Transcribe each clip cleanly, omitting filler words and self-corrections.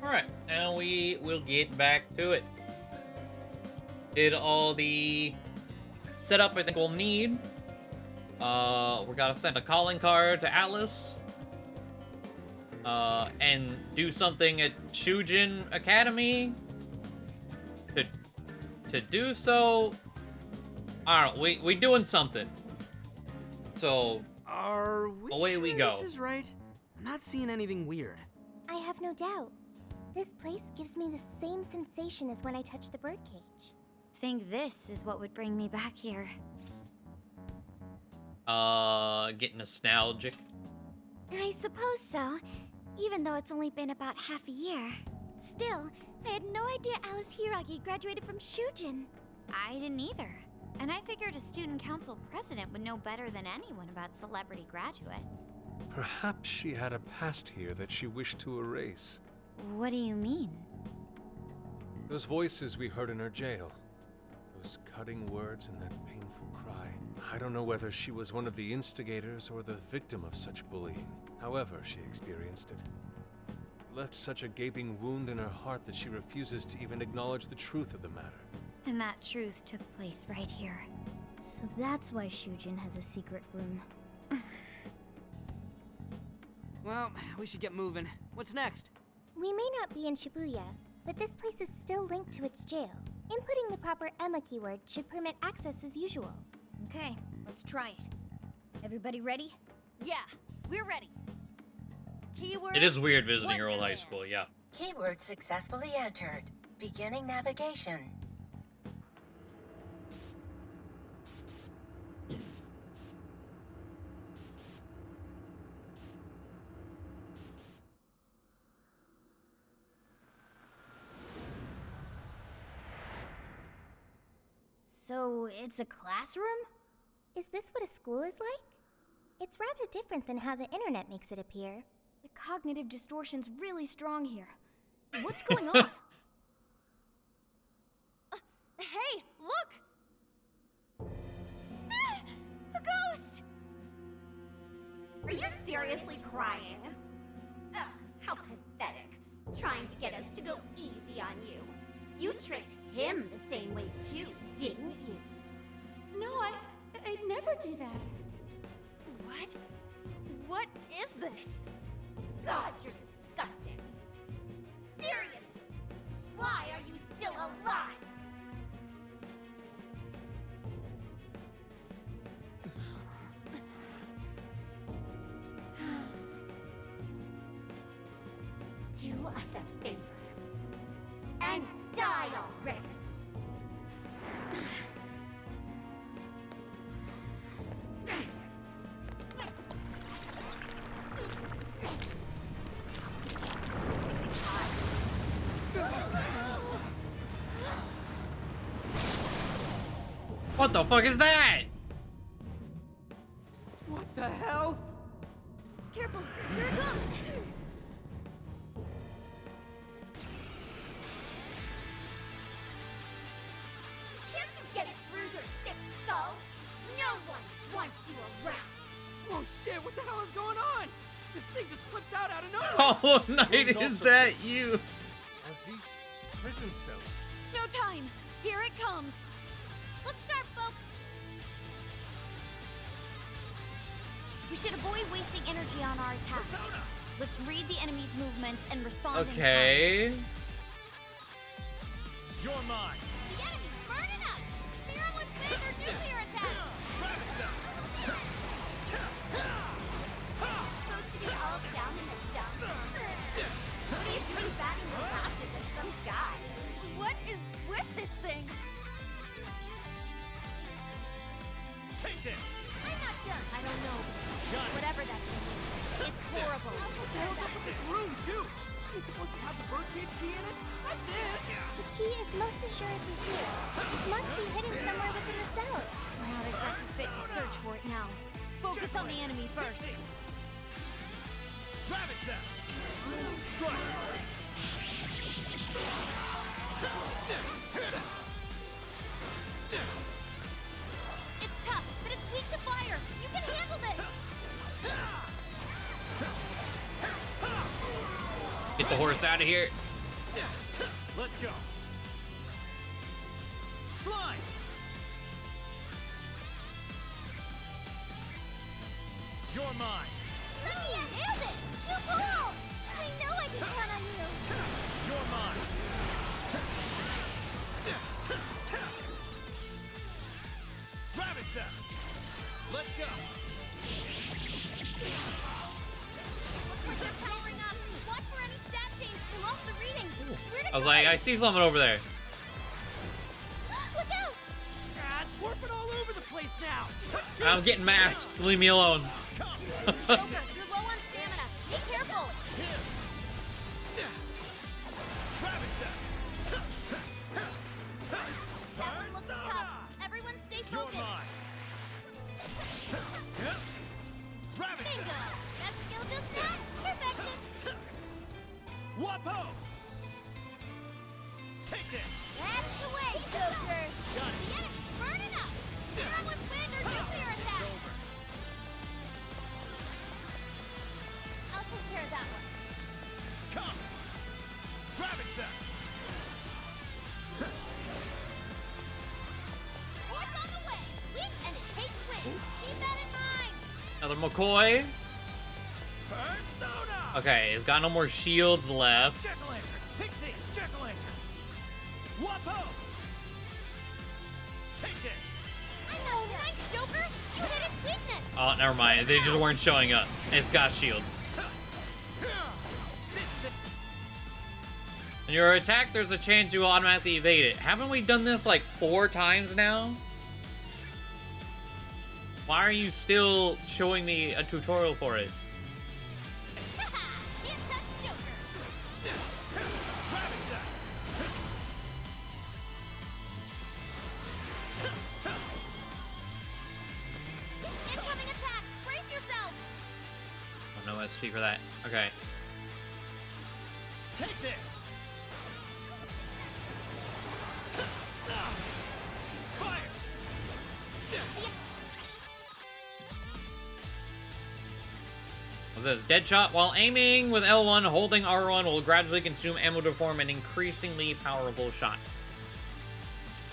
Alright, and we will get back to it. Did all the setup I think we'll need. We gotta send a calling card to Atlas. And do something at Shujin Academy. To do so, I don't know, we doing something. So, Are we away sure we go. this is right? I'm not seeing anything weird. I have no doubt. This place gives me the same sensation as when I touched the birdcage. Think this is what would bring me back here. Get nostalgic. I suppose so, even though it's only been about half a year. Still, I had no idea Alice Hiragi graduated from Shujin. I didn't either. And I figured a student council president would know better than anyone about celebrity graduates. Perhaps she had a past here that she wished to erase. What do you mean? Those voices we heard in her jail. Those cutting words and that painful cry. I don't know whether she was one of the instigators or the victim of such bullying. However she experienced it. It left such a gaping wound in her heart that she refuses to even acknowledge the truth of the matter. And that truth took place right here. So that's why Shujin has a secret room. Well, we should get moving. What's next? We may not be in Shibuya, but this place is still linked to its jail. Inputting the proper Emma keyword should permit access as usual. Okay, let's try it. Everybody ready? Yeah, we're ready. Keyword. It is weird visiting your old high Wonderland. school, yeah. Keyword successfully entered. Beginning navigation. So, it's a classroom? Is this what a school is like? It's rather different than how the internet makes it appear. The cognitive distortion's really strong here. What's going on? Hey, look! A ghost! Are you seriously crying? Ugh, how pathetic. Trying to get us to go easy on you. You tricked him the same way too, didn't you? No, I'd never do that. What? What is this? God, you're disgusting. Serious. Why are you still alive? Do us a favor and die already. What the fuck is that? What the hell? Careful, here it comes! Can't you get it through your thick skull? No one wants you around. Oh shit, what the hell is going on? This thing just flipped out of nowhere. Hollow Knight, is that you? As these prison cells. No time! Here it comes! Look sharp, folks! We should avoid wasting energy on our attacks. Let's read the enemy's movements and respond in kind. Okay. You're mine. The enemy's burning up! Spear him with big or nuclear attacks! Supposed to be all down in the dump. What are you doing batting your lashes at some guy? What is with this thing? Take this. I'm not done. I don't know. Whatever that thing is, it's horrible. What the hell's up with this room, too? It's supposed to have the birdcage key in it? What's this? The key is most assuredly here. It must be hidden somewhere within the cell. We're not exactly fit to search for it now. Focus on the enemy first. Ravage them. Strike. It's tough, but it's weak to fire! You can handle this! Get the horse out of here. Let's go. Slime. You're mine. Lucky I nailed it! You cool! I know I can count on you! You're mine. Ravage them. Let's go. Looks like they're powering up. Watch for any stat change. I lost the reading. Where'd it I was go? like, I see something over there. Look out! Ah, it's warping all over the place now. I'm getting masks. Leave me alone. Joker, you're low on stamina. Be careful. Ravage them. That one looks tough. Everyone stay You're focused. mine. Ravage Bingo. them. That skill just met perfection. Wapo. Take this. That's the way, Joker! Got The it. enemy's burning up. Spear 'em with wind or nuclear It's attack. over. I'll take care of that one. Come. Ravage them. Horse on the way. Weak and it hates wind. Keep that in mind. Another McCoy. Persona. Okay, it's got no more shields left. Jack-o'-lantern. Pixie. Jack-o'-lantern. Wapo. Take this. Oh, nice, Joker. You hit its weakness. Oh, never mind. They just weren't showing up. It's got shields. This is it. When you're attacked, there's a chance you will automatically evade it. Haven't we done this like 4 times now? Why are you still showing me a tutorial for it? Can't touch Joker. Ravage them. Incoming attack. Brace yourself. Oh, no SP for that. Okay. Take this. Ah. Fire. What's this? Dead shot. While aiming with L1, holding R1 will gradually consume ammo to form an increasingly powerful shot.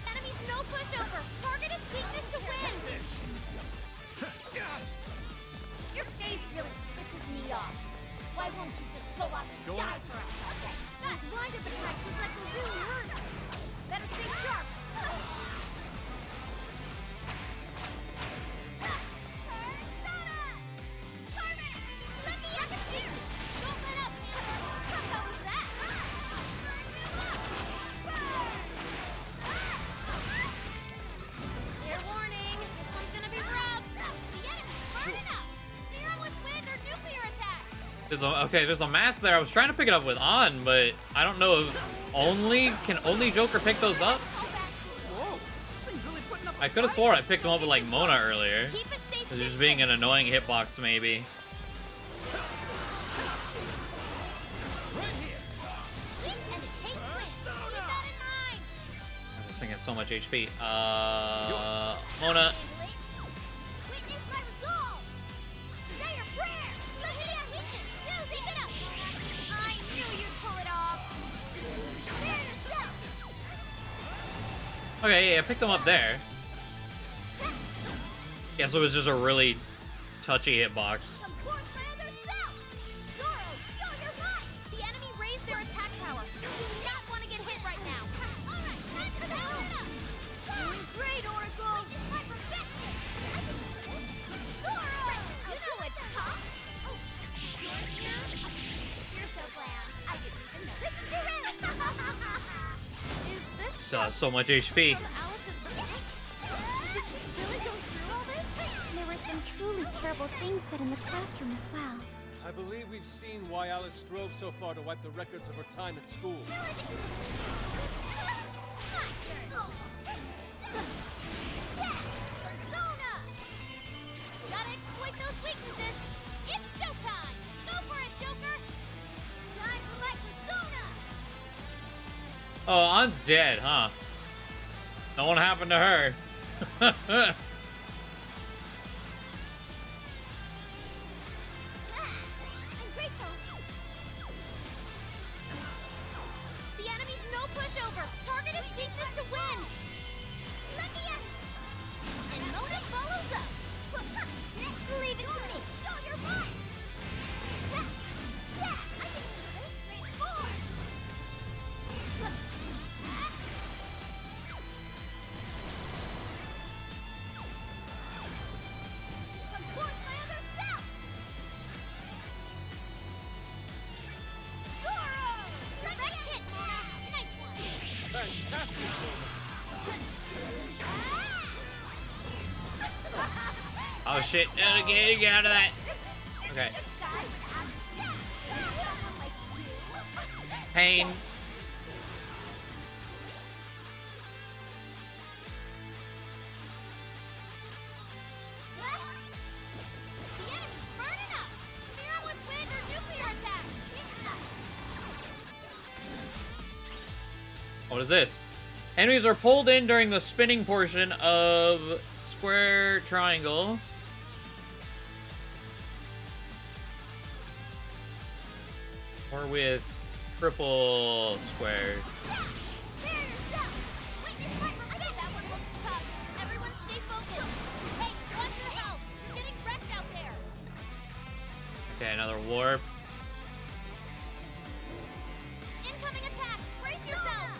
Enemy's no pushover. Target its weakness to win. Your face really pisses me off. Why won't you just go out and Go die on. for us? Okay. These wind-up attacks look like they really hurt. Better stay sharp. Let me have a shoot. Don't let up, Panther. How was that? Fair warning. This one's gonna be rough. The enemy's burning up. Smear 'em with wind or nuclear attack. There's a mask there. I was trying to pick it up with On, but I don't know if can only Joker pick those up? Whoa. This thing's really putting up a I could have fight. swore I picked them up with like Mona earlier. Keep a safe It's just being an annoying hitbox maybe. Right here. Weak and it hates wind. Keep that in mind. This thing has so much HP. Mona. Witness my resolve. Say your prayer. You hit its weakness. Keep it up. I knew you'd pull it off. Spare yourself. Okay, yeah, I picked them up there. Yeah, so it was just a really touchy hitbox. Come forth my other self. Zoro, show your might. The enemy raised their attack power. You do not want to get hit right now. All right, time to power it up. Doing great, Oracle. Witness my perfection. I can do this. Zoro. You know it's tough. Oh, you're so bland. I didn't even know. This is too random. Is this So much HP. from Alice's witness? Did she really go through all this? There were some truly terrible things said in the classroom as well. I believe we've seen why Alice strove so far to wipe the records of her time at school. Gotta exploit those weaknesses. It's showtime. Go for it, Joker. Time for my persona! Oh, On's dead, huh? No one happened to her. I'm grateful. The Joker, target his weakness to win. Let me in. And Mona follows up. Leave it to me. Show your butt. I can do this. Range 4. Support my other self. Zoro! Direct hit, Mona. Nice one. Fantastic! Oh shit! Get out of that. Okay. Pain. The enemy's burning up. Smear 'em with wind or nuclear attacks. What is this? Enemies are pulled in during the spinning portion of square triangle. Or with triple square. I bet that one looks tough. Everyone stay focused. Hey, watch your health. You're getting wrecked out there. Okay, another warp. Incoming attack. Brace yourself.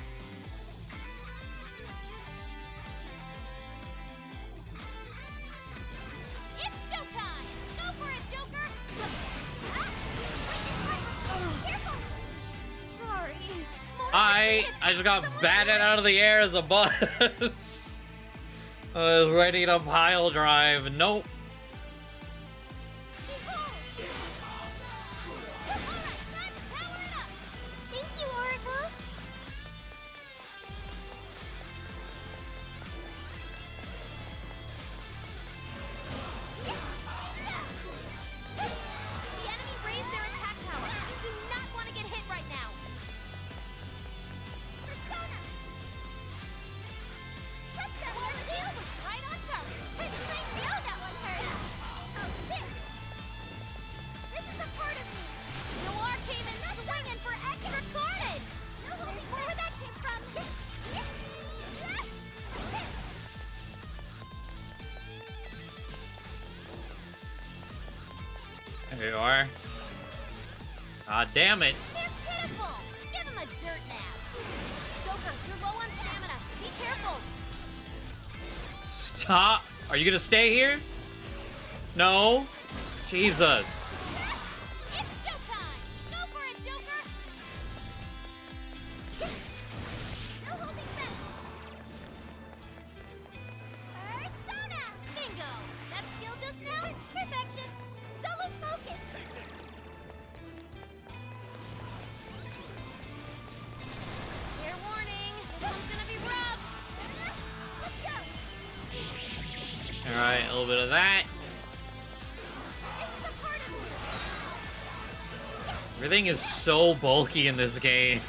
It's showtime. Go for it, Joker. Careful. Sorry. I just got batted out of the air as a bus. I was ready to pile drive. Nope. Alright, time to power it up. Thank you, Oracle. The enemy raised their attack power. You do not want to get hit right now. Persona. Our shield was right on target. I know that one hurt. Oh, this. This is a part of me. Noir came in swinging for extra carnage. There's more where that came from. There you are. Ah, damn it. They're pitiful. Give him a dirt nap. Joker, you're low on stamina. Be careful. Stop. Are you gonna stay here? No. Jesus. It's showtime. Go for it, Joker. No holding back. Persona. Bingo. That skill just now? Perfection. Don't lose focus. Fair warning. This one's gonna be rough. Let's go. Alright, a little bit of that. This is a part of me. Everything is so bulky in this game.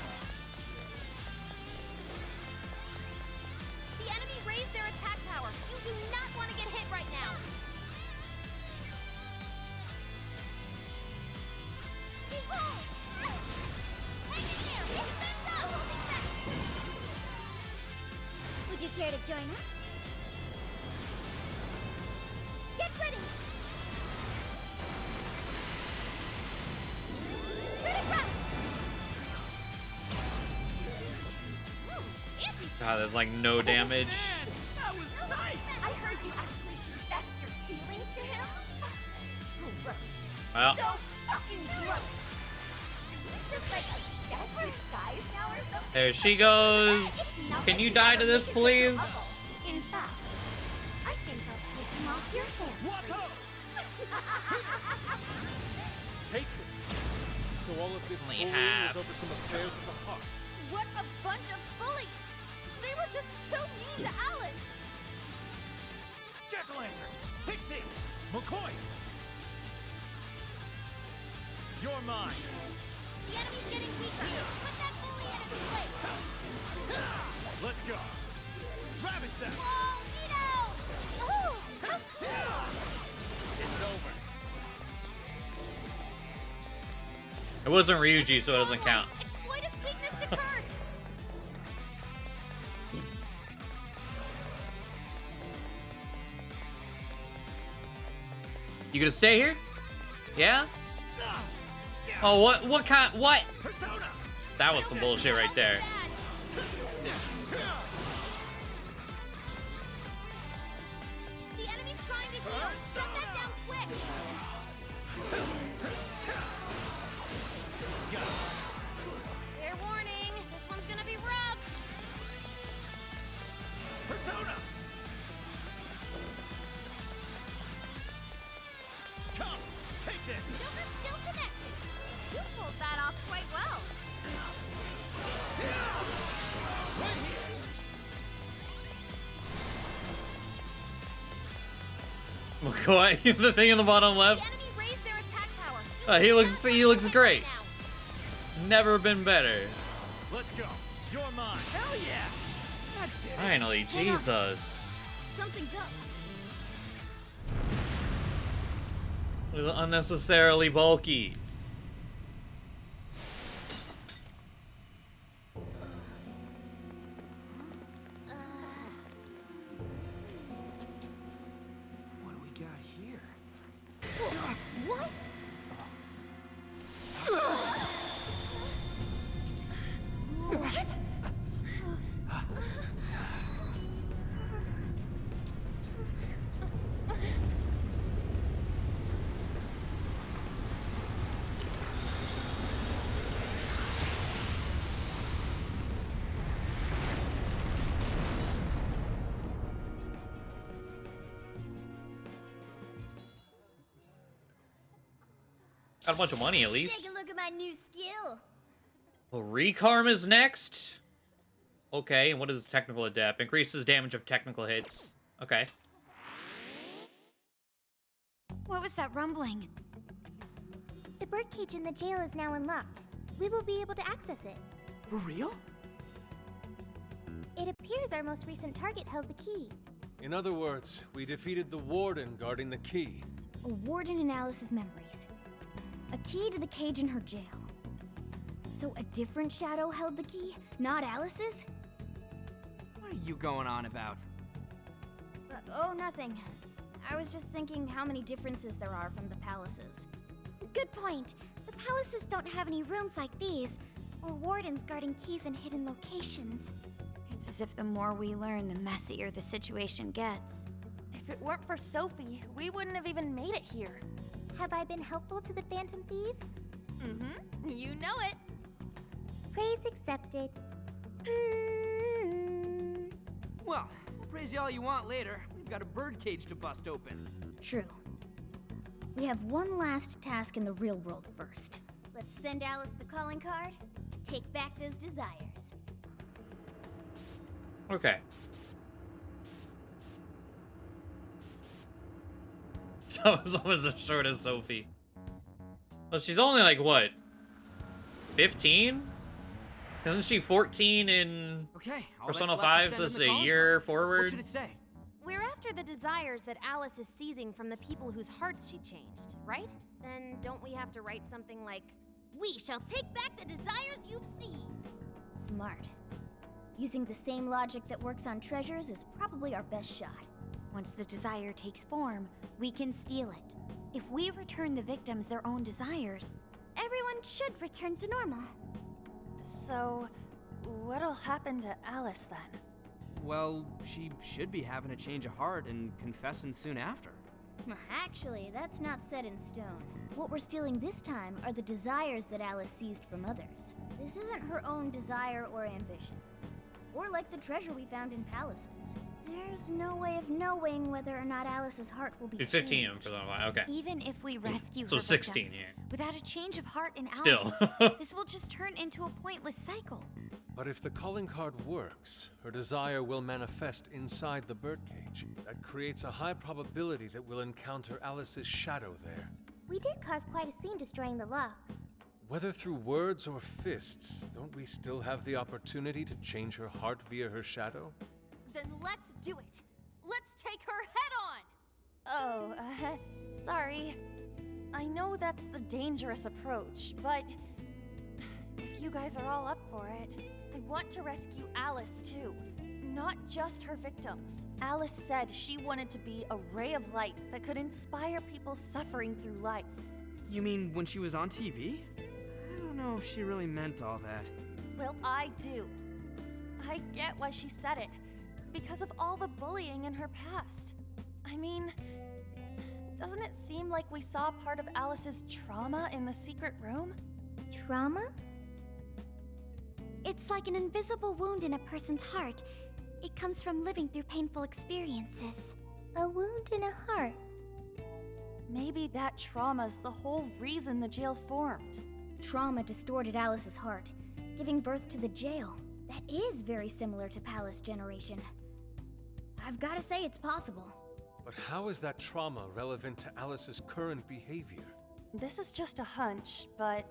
The enemy raised their attack power. You do not want to get hit right now. Behold. Hang in there. Defense up. Would you care to join us? Get ready. Ready, run. Fancy God, there's like no damage. Man, that was tight. I heard you actually confessed your feelings to him. Gross. Well, So fucking gross. Just like obsessed with guys now or something. there she goes. It's nothing Can you to die ever to this, make it such a please? trouble. In fact, I think I'll take him off your hands. Whoa. Take it. So all of this Only bullying half. was over some affairs of the heart. What a bunch of bullies! They were just too mean to Alice. Jack-o'-lantern, Pixie, McCoy. You're mine. The enemy's getting weaker. Put that bully in its place. Let's go. Ravage them. Oh, Nito! Oh! It's over. it wasn't Ryuji, so it doesn't count. Exploit its weakness to curse. You gonna stay here? Yeah? Oh, what kind, what? Persona! That was some bullshit right there. The enemy's trying to heal. Shut that down quick. Fair warning. This one's gonna be rough. Persona! Come, take this! Joker's still connected. You pulled that off quite well. Right here! Look what? The thing in the bottom left. The enemy raised their attack power. He looks great. Never been better. Let's go. You're mine. Hell yeah! God damn it. Finally, Jesus. Something's up. Unnecessarily bulky. What do we got here? What? What? Got a bunch of money at least. Take a look at my new skill. Well, Recarm is next. Okay, and what is technical adept? Increases damage of technical hits. Okay. What was that rumbling? The birdcage in the jail is now unlocked. We will be able to access it. For real? It appears our most recent target held the key. In other words, we defeated the warden guarding the key. A warden in Alice's memories. A key to the cage in her jail. So a different shadow held the key, not Alice's? What are you going on about? Oh, nothing. I was just thinking how many differences there are from the palaces. Good point. The palaces don't have any rooms like these, or wardens guarding keys in hidden locations. It's as if the more we learn, the messier the situation gets. If it weren't for Sophie, we wouldn't have even made it here. Have I been helpful to the Phantom Thieves? Mm-hmm. You know it. Praise accepted. Well, we'll praise you all you want later. We've got a birdcage to bust open. True. We have one last task in the real world first. Let's send Alice the calling card, take back those desires. Okay. That was almost as short as Sophie. Well, she's only like, what? 15? Isn't she 14 in Okay, all Persona that's left 5? is So send this is in the a calling year card. forward? What should it say? We're after the desires that Alice is seizing from the people whose hearts she changed, right? Then don't we have to write something like, "We shall take back the desires you've seized"? Smart. Using the same logic that works on treasures is probably our best shot. Once the desire takes form, we can steal it. If we return the victims their own desires, Everyone should return to normal. So, what'll happen to Alice then? Well, she should be having a change of heart and confessing soon after. Actually, that's not set in stone. What we're stealing this time are the desires that Alice seized from others. This isn't her own desire or ambition. Or like the treasure we found in palaces. There's no way of knowing whether or not Alice's heart will be She's 15 changed. for that one. Okay. even if we rescue So her 16, victims, yeah. without a change of heart in Still. Alice, this will just turn into a pointless cycle. But if the calling card works, her desire will manifest inside the birdcage. That creates a high probability that we'll encounter Alice's shadow there. We did cause quite a scene destroying the lock. Whether through words or fists, don't we still have the opportunity to change her heart via her shadow? Then let's do it. Let's take her head on! Oh, sorry. I know that's the dangerous approach, but if you guys are all up for it, I want to rescue Alice too. not just her victims. Alice said she wanted to be a ray of light that could inspire people suffering through life. You mean when she was on TV? I don't know if she really meant all that. Well, I do. I get why she said it. Because of all the bullying in her past. I mean, doesn't it seem like we saw part of Alice's trauma in the secret room? Trauma? It's like an invisible wound in a person's heart. It comes from living through painful experiences. A wound in a heart. Maybe that trauma's the whole reason the jail formed. Trauma distorted Alice's heart, giving birth to the jail. That is very similar to Palace Generation. I've gotta say it's possible. But how is that trauma relevant to Alice's current behavior? This is just a hunch, but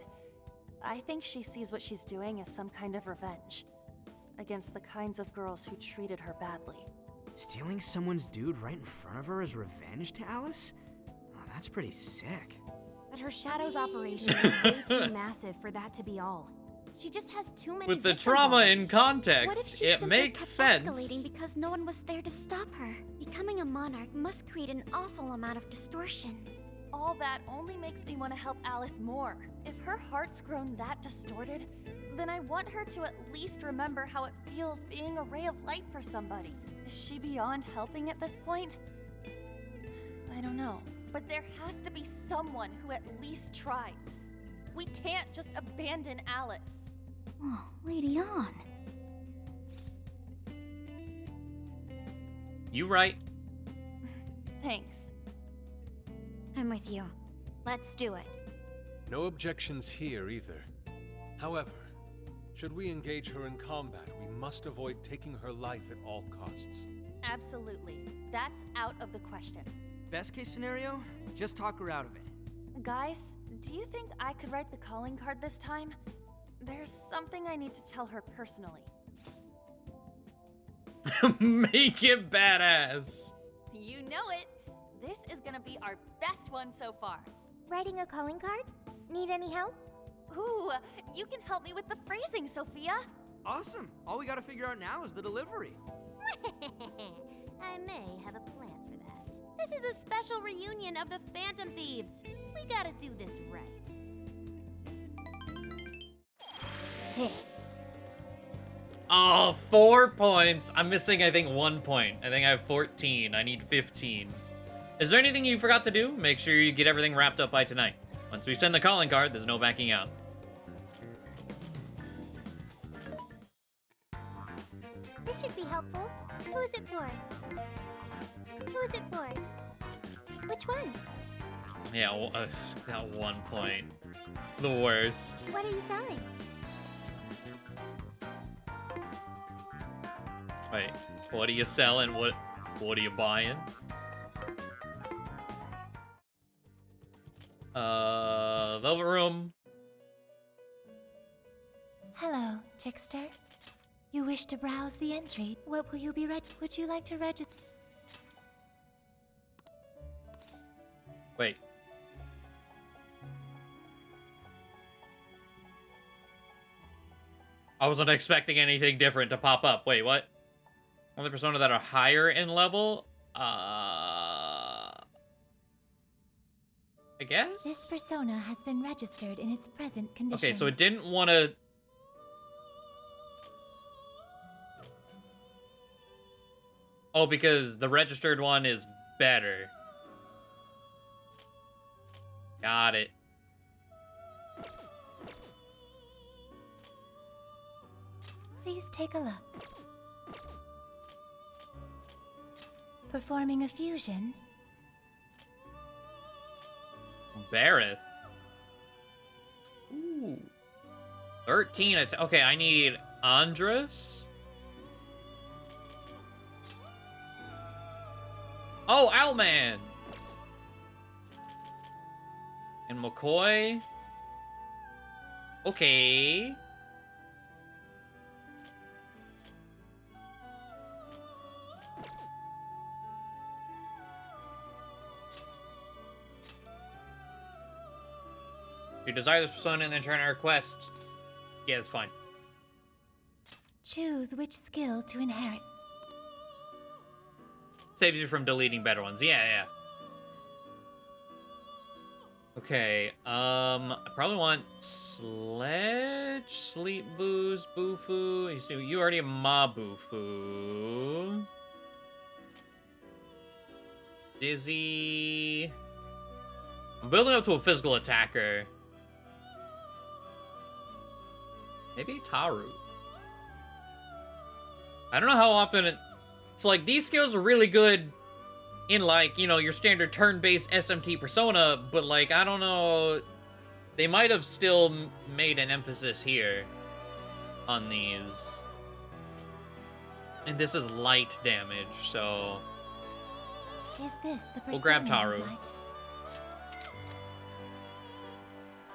I think she sees what she's doing as some kind of revenge against the kinds of girls who treated her badly. Stealing someone's dude right in front of her is revenge to Alice? Oh, that's pretty sick. But her Shadow's operation is way too massive for that to be all. She just has too many With the victims trauma already. in What if context, she it simply makes kept sense. escalating because no one was there to stop her? Becoming a monarch must create an awful amount of distortion. All that only makes me want to help Alice more. If her heart's grown that distorted, then I want her to at least remember how it feels being a ray of light for somebody. Is she beyond helping at this point? I don't know. But there has to be someone who at least tries. We can't just abandon Alice. Oh, Lady On. You right. Thanks. I'm with you. Let's do it. No objections here either. However, should we engage her in combat, we must avoid taking her life at all costs. Absolutely. That's out of the question. Best case scenario, just talk her out of it. Guys, do you think I could write the calling card this time? There's something I need to tell her personally. Make it badass. You know it! This is gonna be our best one so far. Writing a calling card? Need any help? Ooh, you can help me with the phrasing, Sophia! Awesome. All we gotta figure out now is the delivery. I may have a plan for that. This is a special reunion of the Phantom Thieves. We gotta do this right. Hey, Oh, 4 points. I'm missing, I think, 1 point. I think I have 14. I need 15. Is there anything you forgot to do? Make sure you get everything wrapped up by tonight. Once we send the calling card, there's no backing out. this should be helpful. Who is it for? Who is it for? Which one? Yeah, that 1 point. The worst. What are you selling? Wait, what are you selling? What are you buying? Velvet room. Hello, trickster. You wish to browse the entry. What will you be Would you like to register? Wait. I wasn't expecting anything different to pop up. Wait, what? Only persona that are higher in level? I guess? This persona has been registered in its present condition. Okay, so it didn't want to... Oh, because the registered one is better. Got it. Please take a look. Performing a fusion. Bareth. Ooh. 13. Okay, I need Andres. Oh, Owlman. And McCoy. Okay. You desire this persona and then turn a request. Yeah, it's fine. Choose which skill to inherit. Saves you from deleting better ones. Yeah, yeah. Okay, I probably want Sledge, Sleep Boost, Bufu. You already have Ma Bufu. Dizzy. I'm building up to a physical attacker. Maybe Taru. I don't know how often it... So, like, these skills are really good in, like, you know, your standard turn-based SMT Persona, but, like, I don't know... They might have still made an emphasis here on these. And this is light damage, so... Is this the We'll grab persona Taru. you'd like?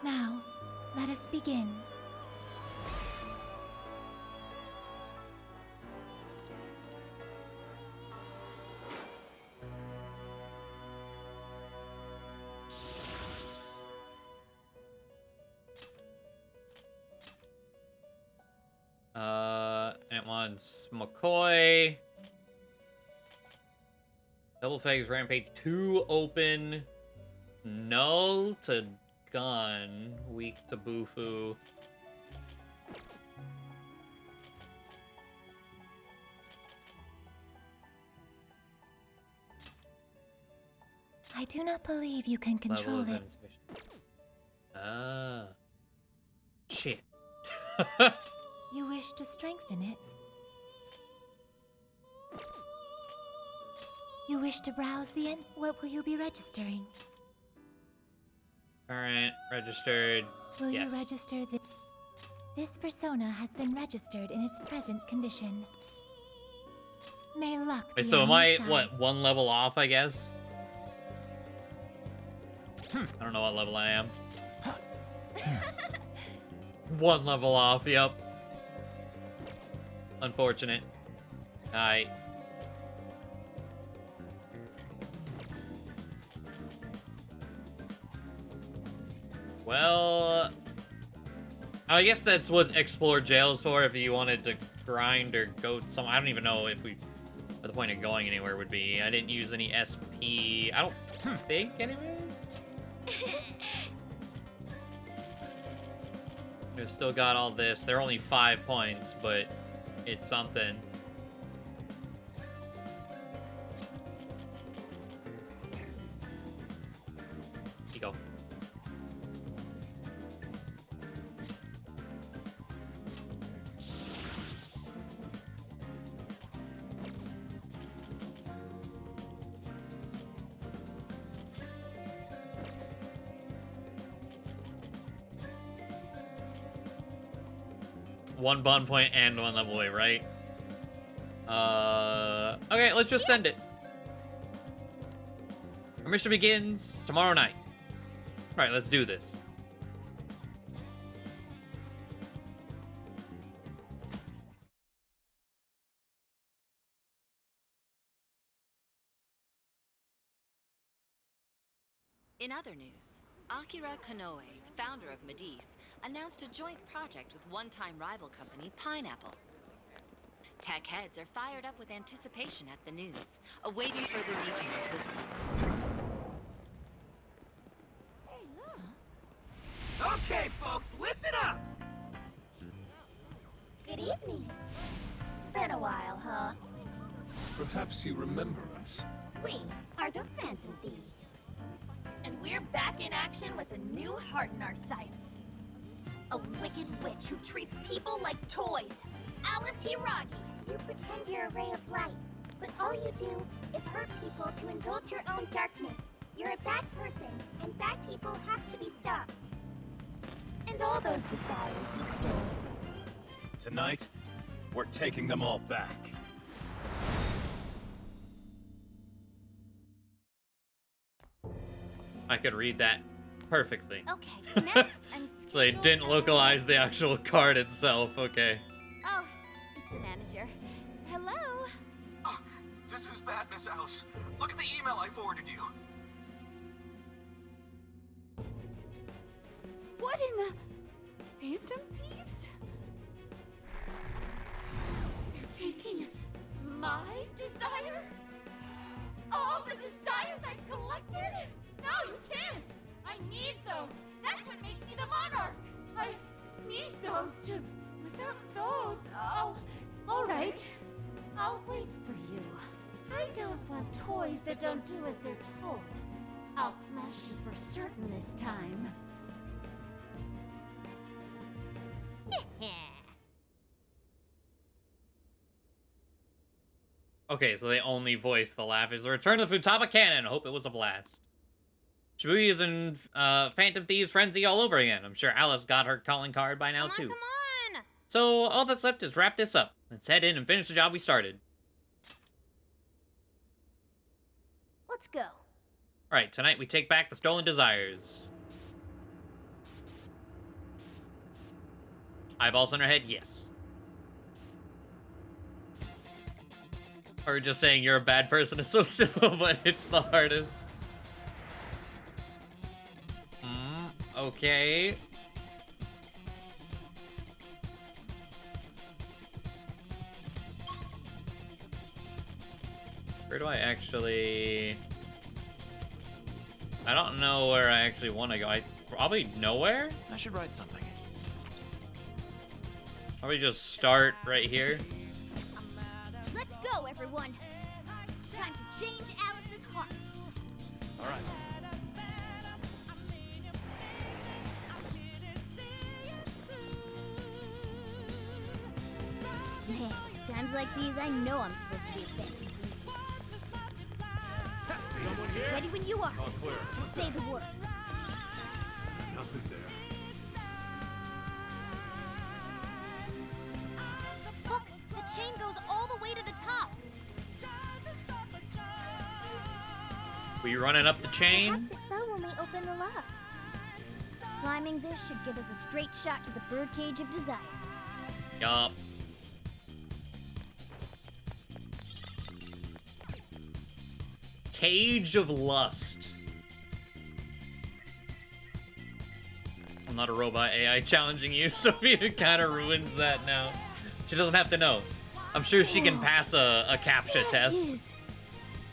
Now, let us begin. It wants McCoy. Double Phase Rampage 2 open. Null to gun. Weak to Bufu. I do not believe you can control Level is it. insufficient. Ah. Shit. You wish to strengthen it? You wish to browse the end? What will you be registering? Alright, registered. Will Yes. you register this? This persona has been registered in its present condition. May luck be Wait, so on am your I, side. what, one level off, I guess? I don't know what level I am. One level off, yep. Unfortunate. Alright. Well, I guess that's what Explore Jail's for, if you wanted to grind or go some. I don't even know if what the point of going anywhere would be. I didn't use any SP. I don't think, anyways. We've still got all this. They're only 5 points, but it's something. Here you go. One bond point and one level away, right? Okay, let's just send it. Our mission begins tomorrow night. All right, let's do this. In other news, Akira Konoe, founder of Medice, announced a joint project with one-time rival company Pineapple. Tech heads are fired up with anticipation at the news, awaiting further details with... Hey, look. Okay, folks, listen up! Good evening. Been a while, huh? Perhaps you remember us. We are the Phantom Thieves. And we're back in action with a new heart in our sights. A wicked witch who treats people like toys. Alice Hiragi. You pretend you're a ray of light, but all you do is hurt people to indulge your own darkness. You're a bad person, and bad people have to be stopped. And all those desires you stole. Tonight, we're taking them all back. I could read that perfectly. Okay, next I'm So they didn't localize the actual card itself. Okay. Oh, it's the manager. Hello? This is bad, Miss Alice. Look at the email I forwarded you. What in the... Phantom Thieves? They're taking my desire? Without those, all right. I'll wait for you. I don't want toys that don't do as they're told. I'll smash you for certain this time. Okay, so they only voiced the laugh. Is the return of the Futaba Cannon. Hope it was a blast. Shibuya is in Phantom Thieves Frenzy all over again. I'm sure Alice got her calling card by now, too. Come on! So all that's left is wrap this up. Let's head in and finish the job we started. Let's go. Alright, tonight we take back the stolen desires. Eyeballs on her head? Yes. Or just saying you're a bad person is so simple, but it's the hardest. Okay. Where do I actually... I don't know where I actually want to go. Probably nowhere? I should write something. Probably just start right here. Let's go, everyone. Time to change Alice's heart. All right. Man, it's times like these I know I'm supposed to be a Phantom Thief. Ready when you are. All clear. Just say the word. Nothing there. Look, the chain goes all the way to the top. We running up the chain? Perhaps it fell when we opened the lock. Climbing this should give us a straight shot to the birdcage of desires. Yup. Cage of Lust. I'm not a robot AI challenging you, Sophia kind of ruins that now. She doesn't have to know. I'm sure she can pass a CAPTCHA test. Is.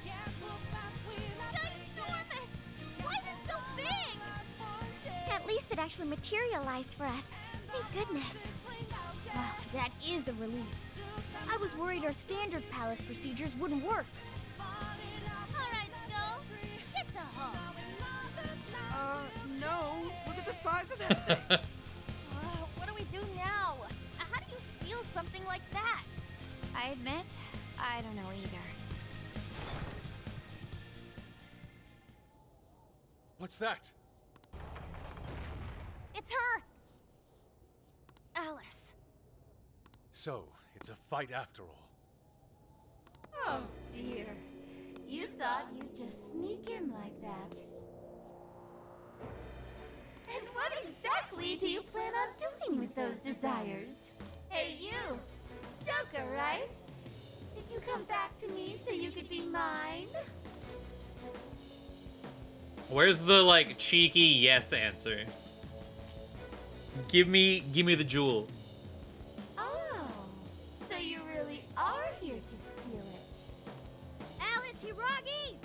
Ginormous! Why is it so big? At least it actually materialized for us. Thank goodness. Wow, that is a relief. I was worried our standard palace procedures wouldn't work. All right, Skull. Get to home. No. Look at the size of that thing. What do we do now? How do you steal something like that? I admit, I don't know either. What's that? It's her! Alice. So, it's a fight after all. Oh dear. You thought you'd just sneak in like that. And what exactly do you plan on doing with those desires? Hey you! Joker, right? Did you come back to me so you could be mine? Where's the, like, cheeky yes answer? Give me the jewel. Oh, so you really are here to steal it. Alice Hiragi!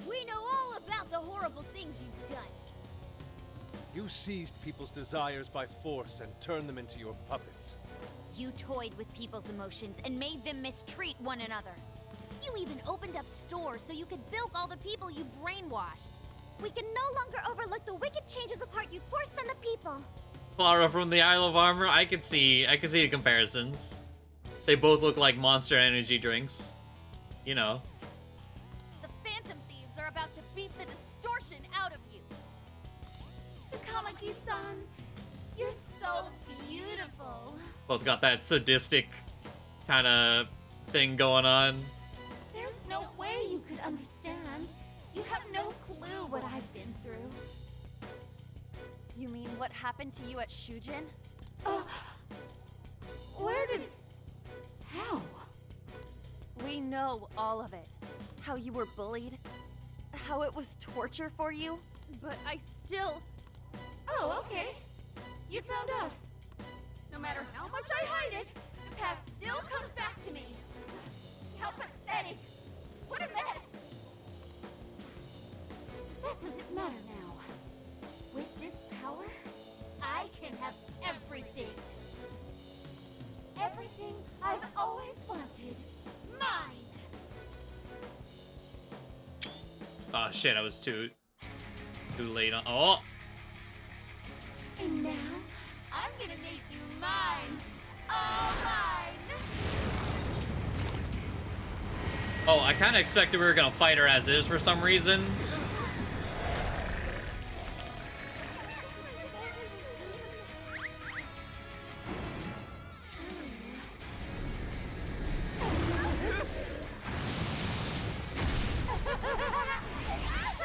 We know all about the horrible things you've done. You seized people's desires by force and turned them into your puppets. You toyed with people's emotions and made them mistreat one another. You even opened up stores so you could bilk all the people you brainwashed. We can no longer overlook the wicked changes of heart you forced on the people. Clara from the Isle of Armor, I can see the comparisons. They both look like Monster Energy drinks. You know. The Phantom Thieves are about to beat the distortion out of you. Takamaki-san, you're so beautiful. Both got that sadistic kind of thing going on. There's no way you could understand. You have no clue what I've been through. You mean what happened to you at Shujin? Where did... How? We know all of it. How you were bullied. How it was torture for you. But I still... Oh, okay. You found out. No matter how much I hide it, the past still comes back to me. How pathetic. What a mess. That doesn't matter now. With this power, I can have everything. Oh shit, I was too late on. Oh. And now, I'm gonna make you mine. All mine. Oh, I kind of expected we were gonna fight her as is for some reason.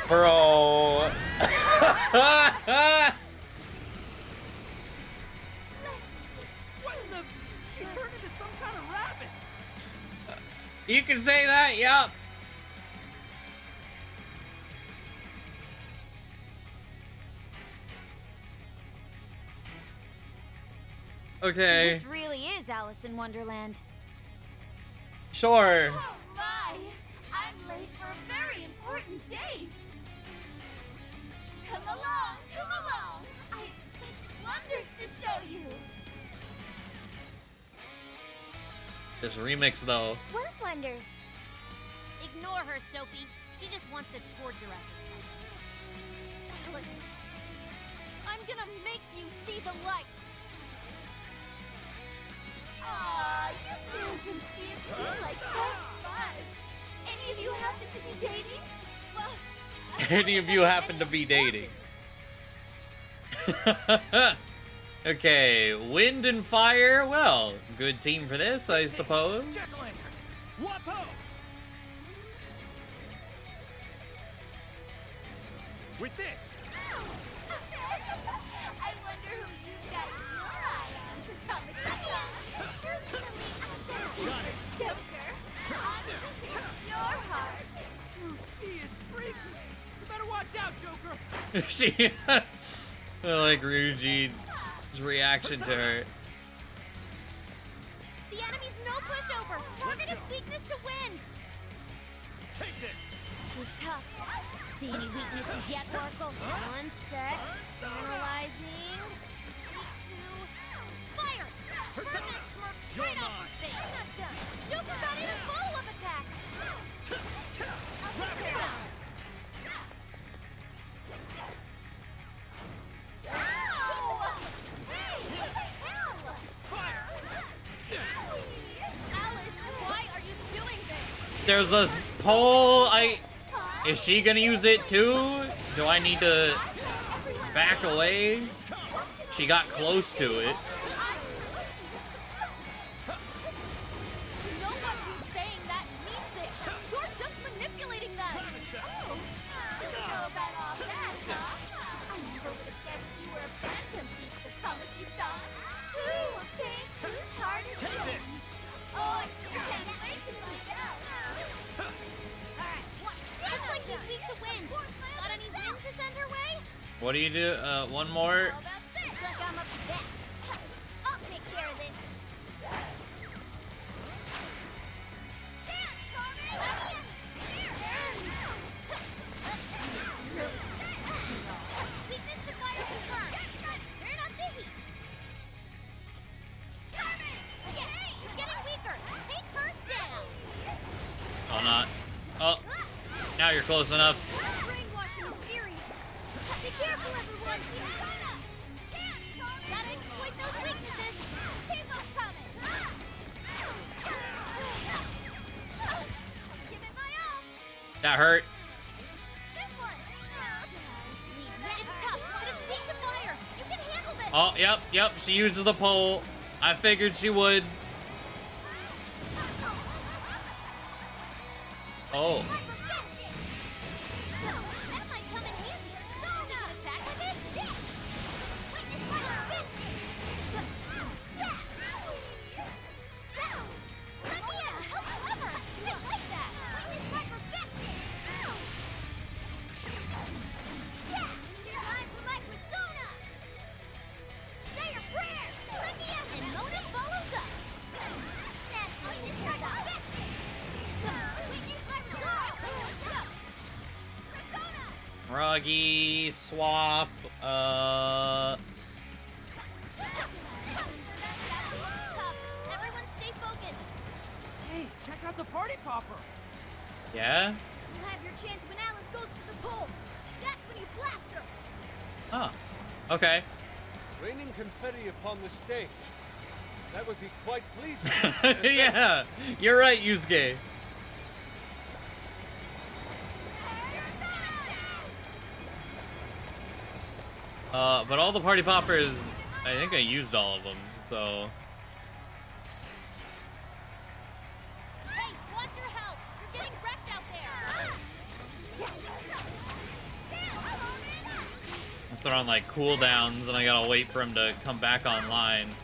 Bro. What in the? She turned into some kind of rabbit. You can say that, yup. Okay. This really is Alice in Wonderland. Sure. Oh my! I'm late for a very important date. Come along, come along. I have such wonders to show you. This remix, though. What wonders? Ignore her, Sophie. She just wants to torture us or something. Alice, I'm gonna make you see the light. Aw, you fans and thieves seem like best buds. Any of you happen to be dating? Well, Any of you happen to be dating? Okay, wind and fire. Well, good team for this, I suppose. Jack-o'-lantern. Wapo. With this. I wonder who you've got your eye on to come again. Personally, I think it's Joker. I'm to take your heart. She is freaky. You better watch out, Joker. She, I like Ryuji's reaction to her. The enemy's no pushover. Target its weakness to wind. Take this. She's tough. See any weaknesses yet, Oracle? One sec. Analyzing. Weak to fire. Burn that smirk right off her face. I'm not done. Joker got in a follow-up attack. I'll take her down. Ow! Hey, what the hell? Alice, why are you doing this? There's a pole. Is she gonna use it too? Do I need to back away? She got close to it. No one who's saying that means it. You're just manipulating them. Oh, you know about all that, huh? I never would have guessed you were a phantom thief to Kamiki-san. Who will change whose heart is yours? Oh, I just can't wait to find out. Alright, watch this. Looks like she's weak to wind. Got any wind to send her way? What do you do? One more. How about this? Looks like I'm up to that. I'll take care of this. Weakness to fire confirmed. Turn up the heat. Yes, she's getting weaker. Take her down. Oh, not. Oh, now you're close enough. Brainwashing is serious. Be careful, everyone. Gotta exploit those weaknesses. Keep on coming. Give it my all. That hurt. This one. It's tough, but it's weak to fire. You can handle this. Oh, yep. She uses the pole. I figured she would. Oh. That might come in handy. So now attack with it. This. Witness my perfection. Let me in. How clever. I like that. Witness my perfection. Time for my persona. Say your prayers. Let me in. And Mona follows up. That's witness my perfection. Witness my persona. Froggy, swap, Everyone stay focused. Hey, check out the party popper. yeah? You'll have your chance when Alice goes for the pole. That's when you blast her. Huh. Okay. Raining confetti upon the stage. That would be quite pleasing. Yeah, you're right, Yusuke. But all the party poppers, I think I used all of them, so. Hey, watch your health. You're getting wrecked out there. Unless they're on like cooldowns and I gotta wait for him to come back online.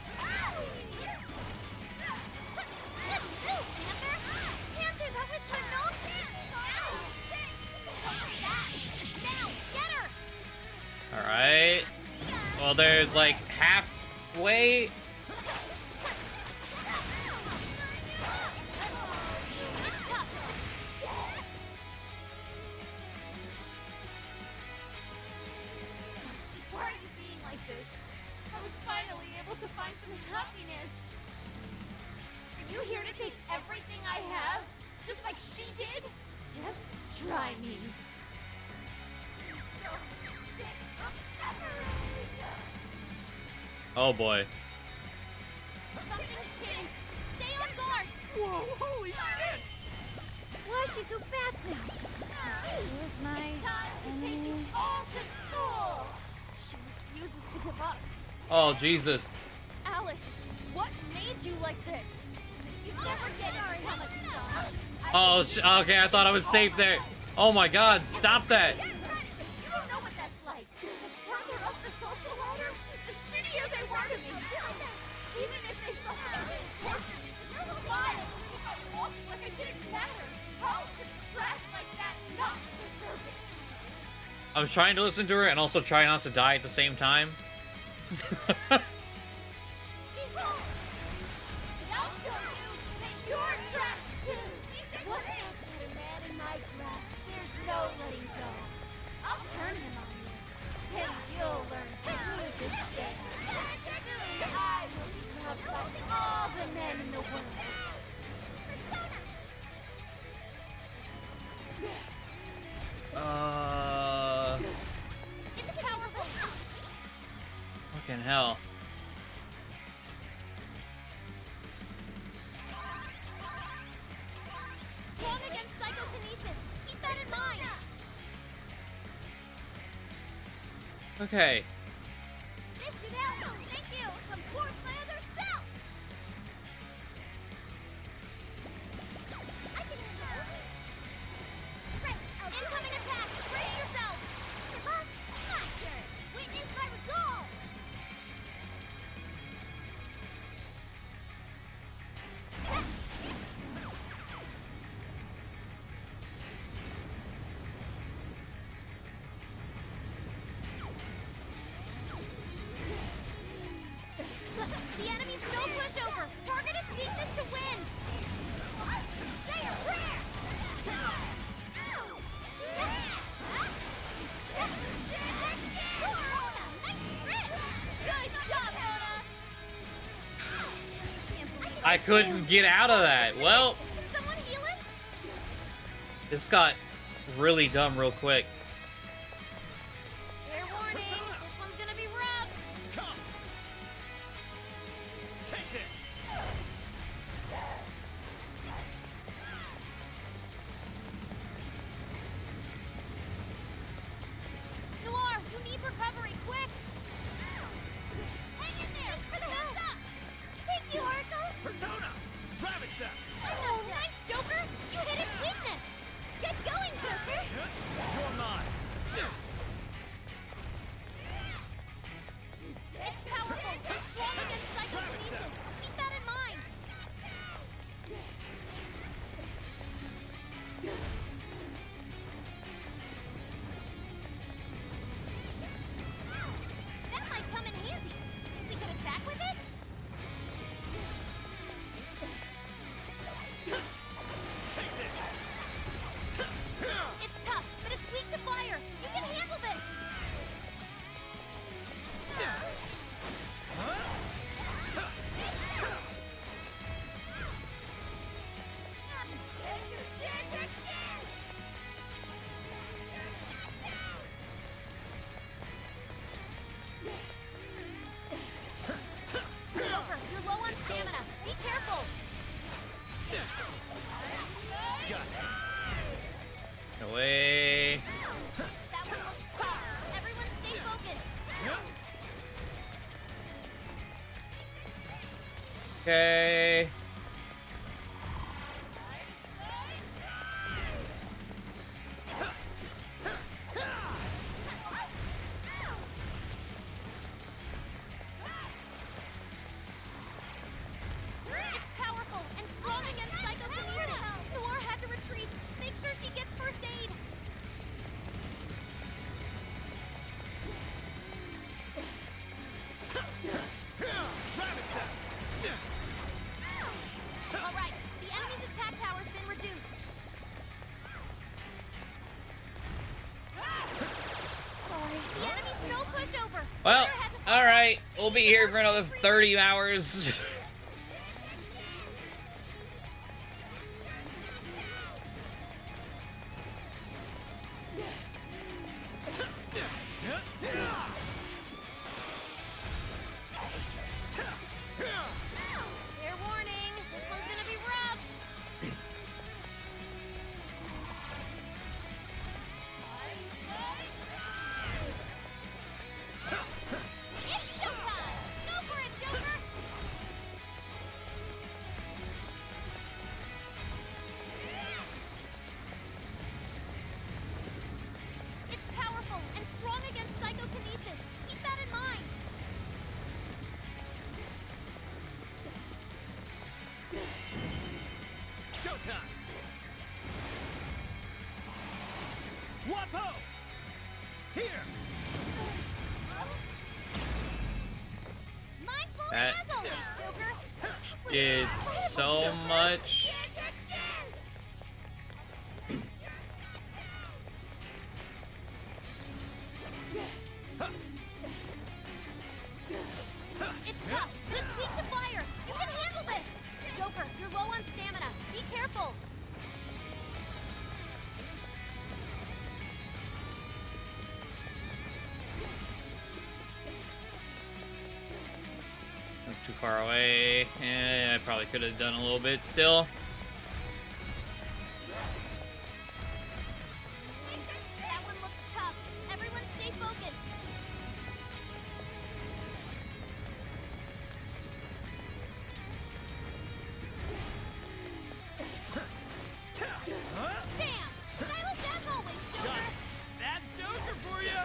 Panther, that was phenomenal. Now, get her. Alright. Well, there's like halfway. It's tough. Why are you being like this? I was finally able to find some happiness. Are you here to take everything I have? Just like she did? Just try me. So sick of separating. Oh boy. Something's changed. Stay on guard. Whoa, holy shit! Why is she so fast now? Here's my Time to take you all to school. She refuses to give up. Oh, Jesus. Alice, what made you like this? You never get it, Kamaki-san. Oh, okay, I thought I was safe there. Oh my god, stop that. You don't know what that's like. The further up the social ladder, the shittier they were to me. Even if they suffocated and tortured me just for a while, if I walked like I didn't matter, how could trash like that not deserve it? I was trying to listen to her and also try not to die at the same time. And I'll show you that you're trash too. Once I've got a man in my grasp, there's no letting go. I'll turn him on you, and you'll learn true disdain. Soon I will be loved by all the men in the world. It's powerful. Fucking hell. Strong against psychokinesis. Keep that in mind. Okay. This should help. Thank you. From poor Feather Self. I can handle this. Right. Incoming attack. Brace yourself. My turn. Witness my resolve. The enemy's no pushover. Target its weakness to wind. Say a prayer. Mona, nice grip. Good job, Mona. I couldn't get out of that. Well, Can someone heal him? this got really dumb real quick. Fair warning. This one's gonna be rough. Come. Take this. Noir, you need recovery, quick. Hang in there. Thanks for the heads up. Thank you, Orko. Persona! Ravage them! Oh, nice, Joker. You hit its weakness. Get going, Joker. You're mine! Okay. It's powerful and strong against psychokinesis. Noir had to retreat. Make sure she gets first aid. All right, the enemy's attack power's been reduced. Sorry, the enemy's no pushover. Well, alright. We'll be here for another 30 hours. Fair warning, this one's gonna be rough. It's showtime! Go for it, Joker! It's powerful and strong against psychokinesis. Keep that in mind. Showtime! Wapo! Here! Mindful That as always, Joker. did so much. It's tough, but it's weak to fire. You can handle this. Joker, you're low on stamina. Be careful. That's too far away. I probably could have done a little bit still. That one looks tough. Everyone stay focused. Bam! Stylish as always, Joker. That's Joker for you!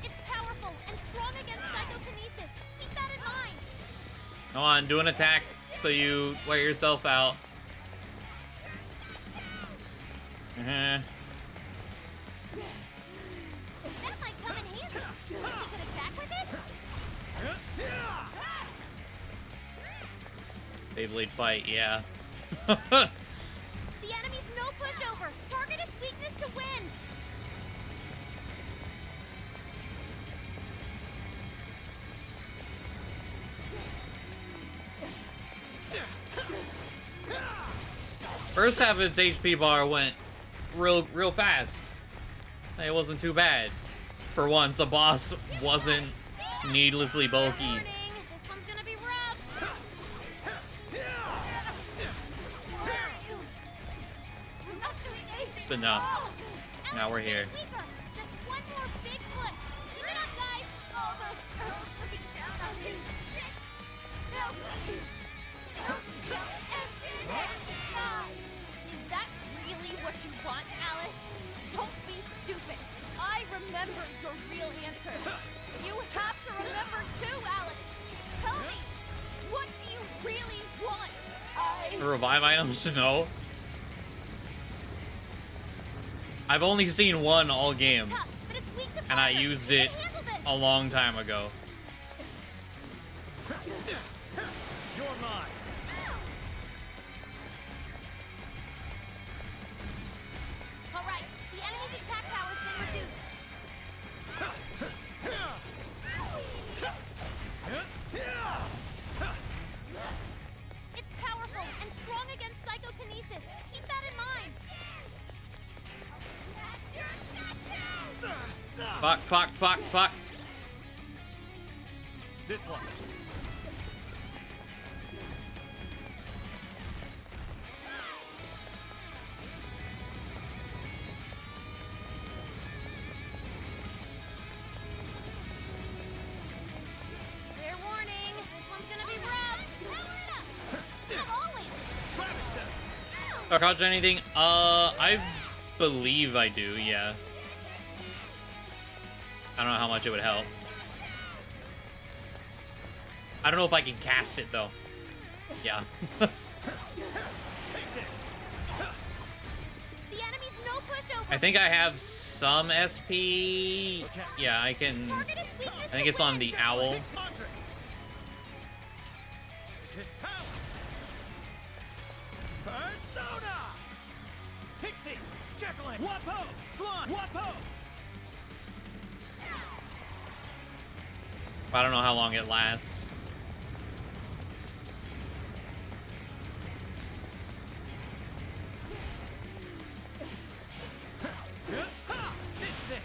It's powerful and strong against psychokinesis. Keep that in mind. Come on, do an attack so you wear yourself out. That might come in handy. We could attack with it? Beyblade fight, yeah. The enemy's no pushover. Target its weakness to wind. First half of its HP bar went real fast. It wasn't too bad. For once, a boss wasn't needlessly bulky. Warning, this one's gonna be rough. I'm not doing anything. It's enough. Now we're here. Weaker. Just one more big push. Keep it up, guys. All those girls looking down on me. Shit. Elsie. Elsie, jump and Is that really what you want, Alice? Don't be stupid. I remember your real answer. You have to remember too, Alice. Tell me, what do you really want? The revive items? No. I've only seen one all game, Tough, but it's weak to and I fire. used You it can handle this. a long time ago. You're mine! All right, the enemy's attack power's been reduced. It's powerful and strong against psychokinesis. Keep that in mind. Fuck. This one. Do I crouch anything? I believe I do, yeah. I don't know how much it would help. I don't know if I can cast it, though. Yeah. The enemy's no pushover. I think I have some SP. Yeah, I can. I think it's on the owl. His power. Persona. Pixie. Jekyll. Wapo. Slime. Wapo. I don't know how long it lasts. This is it.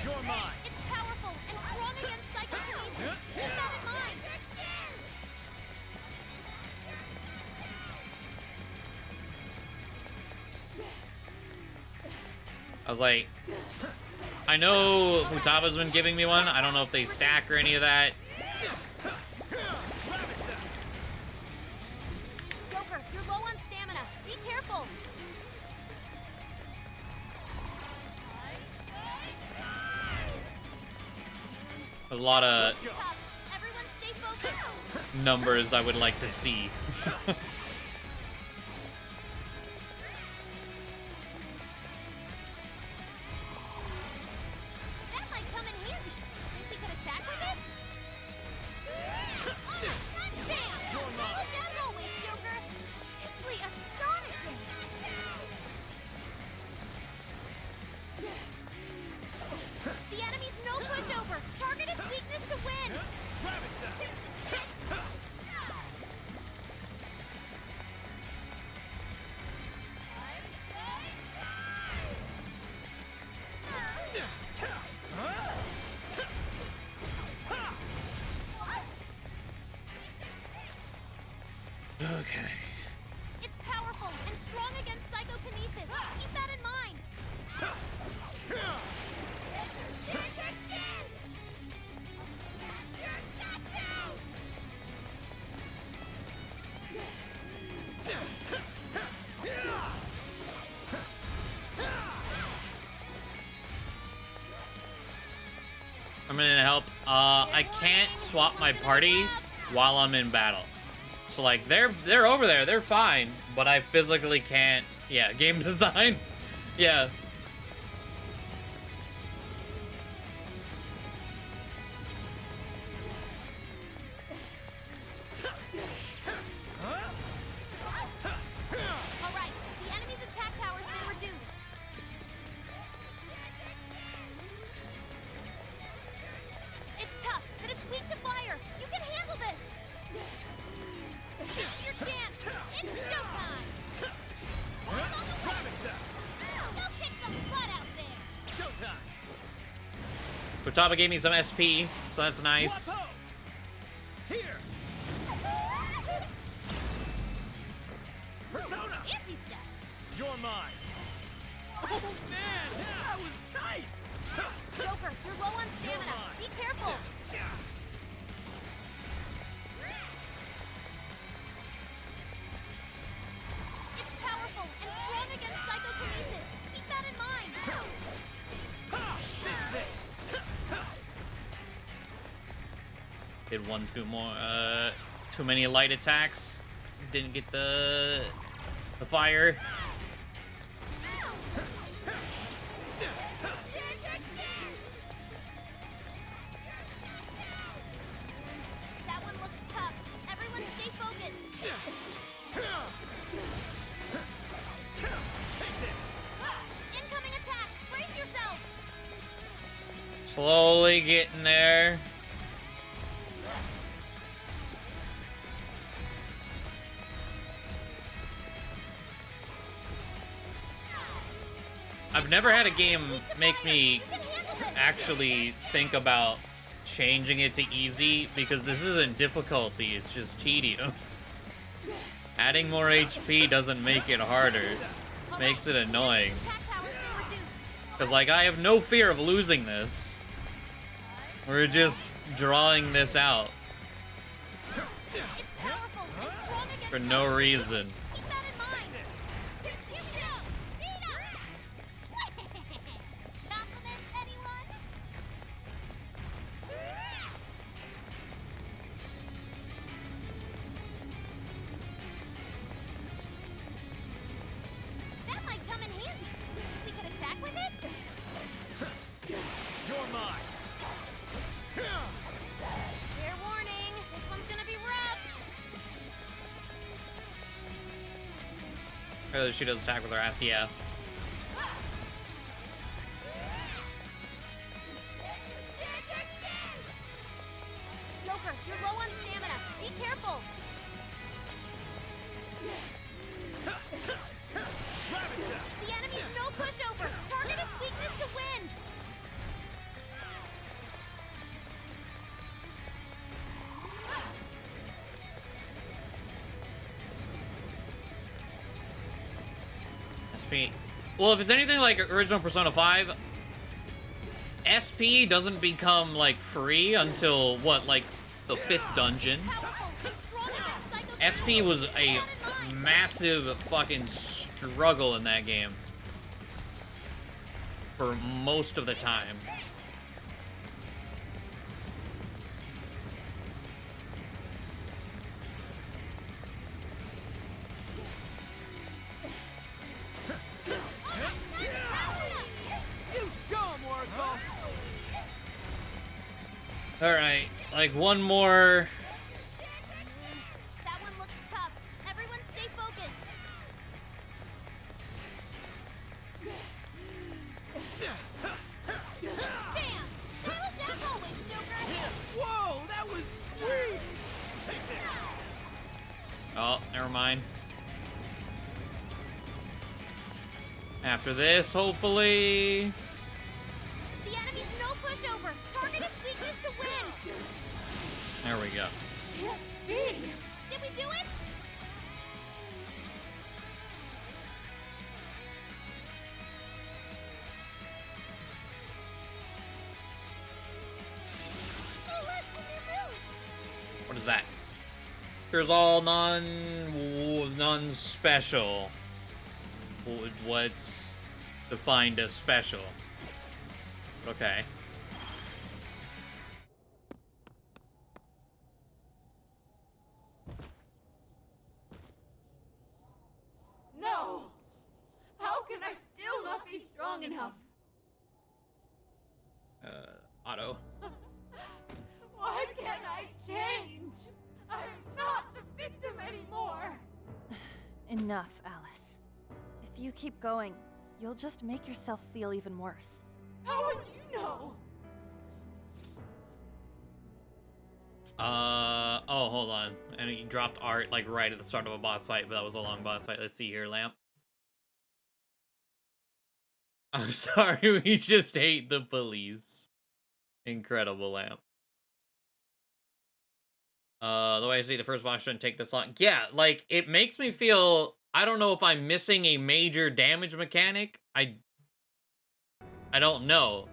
You're mine. It's powerful and strong against psychokinesis. Keep that in mind. I was like, I know Futaba's been giving me one. I don't know if they stack or any of that. Joker, you're low on stamina. Be careful. A lot of Everyone stay focused. numbers I would like to see. That might come in handy. Think we could attack with it? Oh my god, damn! Stylish as always, Joker. Simply astonishing. The enemy's no pushover. Target its weakness to win. Okay. It's powerful and strong against psychokinesis. Keep that in mind. I'm gonna help. I can't swap my party while I'm in battle. So like they're over there, they're fine, but I physically can't. Yeah, game design. Yeah. All right, the enemy's attack power's been reduced. It's tough, but it's weak to fire. You can handle this. This is your chance. It's showtime. Go kick some butt out there. Showtime. Futaba gave me some SP, so that's nice. Wapo. Here. Persona. Fancy stuff. You're mine. Oh man, that was tight. Joker, you're low on stamina. Be careful. It's powerful and strong against psychokinesis. Keep that in mind. This is it. Did two more. Too many light attacks. Didn't get the fire. That one looks tough. Everyone stay focused. Incoming attack. Brace yourself. Slowly getting there. I've never had a game make me actually think about changing it to easy, because this isn't difficulty, it's just tedium. Adding more HP doesn't make it harder, makes it annoying. Because, like, I have no fear of losing this. We're just drawing this out. It's powerful and strong For no reason. Keep that in mind. Here we go. Speed up. Compliments, anyone? That might come in handy. We could attack with it? You're mine. Fair warning. This one's gonna be rough. Or she does attack with her ass, yeah. Joker, you're low on stamina. Be careful. The enemy's no pushover. Target its weakness to wind. SP. Well, if it's anything like original Persona 5, SP doesn't become, like, free until, what, like, the 5th dungeon? SP was a massive fucking struggle in that game. For most of the time. You show him, Oracle. Alright, like one more. That one looks tough. Everyone stay focused. Bam! Stylish as always, Joker. Whoa, that was sweet. Oh, never mind. After this, hopefully. The enemy's no pushover. Target its weakness to wind. There we go. Can't be. Did we do it? Oh, look, a new move. What is that? Here's all non-special. What's defined as special? Okay. No! How can I still not be strong enough? Otto. Why can't I change? I'm not the victim anymore! Enough, Alice. If you keep going, you'll just make yourself feel even worse. How would you know? Oh, hold on. And he dropped art, like, right at the start of a boss fight, but that was a long boss fight. Let's see here, Lamp. I'm sorry, we just hate the police. Incredible, Lamp. The way I see the first boss shouldn't take this long. Yeah, like, it makes me feel... I don't know if I'm missing a major damage mechanic. I don't know.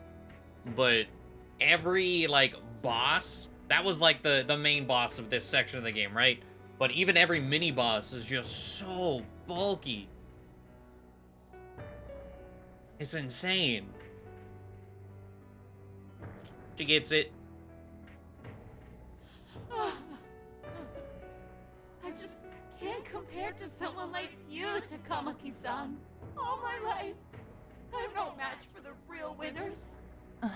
But every, like, boss... That was, like, the main boss of this section of the game, right? But even every mini-boss is just so bulky. It's insane. She gets it. I just can't compare to someone like you, Takamaki-san. All my life, I'm no match for the real winners. And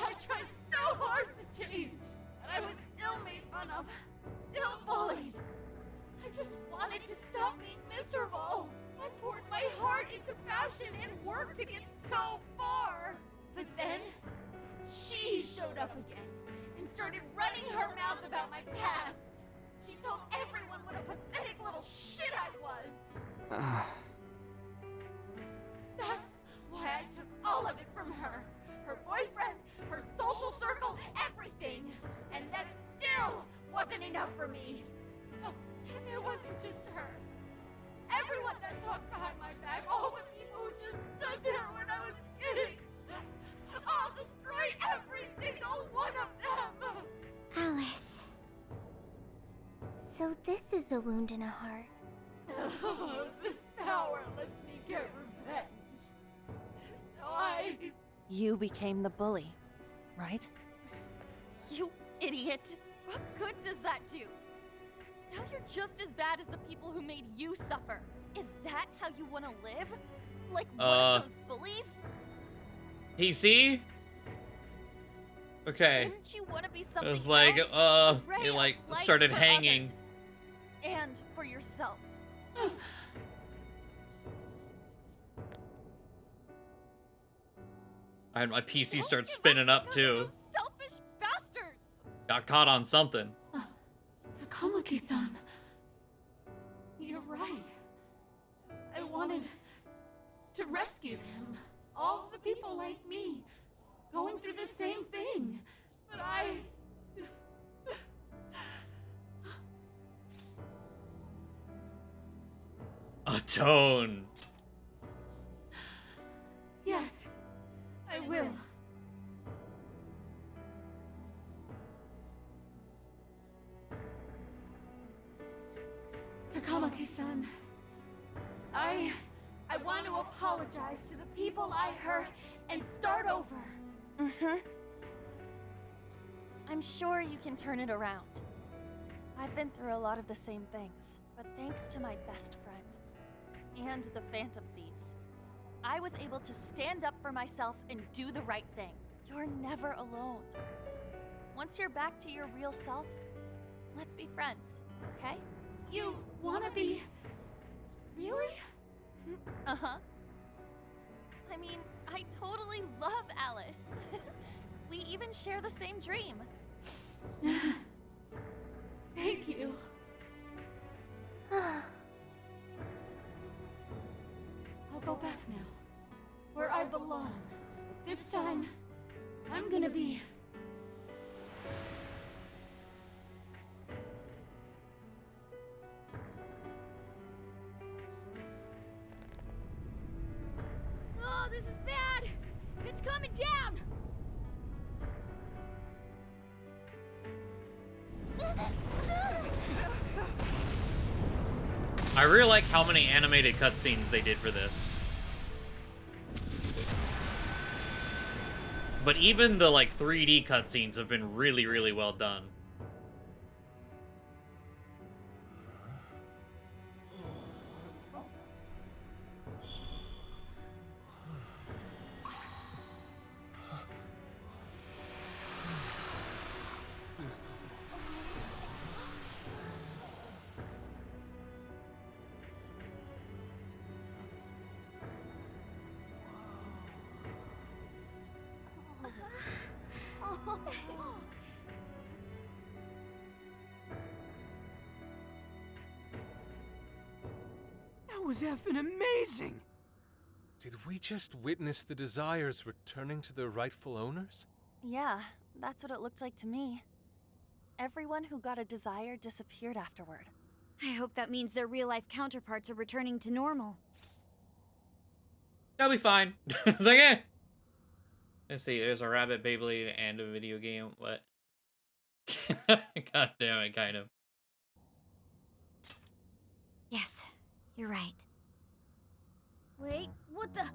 I tried so hard to change, but I was still made fun of, still bullied. I just wanted to stop being miserable. I poured my heart into fashion and worked to get so far. But then, she showed up again and started running her mouth about my past. She told everyone what a pathetic little shit I was. That's why I took all of it from her. Her boyfriend, her social circle, everything. And that still wasn't enough for me. It wasn't just her. Everyone that talked behind my back, all the people who just stood there when I was kidding. I'll destroy every single one of them. Alice. This is a wound in a heart. Oh, this power lets me get revenge. So You became the bully, right? You idiot! What good does that do? Now you're just as bad as the people who made you suffer. Is that how you want to live? Like one of those bullies? PC? Okay. Didn't you want to be something It was like, else? A ray it like of light started for hanging. others. And for yourself. And my PC starts spinning up too. Those selfish bastards! Got caught on something. Takamaki-san. You're right. I wanted to rescue them. All the people like me, going through the same thing. But I... Atone. Yes, I will. Takamaki-san, I want to apologize to the people I hurt and start over. I'm sure you can turn it around. I've been through a lot of the same things, but thanks to my best friend and the Phantom Thieves, I was able to stand up for myself and do the right thing. You're never alone. Once you're back to your real self, let's be friends, okay? You wanna be... Really? Uh-huh. I mean, I totally love Alice. We even share the same dream. Thank you. I'll go back now, where I belong. But this time, I'm gonna be... Oh, this is bad! It's coming down! I really like how many animated cutscenes they did for this. But even the like 3D cutscenes have been really, really well done. That was effing amazing! Did we just witness the desires returning to their rightful owners? Yeah, that's what it looked like to me. Everyone who got a desire disappeared afterward. I hope that means their real-life counterparts are returning to normal. That'll be fine. It's like, eh. Let's see, there's a rabbit Beyblade and a video game. What? God damn it, kind of. Yes, you're right. Wait, what the?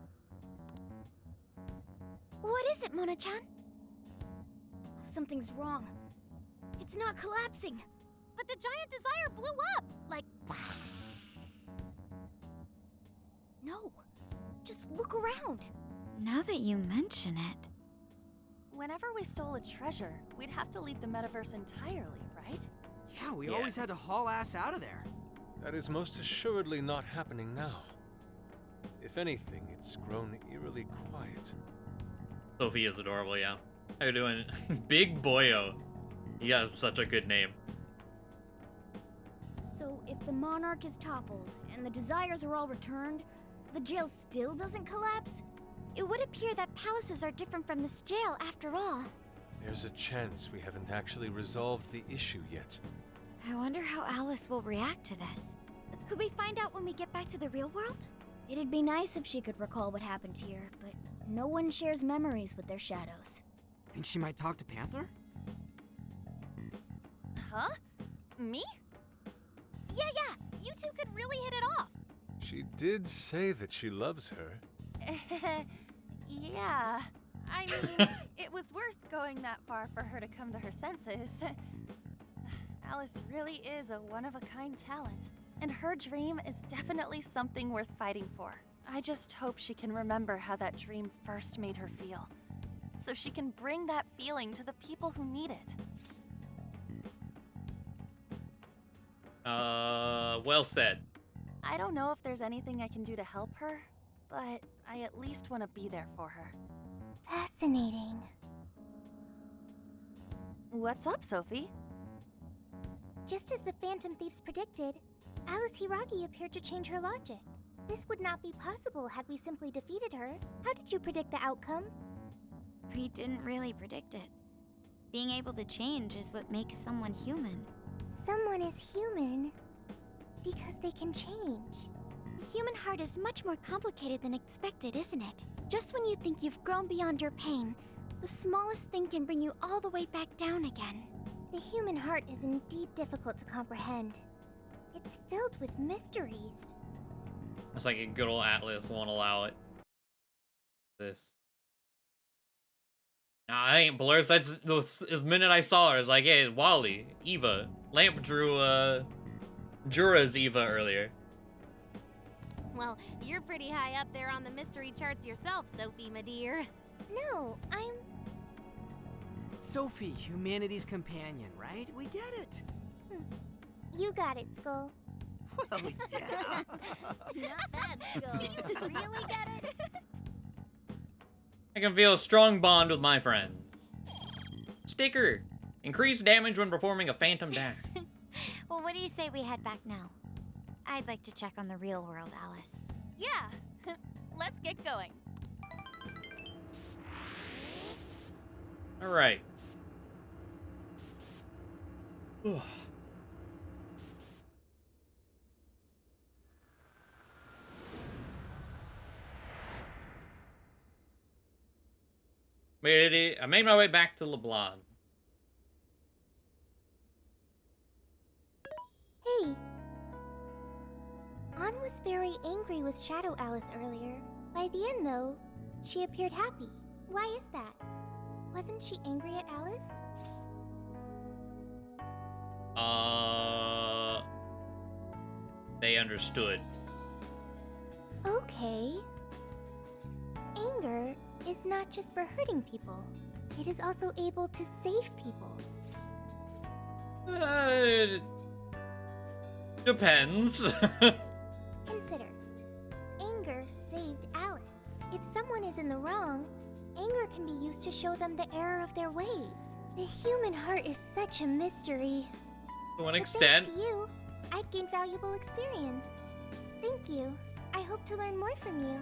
What is it, Mona-chan? Something's wrong. It's not collapsing. But the giant desire blew up! Like... No. Just look around. Now that you mention it... Whenever we stole a treasure, we'd have to leave the metaverse entirely, right? Yeah, we always had to haul ass out of there. That is most assuredly not happening now. If anything, it's grown eerily quiet. Sophie is adorable, yeah. How you doing? Big Boyo. You have such a good name. So if the monarch is toppled and the desires are all returned, the jail still doesn't collapse? It would appear that palaces are different from this jail after all. There's a chance we haven't actually resolved the issue yet. I wonder how Alice will react to this. Could we find out when we get back to the real world? It'd be nice if she could recall what happened here, but no one shares memories with their shadows. Think she might talk to Panther? Huh? Me? Yeah, you two could really hit it off. She did say that she loves her. Yeah. I mean, it was worth going that far for her to come to her senses. Alice really is a one-of-a-kind talent, and her dream is definitely something worth fighting for. I just hope she can remember how that dream first made her feel, so she can bring that feeling to the people who need it. Well said. I don't know if there's anything I can do to help her, but I at least want to be there for her. Fascinating. What's up, Sophie? Just as the Phantom Thieves predicted, Alice Hiragi appeared to change her logic. This would not be possible had we simply defeated her. How did you predict the outcome? We didn't really predict it. Being able to change is what makes someone human. Someone is human because they can change. The human heart is much more complicated than expected, isn't it? Just when you think you've grown beyond your pain, the smallest thing can bring you all the way back down again. The human heart is indeed difficult to comprehend. It's filled with mysteries. It's like a good old Atlas won't allow it. This. Nah, I ain't blurs. That's the minute I saw her. It's like, hey, Wally, Eva. Lamp drew Jura's Eva earlier. Well, you're pretty high up there on the mystery charts yourself, Sophie, my dear. No, I'm... Sophie, humanity's companion, right? We get it. You got it, Skull. Well, yeah. Not bad, Skull. Do you really get it? I can feel a strong bond with my friends. Sticker. Increased damage when performing a phantom dash. Well, what do you say we head back now? I'd like to check on the real world, Alice. Yeah, let's get going. All right. I made my way back to LeBlanc. Hey. Ann was very angry with Shadow Alice earlier. By the end, though, she appeared happy. Why is that? Wasn't she angry at Alice? They understood. Okay. Anger is not just for hurting people. It is also able to save people. Depends. Consider. Anger saved Alice. If someone is in the wrong, anger can be used to show them the error of their ways. The human heart is such a mystery. To an But extent. thanks to you, I've gained valuable experience. Thank you. I hope to learn more from you.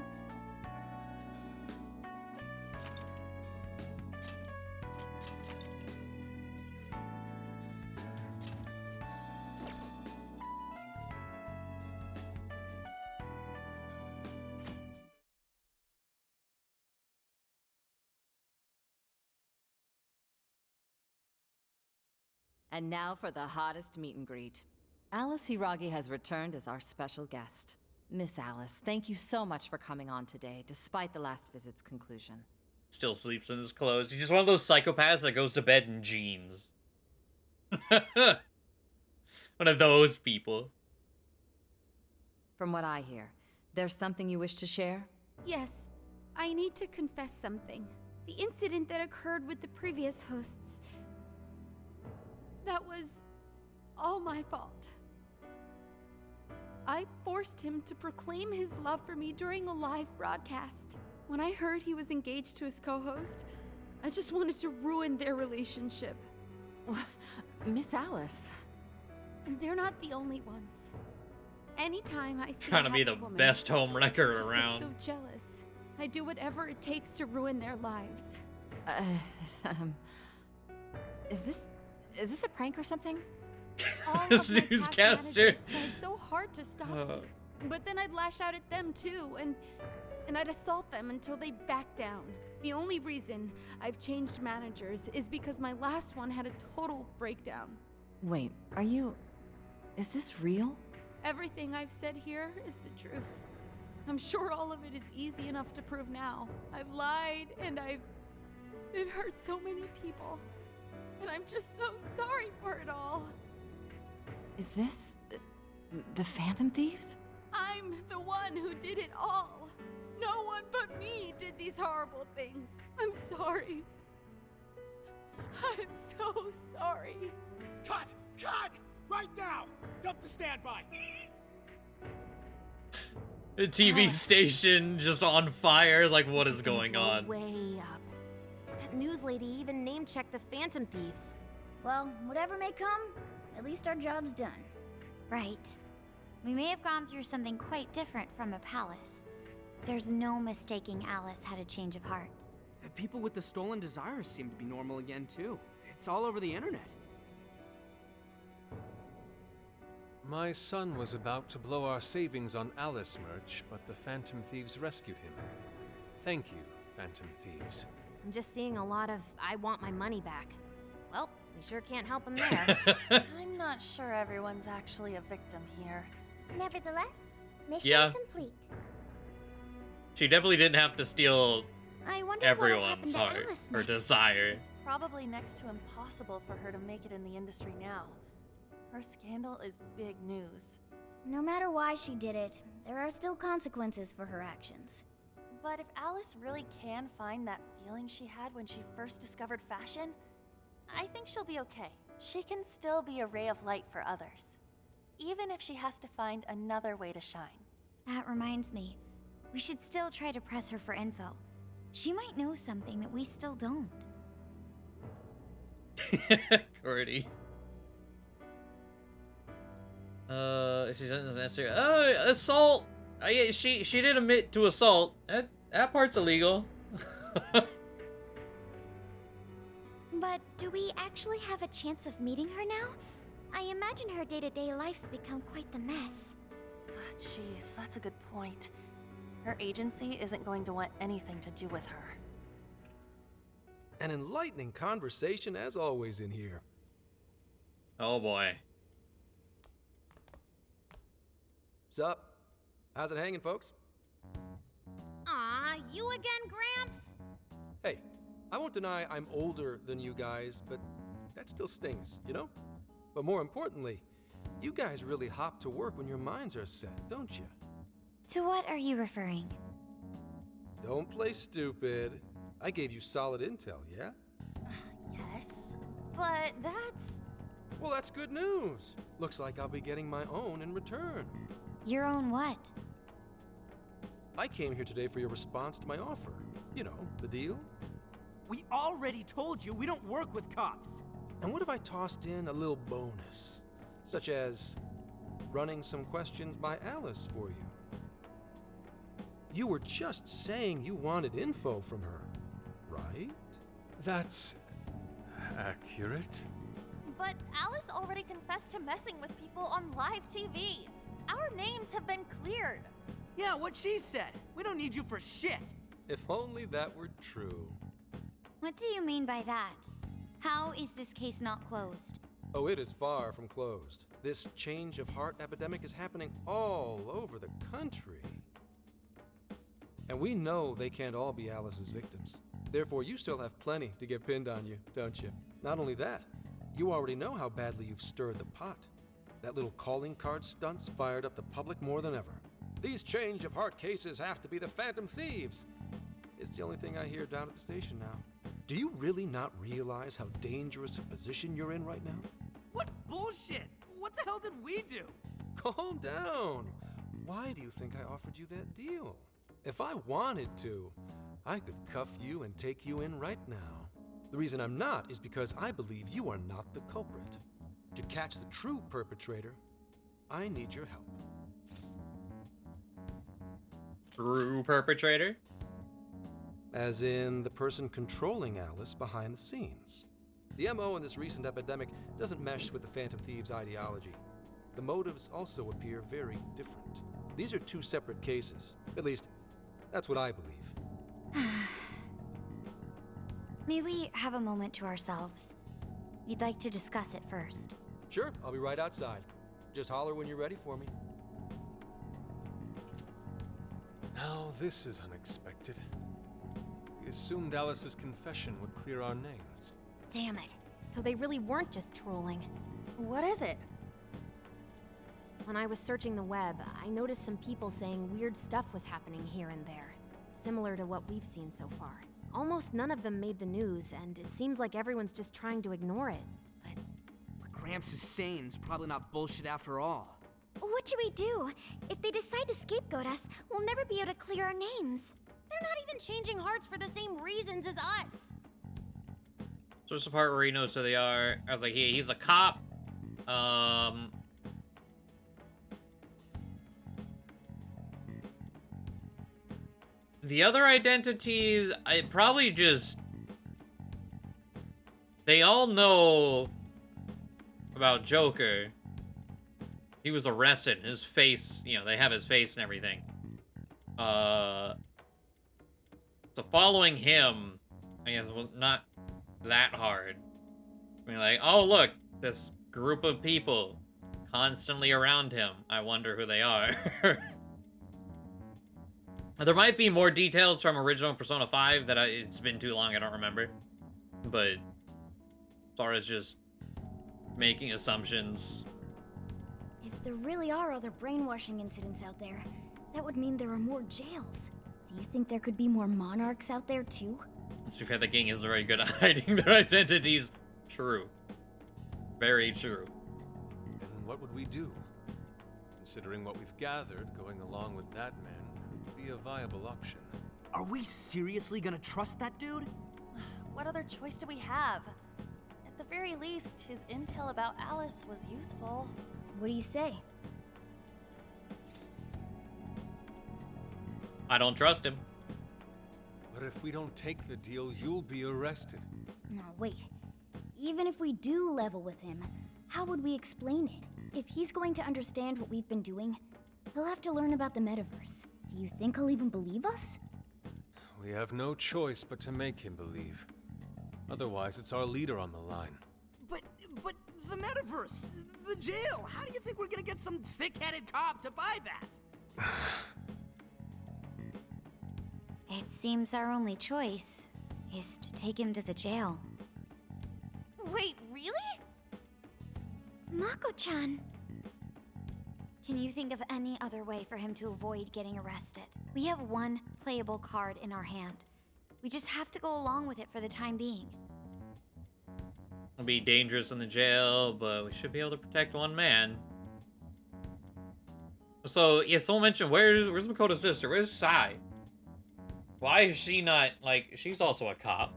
And now for the hottest meet and greet. Alice Hiragi has returned as our special guest. Miss Alice, thank you so much for coming on today, despite the last visit's conclusion. Still sleeps in his clothes. He's just one of those psychopaths that goes to bed in jeans. One of those people. From what I hear, there's something you wish to share? Yes, I need to confess something. The incident that occurred with the previous hosts. That was all my fault. I forced him to proclaim his love for me during a live broadcast. When I heard he was engaged to his co-host, I just wanted to ruin their relationship. Miss Alice. And they're not the only ones. Anytime I see Trying a to be happy the woman, best home wrecker I just get around. so jealous. I do whatever it takes to ruin their lives. Is this a prank or something? All This of my past newscaster. managers tried so hard to stop me. But then I'd lash out at them too, and I'd assault them until they backed down. The only reason I've changed managers is because my last one had a total breakdown. Wait, is this real? Everything I've said here is the truth. I'm sure all of it is easy enough to prove now. I've lied and it hurt so many people. And I'm just so sorry for it all. Is this the Phantom Thieves? I'm the one who did it all. No one but me did these horrible things. I'm sorry. I'm so sorry. Cut! Cut! Right now! Dump the standby! The TV station just on fire. Like, what is going on? Way up. That news lady even name-checked the Phantom Thieves. Well, whatever may come, at least our job's done. Right. We may have gone through something quite different from a palace. There's no mistaking Alice had a change of heart. The people with the stolen desires seem to be normal again, too. It's all over the internet. My son was about to blow our savings on Alice merch, but the Phantom Thieves rescued him. Thank you, Phantom Thieves. I'm just seeing a lot of I want my money back. Well, we sure can't help him there. I'm not sure everyone's actually a victim here. Nevertheless, mission complete. She definitely didn't have to steal I wonder everyone's what heart Alice or next. desire. It's probably next to impossible for her to make it in the industry now. Her scandal is big news. No matter why she did it, there are still consequences for her actions. But if Alice really can find that feeling she had when she first discovered fashion, I think she'll be okay. She can still be a ray of light for others, even if she has to find another way to shine. That reminds me, we should still try to press her for info. She might know something that we still don't. Cordy. She doesn't necessarily. Assault. Yeah, she did admit to assault. That part's illegal. But do we actually have a chance of meeting her now? I imagine her day-to-day life's become quite the mess. Jeez, that's a good point. Her agency isn't going to want anything to do with her. An enlightening conversation as always in here. Oh boy. Sup? How's it hanging, folks? Aw, you again, Gramps? Hey, I won't deny I'm older than you guys, but that still stings, you know? But more importantly, you guys really hop to work when your minds are set, don't you? To what are you referring? Don't play stupid. I gave you solid intel, yeah? Yes, but that's... Well, that's good news. Looks like I'll be getting my own in return. Your own what? I came here today for your response to my offer. You know, the deal. We already told you we don't work with cops. And what if I tossed in a little bonus? Such as running some questions by Alice for you. You were just saying you wanted info from her, right? That's accurate. But Alice already confessed to messing with people on live TV. Our names have been cleared. Yeah, what she said. We don't need you for shit. If only that were true. What do you mean by that? How is this case not closed? Oh, it is far from closed. This change of heart epidemic is happening all over the country. And we know they can't all be Alice's victims. Therefore, you still have plenty to get pinned on you, don't you? Not only that, you already know how badly you've stirred the pot. That little calling card stunt's fired up the public more than ever. These change of heart cases have to be the Phantom Thieves. It's the only thing I hear down at the station now. Do you really not realize how dangerous a position you're in right now? What bullshit? What the hell did we do? Calm down. Why do you think I offered you that deal? If I wanted to, I could cuff you and take you in right now. The reason I'm not is because I believe you are not the culprit. To catch the true perpetrator, I need your help. True perpetrator? As in the person controlling Alice behind the scenes. The MO in this recent epidemic doesn't mesh with the Phantom Thieves' ideology. The motives also appear very different. These are two separate cases. At least, that's what I believe. May we have a moment to ourselves? We'd like to discuss it first. Sure, I'll be right outside. Just holler when you're ready for me. Now this is unexpected. We assumed Alice's confession would clear our names. Damn it. So they really weren't just trolling. What is it? When I was searching the web, I noticed some people saying weird stuff was happening here and there, similar to what we've seen so far. Almost none of them made the news, and it seems like everyone's just trying to ignore it. What Gramps is saying is probably not bullshit after all. What should we do? If they decide to scapegoat us, we'll never be able to clear our names. They're not even changing hearts for the same reasons as us. So there's the part where he knows who they are. I was like, he's a cop. The other identities, I probably just... They all know about Joker. He was arrested. His face, you know, they have his face and everything. So following him, I guess, was not that hard. I mean, like, oh, look, this group of people constantly around him. I wonder who they are. There might be more details from original Persona 5 that it's been too long, I don't remember. But as far as just making assumptions. If there really are other brainwashing incidents out there, that would mean there are more jails. Do you think there could be more monarchs out there too? Let's be fair, the gang is very good at hiding their identities. True. Very true. And what would we do? Considering what we've gathered, going along with that man could be a viable option. Are we seriously gonna trust that dude? What other choice do we have? At the very least, his intel about Alice was useful. What do you say? I don't trust him. But if we don't take the deal, you'll be arrested. No, wait. Even if we do level with him, how would we explain it? If he's going to understand what we've been doing, he'll have to learn about the metaverse. Do you think he'll even believe us? We have no choice but to make him believe. Otherwise, it's our leader on the line. But the metaverse, the jail, how do you think we're gonna get some thick-headed cop to buy that? It seems our only choice is to take him to the jail. Wait, really? Mako-chan! Can you think of any other way for him to avoid getting arrested? We have one playable card in our hand. We just have to go along with it for the time being. It'll be dangerous in the jail, but we should be able to protect one man. So, yeah, someone mentioned, where's Makoto's sister? Where's Sai? Why is she not, like, she's also a cop.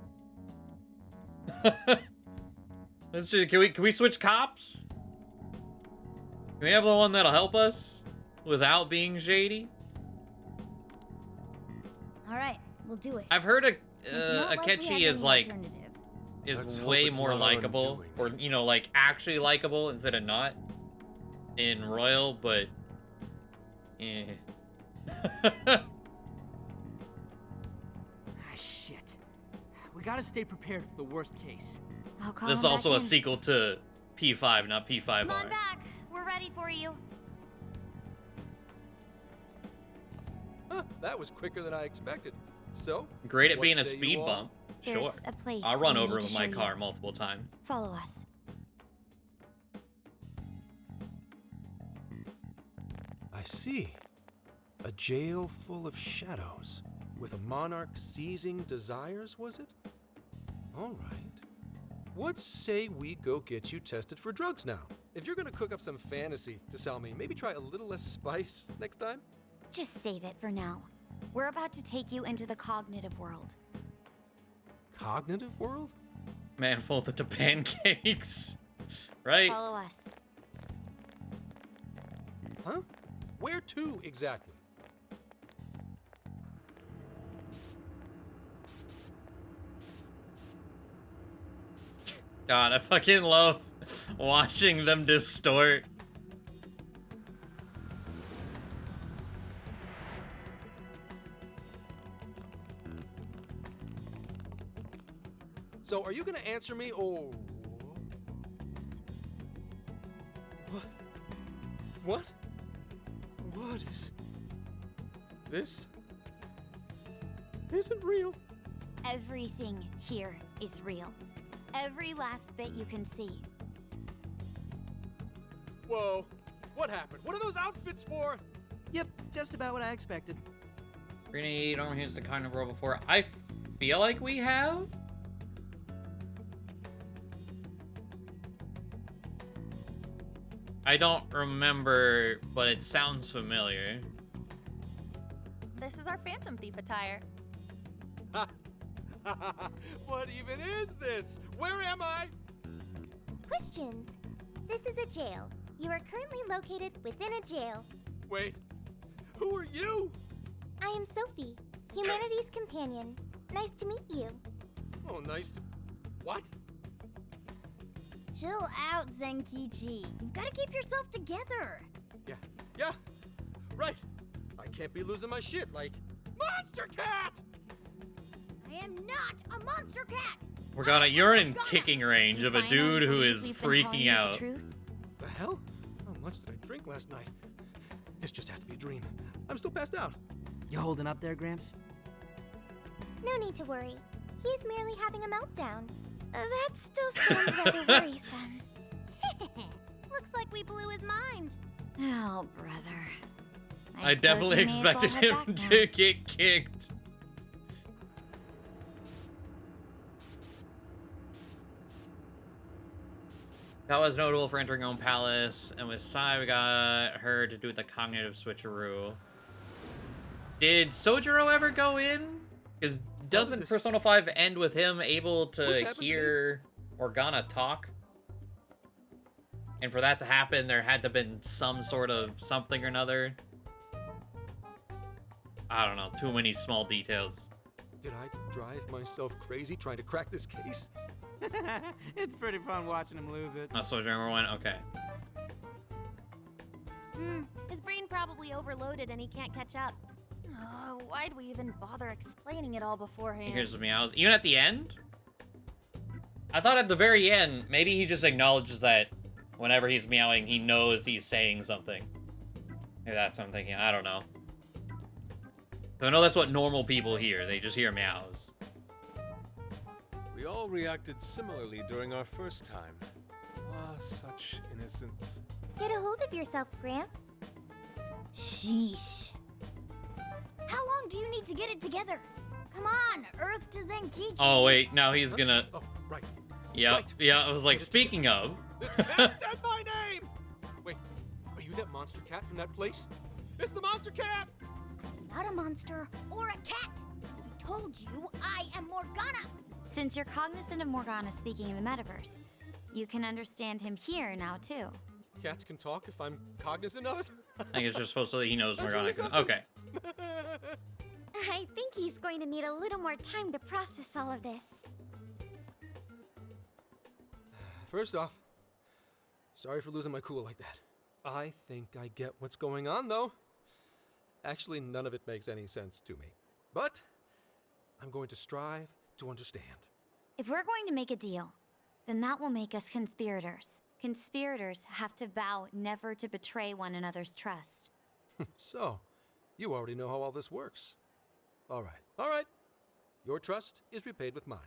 Let's just, can we switch cops? Can we have the one that'll help us without being shady? Alright, we'll do it. I've heard It's not like we Akechi have is any like alternative. is way more likable, or you know, like actually likable instead of not in Royal, but eh. Shit. We gotta stay prepared for the worst case. I'll call This is him also back a in. sequel to P5, not P5R. Come on back. We're ready for you. Huh, that was quicker than I expected. So, Great at what being a say you speed all? bump. There's Sure. a place I'll run we over need with to my show car you. multiple times. Follow us. I see. A jail full of shadows. With a monarch seizing desires, was it? All right. What say we go get you tested for drugs now? If you're gonna cook up some fantasy to sell me, maybe try a little less spice next time? Just save it for now. We're about to take you into the cognitive world. Cognitive world? Man folded to pancakes. Right? Follow us. Huh? Where to exactly? God, I fucking love watching them distort. So, are you gonna answer me or... What? What? What is... This isn't real. Everything here is real. Every last bit you can see. Whoa. What happened? What are those outfits for? Yep, just about what I expected. Grenade, armor used the kind of role before. I feel like we have? I don't remember, but it sounds familiar. This is our Phantom Thief attire. What even is this? Where am I? Questions. This is a jail. You are currently located within a jail. Wait, who are you? I am Sophie, humanity's companion. Nice to meet you. Oh, nice to... What? Chill out, Zenkichi. You've got to keep yourself together. Yeah, right. I can't be losing my shit like... Monster Cat! I am not a monster cat. Morgana, you're in kicking range of a dude who is freaking out. The hell? How much did I drink last night? This just has to be a dream. I'm still passed out. You holding up there, Gramps? No need to worry. He's merely having a meltdown. That still sounds rather worrisome. Looks like we blew his mind. Oh, brother. I definitely expected him to get kicked. That was notable for entering her own palace, and with Sai, we got her to do the cognitive switcheroo. Did Sojiro ever go in? Because doesn't Persona 5 end with him able to hear Morgana talk? And for that to happen, there had to have been some sort of something or another. I don't know, too many small details. Did I drive myself crazy trying to crack this case? It's pretty fun watching him lose it. Oh, Soldier number 1? Okay. His brain probably overloaded and he can't catch up. Why'd we even bother explaining it all beforehand? Here's the meows. Even at the end? I thought at the very end, maybe he just acknowledges that whenever he's meowing, he knows he's saying something. Maybe that's what I'm thinking. I don't know. So I know that's what normal people hear. They just hear meows. We all reacted similarly during our first time. Ah, such innocence. Get a hold of yourself, Gramps. Sheesh. How long do you need to get it together? Come on, Earth to Zenkichi. Oh, wait. Now he's gonna... Oh, right. Yep. Right. Yeah, I was like, speaking of... This cat said my name! Wait, are you that monster cat from that place? It's the monster cat! I'm not a monster or a cat. I told you I am Morgana. Since you're cognizant of Morgana speaking in the metaverse, you can understand him here now, too. Cats can talk if I'm cognizant of it? I think it's just supposed to he knows That's Morgana. really Okay. I think he's going to need a little more time to process all of this. First off, sorry for losing my cool like that. I think I get what's going on, though. Actually, none of it makes any sense to me. But I'm going to strive to understand. If we're going to make a deal, then that will make us conspirators. Conspirators have to vow never to betray one another's trust. So, you already know how all this works. All right. Your trust is repaid with mine.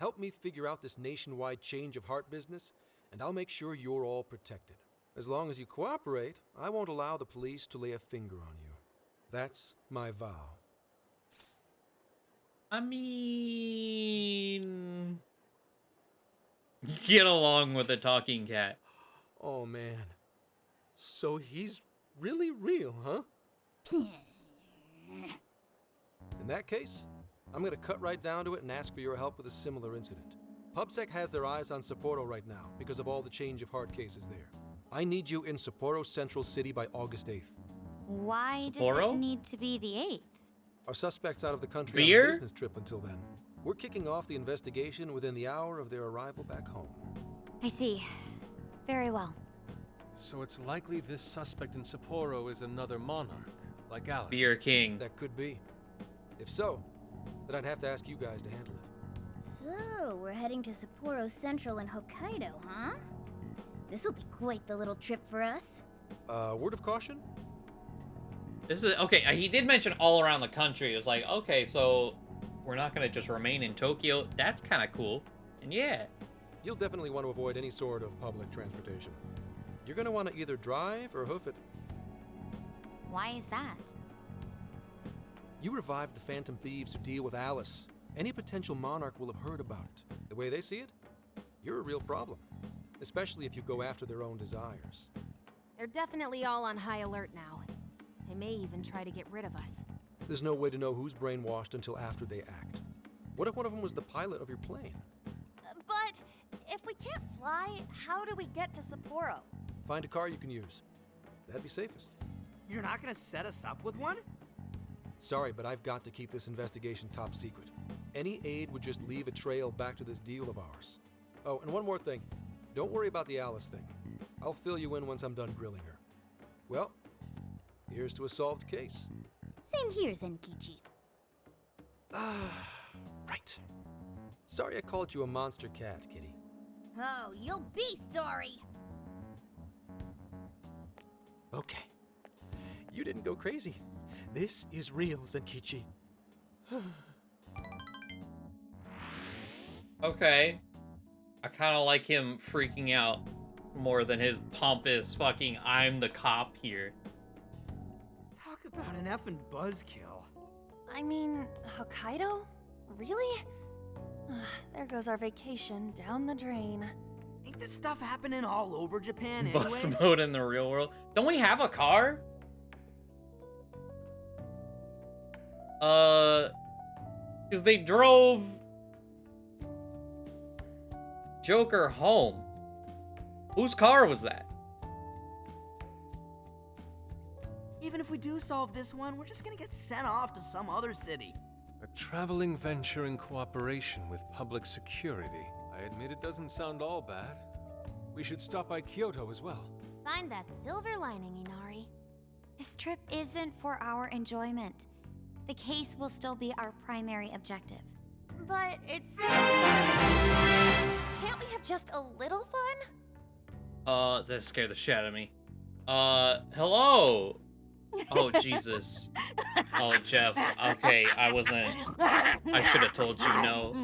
Help me figure out this nationwide change of heart business, and I'll make sure you're all protected. As long as you cooperate, I won't allow the police to lay a finger on you. That's my vow. I mean... Get along with a talking cat. Oh, man. So he's really real, huh? In that case, I'm gonna cut right down to it and ask for your help with a similar incident. PubSec has their eyes on Sapporo right now because of all the change of heart cases there. I need you in Sapporo Central City by August 8th. Why does Sapporo? it need to be the 8th? Our suspect's out of the country Beer? on a business trip until then. We're kicking off the investigation within the hour of their arrival back home. I see. Very well. So it's likely this suspect in Sapporo is another monarch, like Alice. Beer King. That could be. If so, then I'd have to ask you guys to handle it. So, we're heading to Sapporo Central in Hokkaido, huh? This'll be quite the little trip for us. Word of caution? This is... Okay, he did mention all around the country. It was like, okay, so... we're not gonna just remain in Tokyo. That's kind of cool. And yeah. You'll definitely want to avoid any sort of public transportation. You're going to want to either drive or hoof it. Why is that? You revived the Phantom Thieves to deal with Alice. Any potential monarch will have heard about it. The way they see it, you're a real problem. Especially if you go after their own desires. They're definitely all on high alert now. They may even try to get rid of us. There's no way to know who's brainwashed until after they act. What if one of them was the pilot of your plane? But if we can't fly, how do we get to Sapporo? Find a car you can use. That'd be safest. You're not gonna set us up with one? Sorry, but I've got to keep this investigation top secret. Any aid would just leave a trail back to this deal of ours. Oh, and one more thing. Don't worry about the Alice thing. I'll fill you in once I'm done grilling her. Well, here's to a solved case. Same here, Zenkichi. Right. Sorry I called you a monster cat, kitty. Oh, you'll be sorry. Okay. You didn't go crazy. This is real, Zenkichi. Okay. I kind of like him freaking out more than his pompous fucking I'm the cop here. Talk about an effing buzzkill. I mean, Hokkaido? Really? There goes our vacation down the drain. Ain't this stuff happening all over Japan anyways? Bus mode in the real world. Don't we have a car? Because they drove Joker home. Whose car was that? Even if we do solve this one, we're just gonna get sent off to some other city. A traveling venture in cooperation with public security. I admit it doesn't sound all bad. We should stop by Kyoto as well. Find that silver lining, Inari. This trip isn't for our enjoyment. The case will still be our primary objective. But it's still celebration. Can't we have just a little fun? That scared the shit out of me. Hello? Oh, Jesus. Oh, Jeff. Okay, I should have told you no.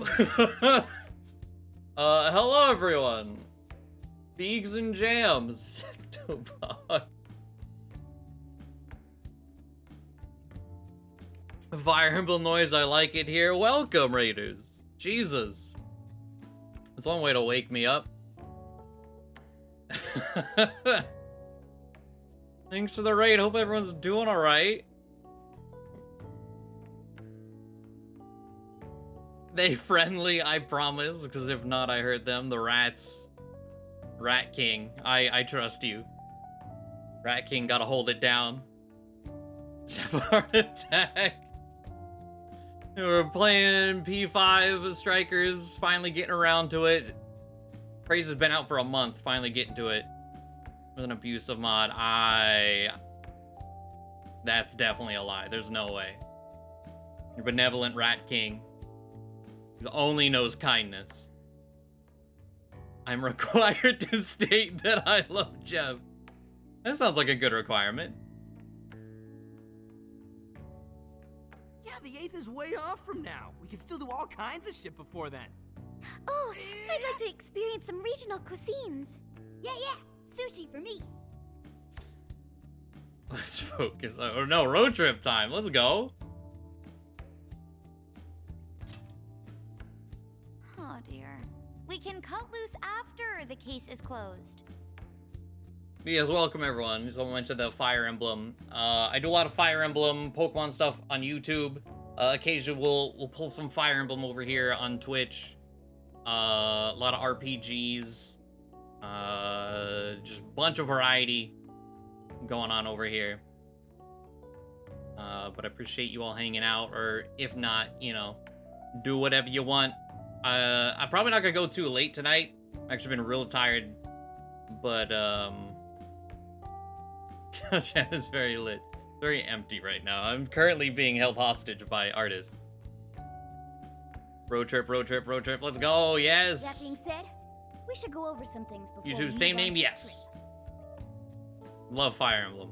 Hello, everyone. Beags and Jams. Sectobot. Fire Emblem noise, I like it here. Welcome, Raiders. Jesus. That's one way to wake me up. Thanks for the raid. Hope everyone's doing alright. They friendly, I promise, because if not, I hurt them. The rats. Rat King, I trust you. Rat King gotta hold it down. Have a heart attack. We're playing P5 Strikers, finally getting around to it. Praise has been out for a month, finally getting to it. With an abusive mod, that's definitely a lie. There's no way. Your benevolent Rat King, who only knows kindness. I'm required to state that I love Jeff. That sounds like a good requirement. Yeah, the 8th is way off from now. We can still do all kinds of shit before then. Oh, I'd like to experience some regional cuisines. Yeah, sushi for me. Let's focus. Oh no, road trip time. Let's go. Oh dear. We can cut loose after the case is closed. Yes, welcome everyone. Just want to mention the Fire Emblem. I do a lot of Fire Emblem Pokemon stuff on YouTube. Occasionally we'll pull some Fire Emblem over here on Twitch. A lot of RPGs. Just a bunch of variety going on over here. But I appreciate you all hanging out, or if not, you know, do whatever you want. I'm probably not gonna go too late tonight. I've actually been real tired, but chat is very lit, very empty right now. I'm currently being held hostage by artists. Road trip, road trip, road trip. Let's go. Yes. That being said, we should go over some things before YouTube, we same move on name, to the yes. trip. Love Fire Emblem.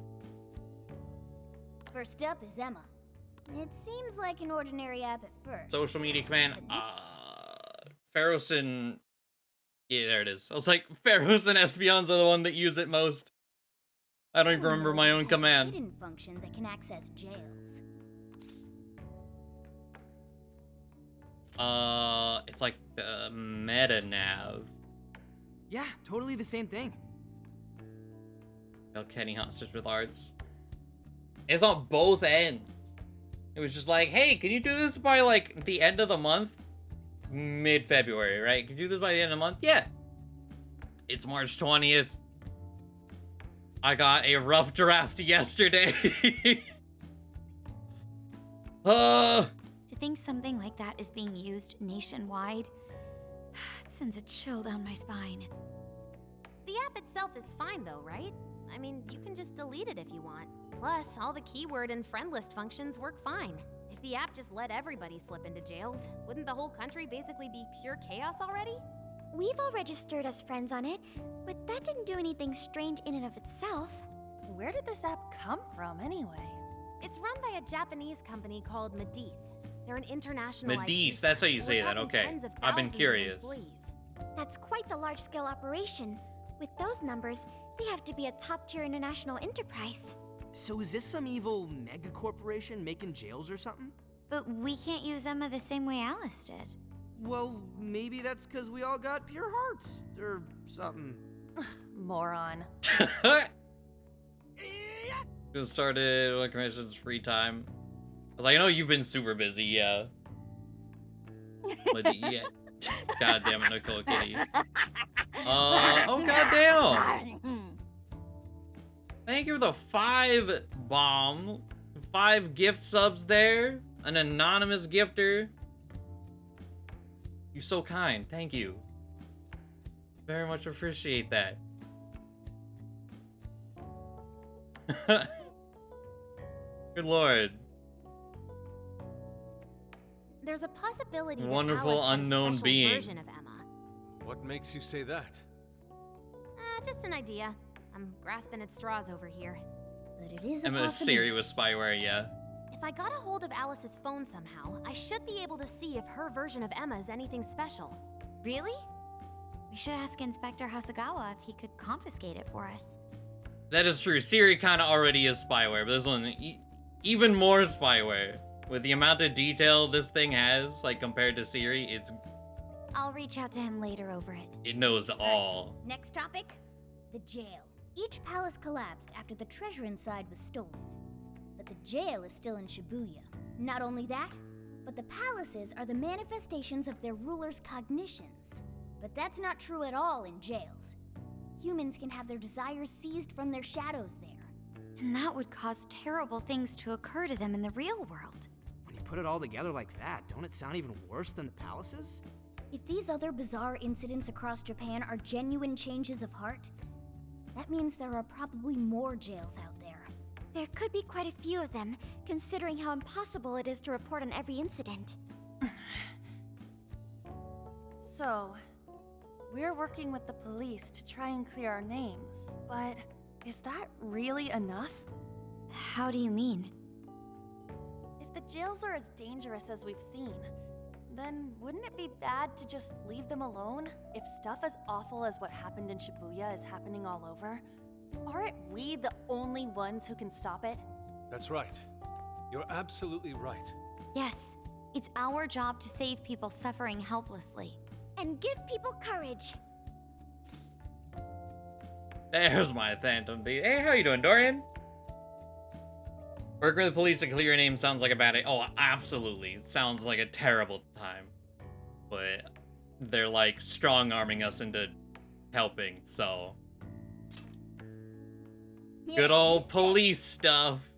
First up is Emma. It seems like an ordinary app at first. Social media command. Pharaohs and... Yeah, there it is. I was like, Pharaohs and Espeons are the one that use it most. I don't even remember my own command. Hidden function that can access jails. It's like the meta nav. Yeah, totally the same thing. No Kenny hostage with arts. It's on both ends. It was just like, hey, can you do this by like the end of the month? Mid-February, right? Can you do this by the end of the month? Yeah. It's March 20th. I got a rough draft yesterday. To think something like that is being used nationwide, it sends a chill down my spine. The app itself is fine though, right? I mean, you can just delete it if you want. Plus, all the keyword and friend list functions work fine. If the app just let everybody slip into jails, wouldn't the whole country basically be pure chaos already? We've all registered as friends on it, but that didn't do anything strange in and of itself. Where did this app come from, anyway? It's run by a Japanese company called Medice. They're an international Medice, IT that's how you firm. say We're that, talking okay. tens of I've been thousands of curious. employees. That's quite the large-scale operation. With those numbers, they have to be a top-tier international enterprise. So is this some evil mega corporation making jails or something? But we can't use Emma the same way Alice did. Well, maybe that's because we all got pure hearts, or something. Moron. Just started when commission's free time. I was like, I know you've been super busy, yeah. But yeah. God damn it, Nicole Kitty. Oh goddamn. Thank you for the 5 bomb. 5 gift subs there. An anonymous gifter. You're so kind. Thank you. Very much appreciate that. Good lord. There's a possibility that Wonderful Alice had a unknown special being. version of Emma. What makes you say that? Just an idea. I'm grasping at straws over here. But it is a Emma's Siri with spyware, yeah. If I got a hold of Alice's phone somehow, I should be able to see if her version of Emma is anything special. Really? We should ask Inspector Hasagawa if he could confiscate it for us. That is true. Siri kind of already is spyware, but this one, even more spyware. With the amount of detail this thing has, like, compared to Siri, I'll reach out to him later over it. it knows all. Next topic, the jail. Each palace collapsed after the treasure inside was stolen. But the jail is still in Shibuya. Not only that, but the palaces are the manifestations of their rulers' cognitions. But that's not true at all in jails. Humans can have their desires seized from their shadows there. And that would cause terrible things to occur to them in the real world. When you put it all together like that, don't it sound even worse than the palaces? If these other bizarre incidents across Japan are genuine changes of heart, that means there are probably more jails out there. There could be quite a few of them, considering how impossible it is to report on every incident. So, we're working with the police to try and clear our names, but is that really enough? How do you mean? If the jails are as dangerous as we've seen, then wouldn't it be bad to just leave them alone if stuff as awful as what happened in Shibuya is happening all over? Aren't we the only ones who can stop it? That's right. You're absolutely right. Yes, it's our job to save people suffering helplessly. And give people courage. There's my Phantom Thief. Hey, how you doing, Dorian? Working with the police to clear your name sounds like a bad idea. Oh, absolutely. It sounds like a terrible time. But they're like strong-arming us into helping, so. Good old police stuff.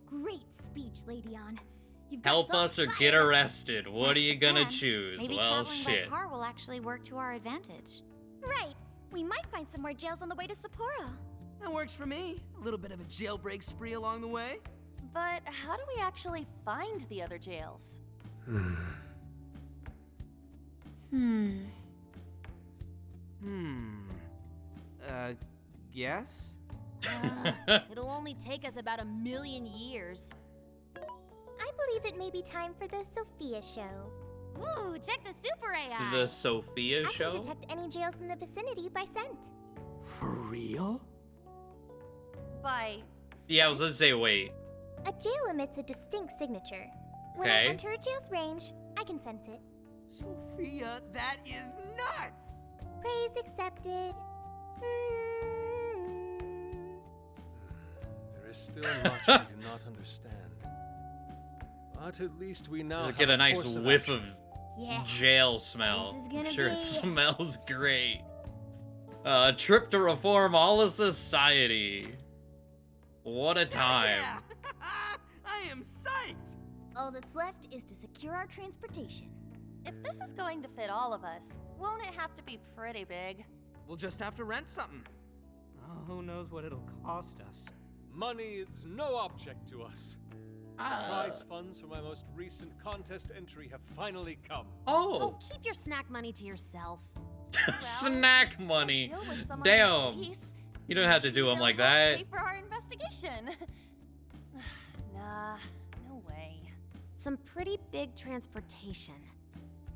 Great speech, Lady On. You've Help us or get arrested. What are you gonna plan. choose? Maybe Well, traveling shit. by car will actually work to our advantage. Right. We might find some more jails on the way to Sapporo. That works for me. A little bit of a jailbreak spree along the way. But how do we actually find the other jails? Guess? It'll only take us about 1,000,000 years. I believe guess it may be time for the Sophia show. Ooh, check the super AI. The Sophia show? I can detect any jails in the vicinity by scent. For real? By Yeah, I was gonna say, wait. A jail emits a distinct signature. When I Okay. enter a jail's range, I can sense it. Sophia, that is nuts! Praise accepted. There is still much we do not understand. But at least we now Get a have nice course whiff action. of jail smell. This is gonna I'm sure it be- smells great. Trip to reform all of society. What a time. Yeah. I am psyched! All that's left is to secure our transportation. If this is going to fit all of us, won't it have to be pretty big? We'll just have to rent something. Oh, who knows what it'll cost us. Money is no object to us. Prize funds for my most recent contest entry have finally come. Oh. Keep your snack money to yourself. Snack money. Deal with someone Damn. in police. You don't have to do them like that. Pay for our investigation. Nah, no way. Some pretty big transportation.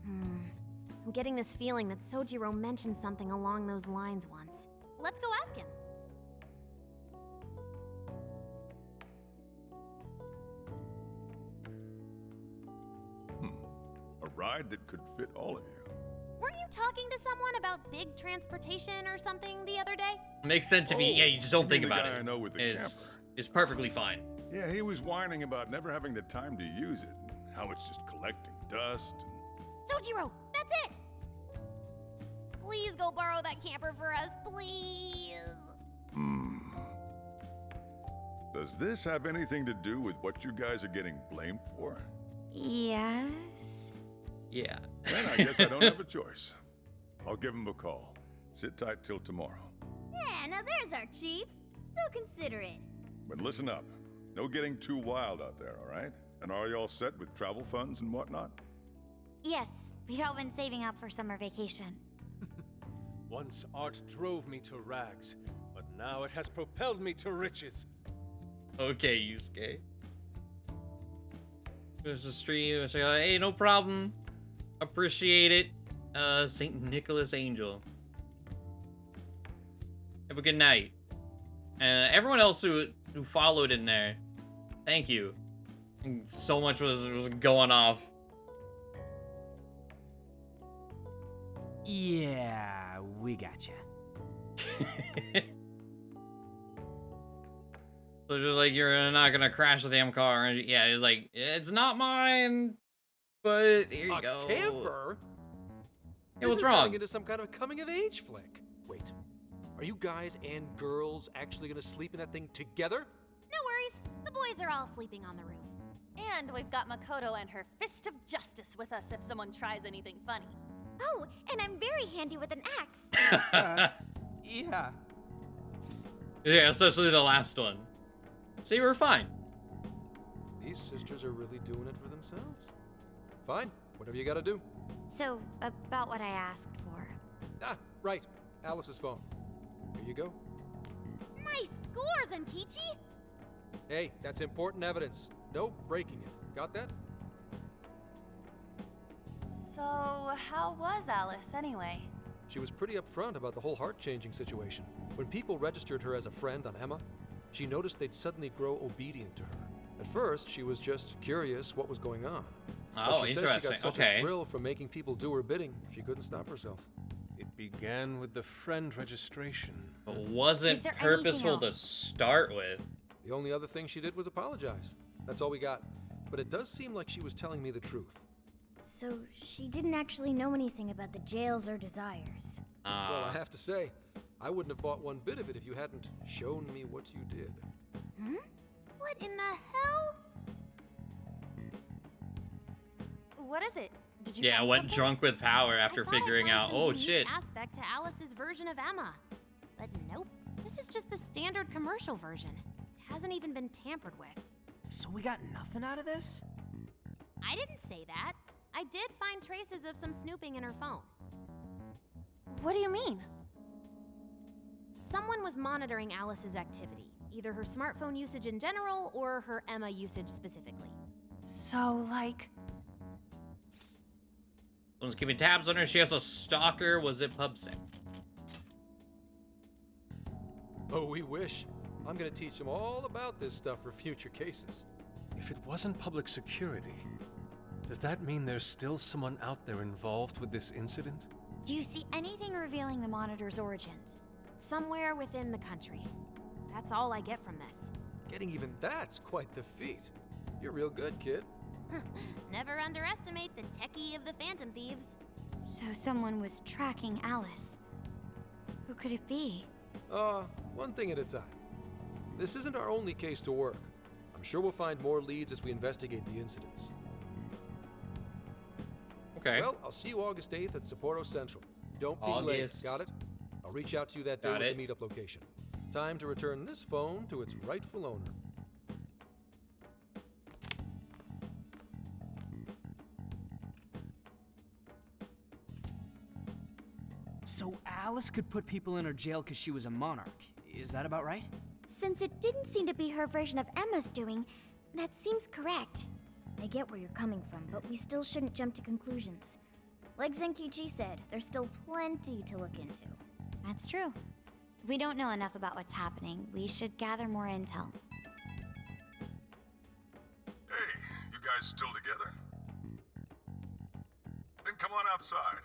I'm getting this feeling that Sojiro mentioned something along those lines once. Let's go ask him. A ride that could fit all of you. Weren't you talking to someone about big transportation or something the other day? Makes sense if you just don't think the about guy it. I know with the It's perfectly fine. Yeah, he was whining about never having the time to use it, and how it's just collecting dust. Sojiro, that's it! Please go borrow that camper for us, please. Does this have anything to do with what you guys are getting blamed for? Yes. Yeah. Then I guess I don't have a choice. I'll give him a call. Sit tight till tomorrow. Yeah, now there's our chief. So considerate. But listen up. No getting too wild out there, all right? And are you all set with travel funds and whatnot? Yes, we'd all been saving up for summer vacation. Once art drove me to rags, but now it has propelled me to riches. Okay, Yusuke. There's a stream. Which hey, no problem. Appreciate it. St. Nicholas Angel. Have a good night. And everyone else who followed in there, thank you. And so much was going off. Yeah, we gotcha. So just like, you're not gonna crash the damn car. And yeah, it's like, it's not mine, but here you go. Camper? Hey, what's This is wrong? turning into some kind of coming-of-age flick. Wait, are you guys and girls actually gonna sleep in that thing together? No worries. The boys are all sleeping on the roof. And we've got Makoto and her fist of justice with us if someone tries anything funny. Oh, and I'm very handy with an axe. Yeah. Yeah, especially the last one. See, we're fine. These sisters are really doing it for themselves. Fine, whatever you gotta do. So, about what I asked for. Ah, right. Alice's phone. Here you go. Nice scores, Enkichi! Hey, that's important evidence. No breaking it. Got that? So, how was Alice anyway? She was pretty upfront about the whole heart-changing situation. When people registered her as a friend on Emma, she noticed they'd suddenly grow obedient to her. At first, she was just curious what was going on. Oh, But she says she interesting. got such Okay. a thrill from making people do her bidding, she couldn't stop herself. It began with the friend registration. But wasn't Was there anything purposeful to else? start with. The only other thing she did was apologize. That's all we got. But it does seem like she was telling me the truth. So she didn't actually know anything about the jails or desires. Well, I have to say, I wouldn't have bought one bit of it if you hadn't shown me what you did. What in the hell? What is it? Did you Yeah, find went something? drunk with power after I thought I'd figuring find out, some oh unique shit. aspect to Alice's version of Emma. But nope, this is just the standard commercial version. It hasn't even been tampered with. So we got nothing out of this? I didn't say that. I did find traces of some snooping in her phone. What do you mean? Someone was monitoring Alice's activity, either her smartphone usage in general or her Emma usage specifically. So, like... Someone's keeping tabs on her. She has a stalker. Was it PubSec? Oh, we wish. I'm gonna teach them all about this stuff for future cases. If it wasn't public security, does that mean there's still someone out there involved with this incident? Do you see anything revealing the Monitor's origins? Somewhere within the country. That's all I get from this. Getting even that's quite the feat. You're real good, kid. Never underestimate the techie of the Phantom Thieves. So someone was tracking Alice. Who could it be? One thing at a time. This isn't our only case to work. I'm sure we'll find more leads as we investigate the incidents. Okay. Well, I'll see you August 8th at Sapporo Central. Don't be late, got it? I'll reach out to you that day with the meetup location. Time to return this phone to its rightful owner. So Alice could put people in her jail because she was a monarch. Is that about right? Since it didn't seem to be her version of Emma's doing, that seems correct. I get where you're coming from, but we still shouldn't jump to conclusions. Like Zenkichi said, there's still plenty to look into. That's true. If we don't know enough about what's happening, we should gather more intel. Hey, you guys still together? Then come on outside.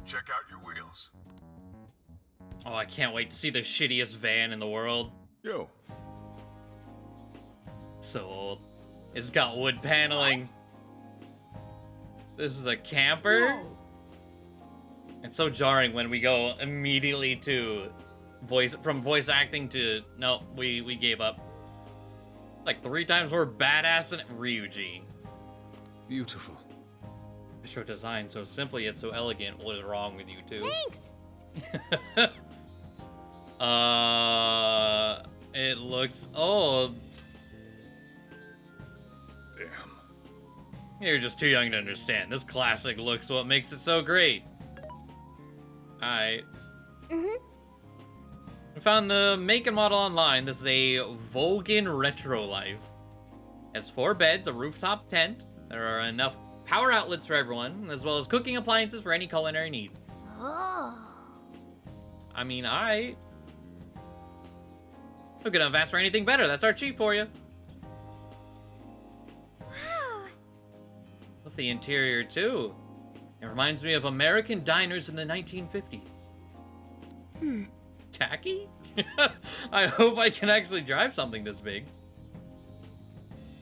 Check out your wheels. Oh, I can't wait to see the shittiest van in the world. Yo. So old. It's got wood paneling. What? This is a camper? Whoa. It's so jarring when we go immediately to voice acting to no, we gave up. Like 3 times more badass than Ryuji. Beautiful. Retro design so simply yet so elegant. What is wrong with you two? Thanks! It looks old. Damn. You're just too young to understand. This classic looks what makes it so great. Alright. We found the make and model online. This is a Volgan Retro Life. It has 4 beds, a rooftop tent. There are enough power outlets for everyone, as well as cooking appliances for any culinary needs. Oh. I mean, alright. We couldn't have asked for anything better. That's our chief for you. Wow. With the interior, too. It reminds me of American diners in the 1950s. Tacky? I hope I can actually drive something this big.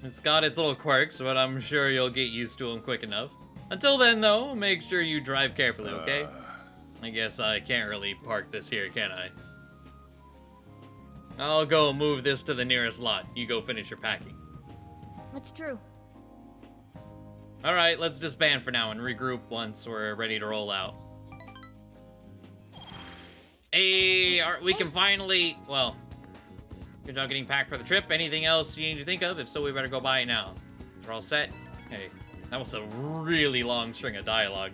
It's got its little quirks, but I'm sure you'll get used to them quick enough. Until then, though, make sure you drive carefully, okay? I guess I can't really park this here, can I? I'll go move this to the nearest lot. You go finish your packing. That's true. Alright, let's disband for now and regroup once we're ready to roll out. Hey, we can finally, well, good job getting packed for the trip. Anything else you need to think of? If so, we better go buy it now. We're all set. Hey, that was a really long string of dialogue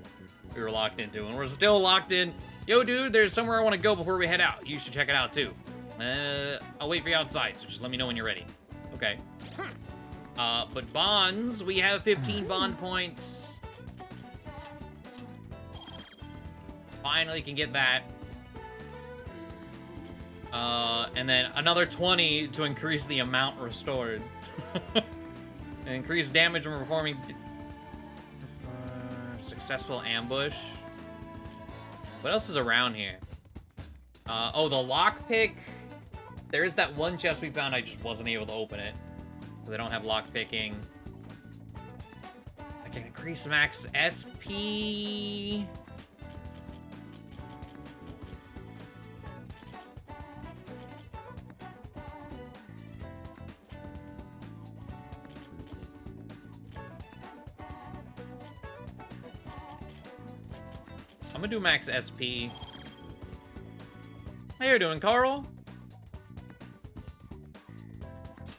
we were locked into, and we're still locked in. Yo, dude, there's somewhere I want to go before we head out. You should check it out, too. I'll wait for you outside, so just let me know when you're ready. Okay. But bonds, we have 15 bond points. Finally can get that. And then another 20 to increase the amount restored. And increase damage when performing successful ambush. What else is around here? Oh, the lockpick. There is that one chest we found, I just wasn't able to open it. So they don't have lockpicking. I can increase max SP. I'm gonna do max SP. How you doing, Carl?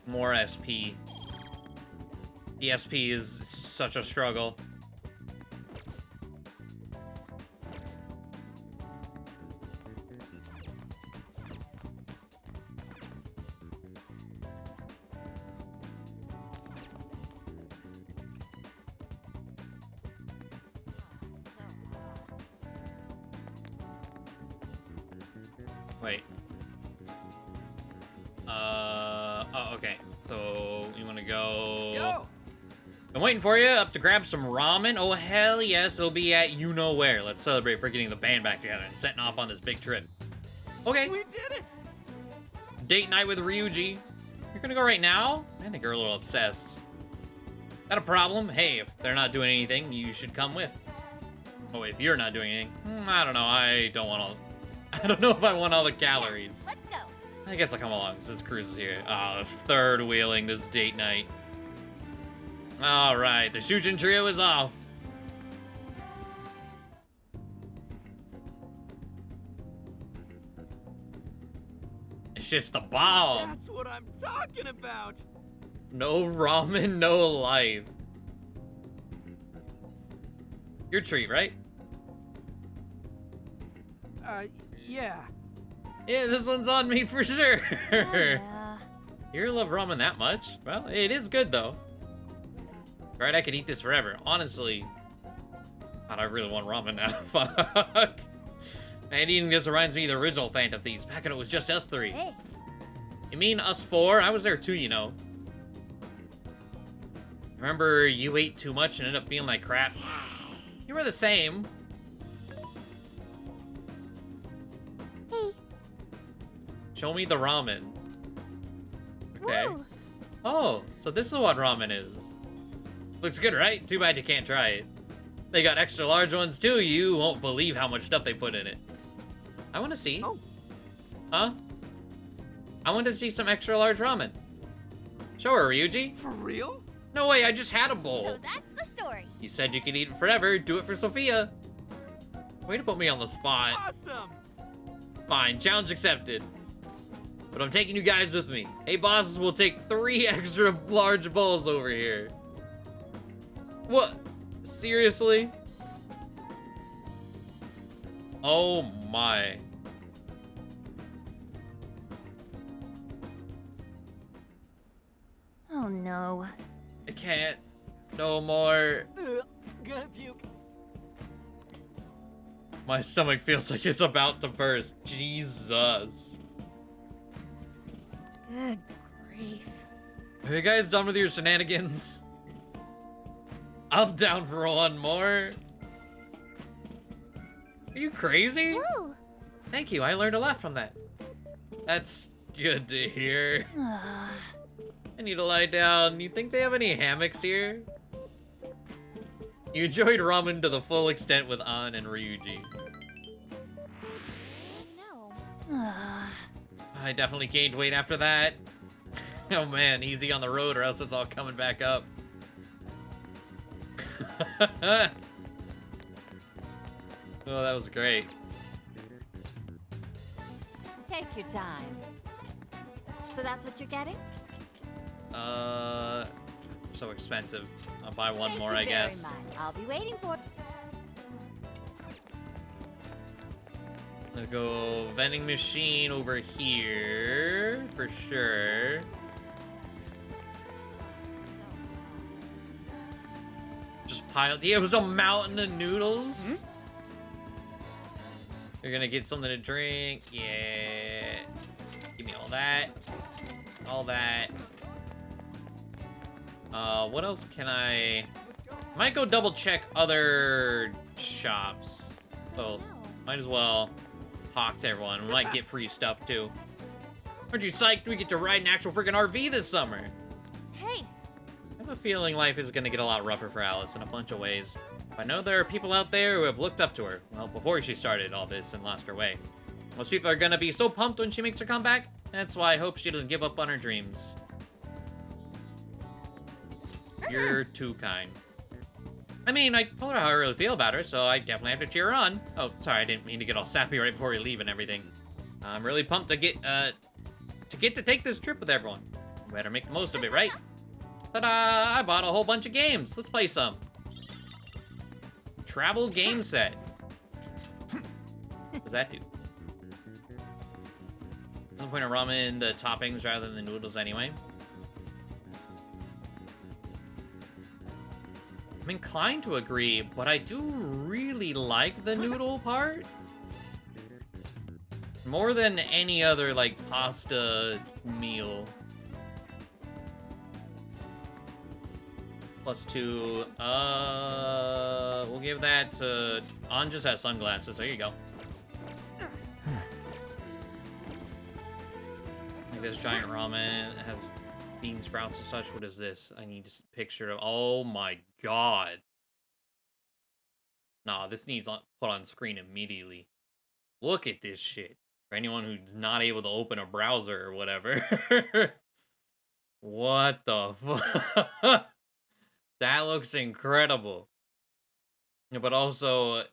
More SP. The SP is such a struggle. Wait. Oh, okay. So, you wanna go... Go! I'm waiting for you up to grab some ramen. Oh, hell yes, it'll be at you-know-where. Let's celebrate for getting the band back together and setting off on this big trip. Okay. We did it! Date night with Ryuji. You're gonna go right now? I think you're a little obsessed. Got a problem? Hey, if they're not doing anything, you should come with. Oh, if you're not doing anything, I don't know. I don't want all... I don't know if I want all the calories. Yeah, let's go. I guess I'll come along since Cruz is here. Third wheeling this date night. All right, the Shujin trio is off. This shit's the bomb. That's what I'm talking about. No ramen, no life. Your treat, right? Yeah. Yeah, this one's on me for sure. Yeah. You love ramen that much? Well, it is good though. Right, I could eat this forever. Honestly, God, I really want ramen now. Fuck. Man, eating this reminds me of the original Phantom Thieves. Back when it was just us three. Hey. You mean us four? I was there too, you know. Remember you ate too much and ended up feeling like crap? You were the same. Hey. Show me the ramen. Okay. Whoa. Oh, so this is what ramen is. Looks good, right? Too bad you can't try it. They got extra large ones too. You won't believe how much stuff they put in it. I want to see. Oh. Huh? I want to see some extra large ramen. Show her, Ryuji. For real? No way, I just had a bowl. So that's the story. You said you could eat it forever. Do it for Sophia. Way to put me on the spot. Awesome. Fine, challenge accepted. But I'm taking you guys with me. Hey, bosses, we'll take 3 extra large bowls over here. What? Seriously? Oh my. Oh no. I can't. No more. Gonna puke. My stomach feels like it's about to burst. Jesus. Good grief. Are you guys done with your shenanigans? I'm down for one more. Are you crazy? Woo. Thank you, I learned a lot from that. That's good to hear. I need to lie down. You think they have any hammocks here? You enjoyed ramen to the full extent with An and Ryuji. No. I definitely gained weight after that. Oh man, easy on the road or else it's all coming back up. Oh, that was great. Take your time. So that's what you're getting? So expensive. I'll buy one Thank more, you I very guess. much. I'll be waiting for. Let's go vending machine over here for sure. Just pile. Yeah, it was a mountain of noodles. You're gonna get something to drink. Yeah. Give me all that. All that. What else can I might go double check other shops. So might as well talk to everyone. We might get free stuff too. Aren't you psyched we get to ride an actual freaking RV this summer? Hey! I have a feeling life is gonna get a lot rougher for Alice in a bunch of ways. I know there are people out there who have looked up to her, well, before she started all this and lost her way. Most people are gonna be so pumped when she makes her comeback. That's why I hope she doesn't give up on her dreams. You're too kind. I mean, I told her how I really feel about her, so I definitely have to cheer her on. Oh, sorry, I didn't mean to get all sappy right before we leave and everything. I'm really pumped to get to take this trip with everyone. Better make the most of it, right? Ta-da! I bought a whole bunch of games. Let's play some. Travel game set. What does that do? There's no point in ramen the toppings rather than the noodles anyway. I'm inclined to agree, but I do really like the noodle part. More than any other, like, pasta meal. +2. We'll give that to... On just has sunglasses. There you go. Like this giant ramen. It has bean sprouts and such. What is this? I need a picture of... Oh my god. Nah, this needs put on screen immediately. Look at this shit. For anyone who's not able to open a browser or whatever. What the fuck? That looks incredible. But also,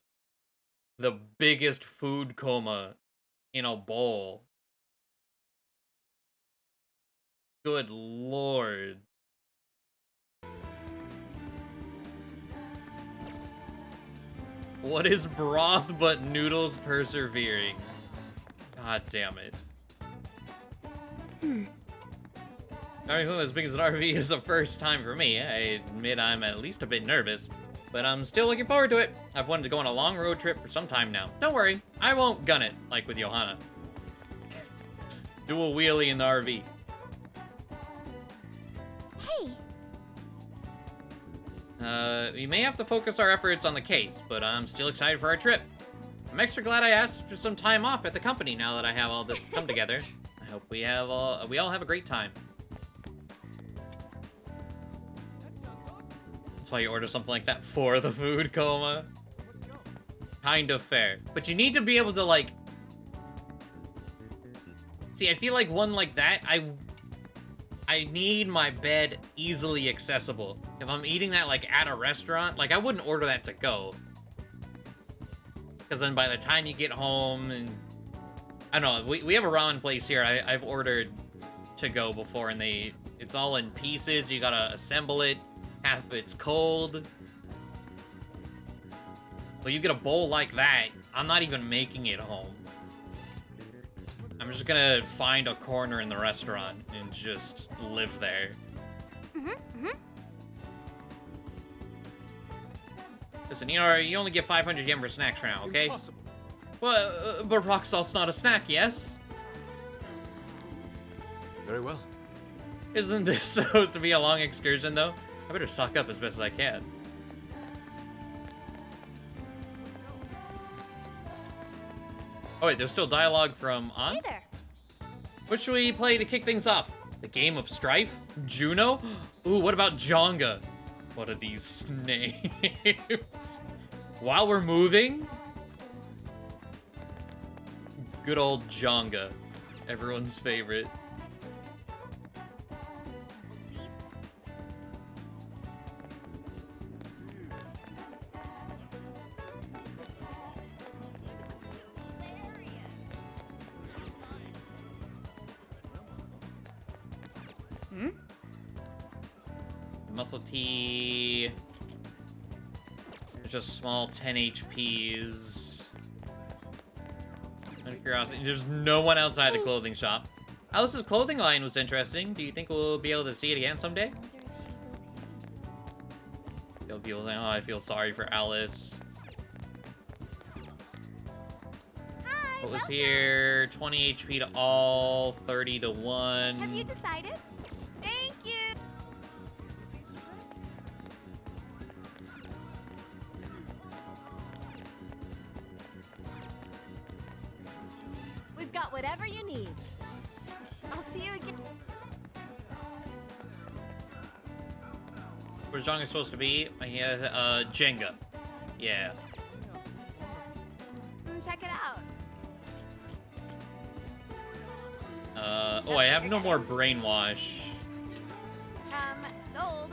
the biggest food coma in a bowl. Good lord. What is broth but noodles persevering? God damn it. Having something as big as an RV is the first time for me. I admit I'm at least a bit nervous, but I'm still looking forward to it. I've wanted to go on a long road trip for some time now. Don't worry, I won't gun it, like with Johanna. Do a wheelie in the RV. Hey! We may have to focus our efforts on the case, but I'm still excited for our trip. I'm extra glad I asked for some time off at the company now that I have all this come together. I hope we all have a great time. That's why you order something like that for the food coma. Kind of fair. But you need to be able to, like... See, I feel like one like that, I need my bed easily accessible. If I'm eating that, like, at a restaurant, like, I wouldn't order that to go. Because then by the time you get home and... I don't know, we have a ramen place here I've ordered to go before, and it's all in pieces. You gotta assemble it. Half of it's cold. But you get a bowl like that, I'm not even making it home. I'm just gonna find a corner in the restaurant and just live there. Listen, you only get 500 yen for snacks for now, okay? Impossible. Well, but rock salt's not a snack, yes? Very well. Isn't this supposed to be a long excursion, though? I better stock up as best as I can. Oh wait, there's still dialogue from On? Hey there. What should we play to kick things off? The Game of Strife? Juno? Ooh, what about Jonga? What are these names? While we're moving? Good old Jonga. Everyone's favorite. Muscle T. Just small 10 HPs. Out of curiosity, there's no one outside the clothing shop. Alice's clothing line was interesting. Do you think we'll be able to see it again someday? You'll be able to, oh, I feel sorry for Alice. Hi, What was here? 20 HP to all, 30 to 1. Have you decided? Thank you. We've got whatever you need. I'll see you again. Where's Jonga supposed to be? Yeah, Jenga. Yeah. Check it out. Oh, I have no more brainwash. Sold.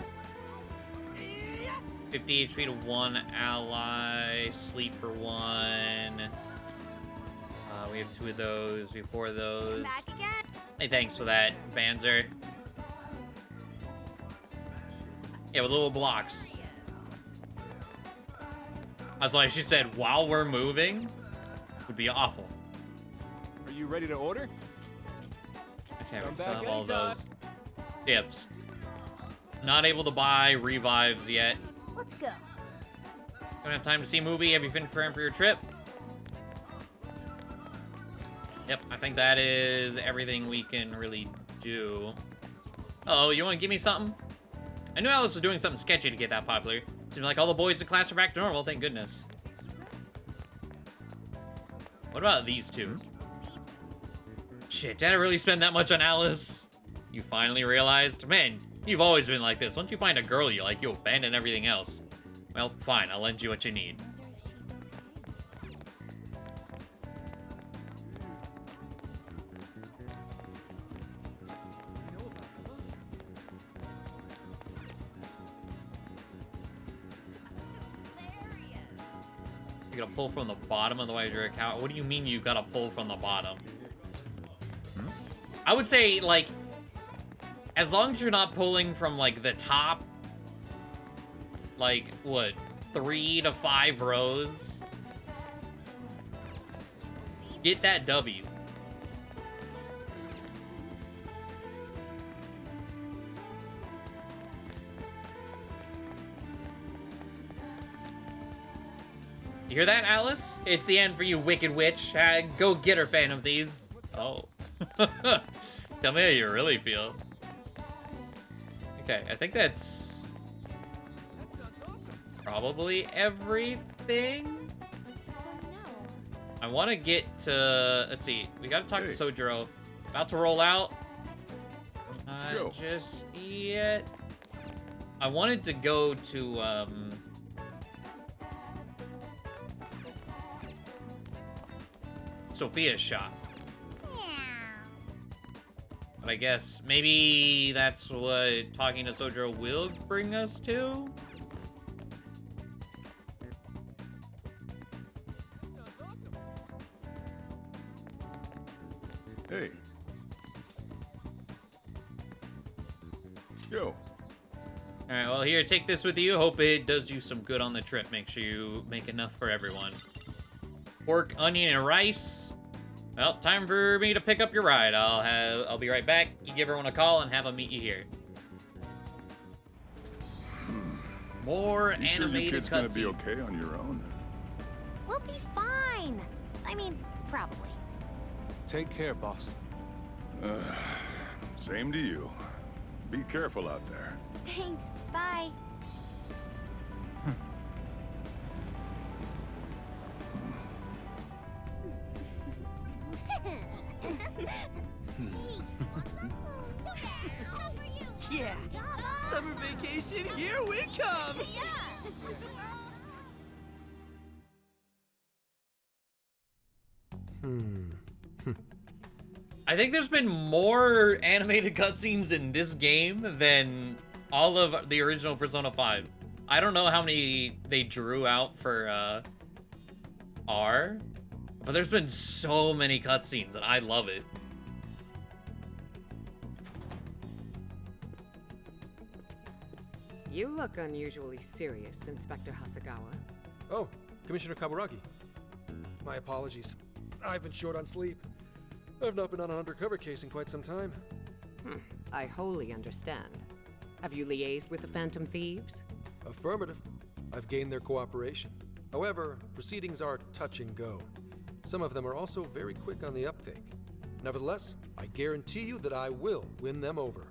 50 HP to 1 ally, sleep for 1. We have 2 of those, we have 4 of those. Back again. Hey, thanks for that, Banzer. Yeah, with little blocks. That's why she said, while we're moving, would be awful. Are you ready to order? Okay, we Come still back have all anytime. those. Yep. Not able to buy revives yet. Let's go. Don't have time to see a movie. Have you finished preparing for your trip? Yep, I think that is everything we can really do. Oh, you want to give me something? I knew Alice was doing something sketchy to get that popular. Seems like all the boys in class are back to normal, thank goodness. What about these two? Shit, did I really spend that much on Alice? You finally realized? Man, you've always been like this. Once you find a girl you like, you abandon everything else. Well, fine, I'll lend you what you need. You gotta pull from the bottom, otherwise you're a cow. What do you mean you gotta pull from the bottom? I would say, like, as long as you're not pulling from, like, the top, like, what, 3 to 5 rows? Get that W. You hear that, Alice? It's the end for you, Wicked Witch. Go get her, Phantom Thieves. Oh. Tell me how you really feel. Okay, I think that's probably everything. I want to get to, let's see, we got to talk to Sojiro. About to roll out. Just yet. I wanted to go to, Sophia's shop. But I guess maybe that's what talking to Sojiro will bring us to? Hey. Yo. Alright, well here, take this with you. Hope it does you some good on the trip. Make sure you make enough for everyone. Pork, onion, and rice. Well, time for me to pick up your ride. I'll be right back. You give everyone a call and have them meet you here. More You sure your animated kid's gonna cutscene. be okay on your own? We'll be fine. I mean, probably. Take care, boss. Same to you. Be careful out there. Thanks, bye. Yeah, summer vacation, here we come! I think there's been more animated cutscenes in this game than all of the original Persona 5. I don't know how many they drew out for R, but there's been so many cutscenes and I love it. You look unusually serious, Inspector Hasagawa. Oh, Commissioner Kaburagi. My apologies. I've been short on sleep. I've not been on an undercover case in quite some time. I wholly understand. Have you liaised with the Phantom Thieves? Affirmative. I've gained their cooperation. However, proceedings are touch and go. Some of them are also very quick on the uptake. Nevertheless, I guarantee you that I will win them over.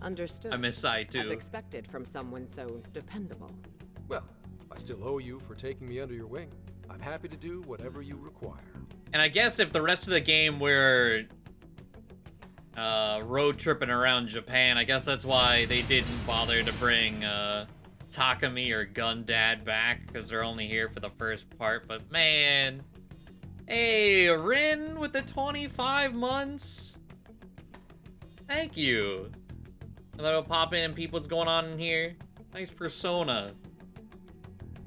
Understood. I miss Sai too. As expected from someone so dependable. Well, I still owe you for taking me under your wing. I'm happy to do whatever you require. And I guess if the rest of the game were road tripping around Japan, I guess that's why they didn't bother to bring Takumi or Gundad back, because they're only here for the first part. But man, hey, Rin with the 25 months. Thank you. A little pop in and peep what's going on in here. Nice persona.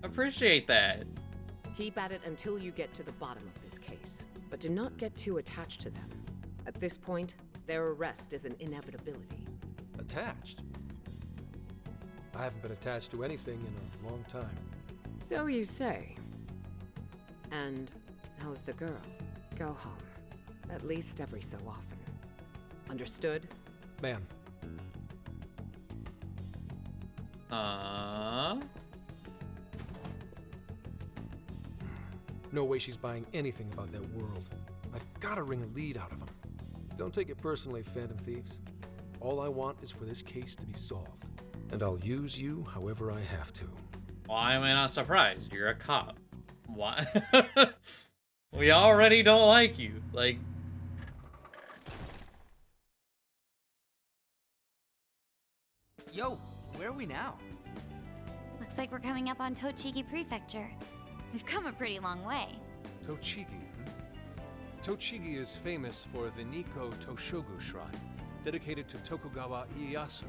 Appreciate that. Keep at it until you get to the bottom of this case, but do not get too attached to them. At this point, their arrest is an inevitability. Attached? I haven't been attached to anything in a long time. So you say. And how's the girl? Go home. At least every so often. Understood? Ma'am. No way she's buying anything about that world. I've got to wring a lead out of him. Don't take it personally, Phantom Thieves. All I want is for this case to be solved, and I'll use you however I have to. Why am I not surprised? You're a cop. Why? We already don't like you. Like... Yo, where are we now? Looks like we're coming up on Tochigi Prefecture. We've come a pretty long way. Tochigi, Tochigi is famous for the Nikko Toshogu Shrine, dedicated to Tokugawa Ieyasu.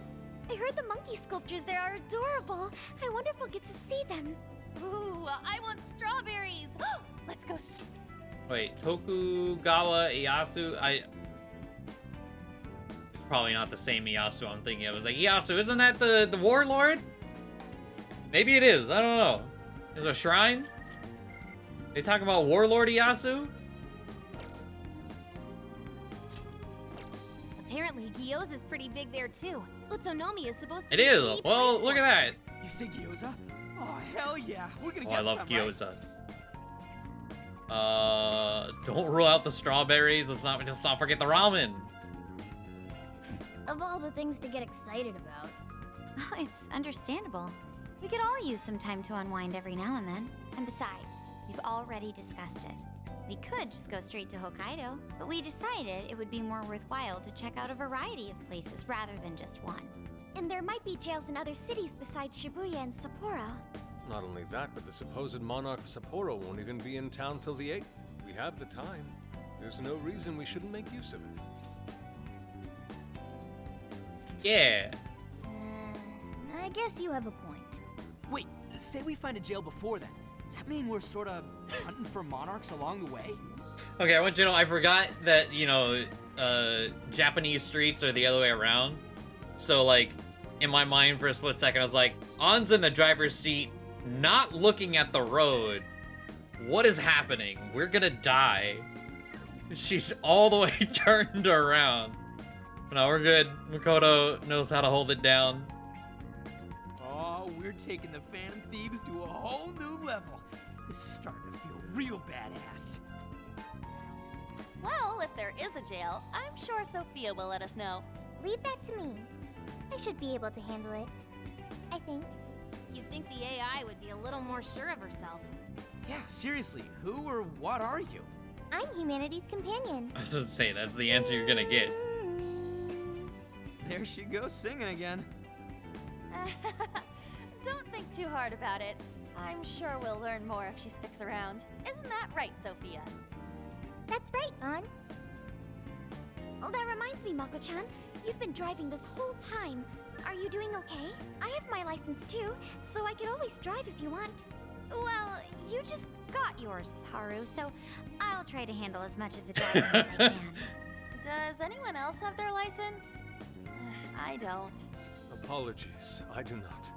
I heard the monkey sculptures there are adorable. I wonder if we'll get to see them. Ooh, I want strawberries. Let's go. Wait, Tokugawa Ieyasu? It's probably not the same Ieyasu I'm thinking of. I was like, Ieyasu, isn't that the warlord? Maybe it is. I don't know. There's a shrine? They talking about Warlord Ieyasu? Apparently, Gyoza's pretty big there too. Utsunomiya is supposed to It be is. the Well, place look for at it. that. You say gyoza? Oh, hell yeah. We're gonna Oh, get I love some, gyoza. Right? Don't rule out the strawberries. Let's not forget the ramen. Of all the things to get excited about. Oh, it's understandable. We could all use some time to unwind every now and then. And besides, we've already discussed it. We could just go straight to Hokkaido, but we decided it would be more worthwhile to check out a variety of places rather than just one. And there might be jails in other cities besides Shibuya and Sapporo. Not only that, but the supposed monarch of Sapporo won't even be in town till the 8th. We have the time. There's no reason we shouldn't make use of it. Yeah. I guess you have a point. Wait, say we find a jail before then. Does that mean we're sort of hunting for monarchs along the way? Okay, I want you to know, I forgot that, you know, Japanese streets are the other way around. So, like, in my mind for a split second, I was like, An's in the driver's seat, not looking at the road. What is happening? We're gonna die. She's all the way turned around. No, we're good. Makoto knows how to hold it down. Oh, we're taking the Phantom Thieves to a whole new level. This is starting to feel real badass. Well, if there is a jail, I'm sure Sophia will let us know. Leave that to me. I should be able to handle it. I think. You'd think the AI would be a little more sure of herself. Yeah, seriously, who or what are you? I'm humanity's companion. I was gonna say, that's the answer you're gonna get. There she goes singing again. Don't think too hard about it. I'm sure we'll learn more if she sticks around. Isn't that right, Sophia? That's right, An. Oh, that reminds me, Mako-chan. You've been driving this whole time. Are you doing okay? I have my license too, so I could always drive if you want. Well, you just got yours, Haru, so I'll try to handle as much of the driving as I can. Does anyone else have their license? I don't. Apologies, I do not.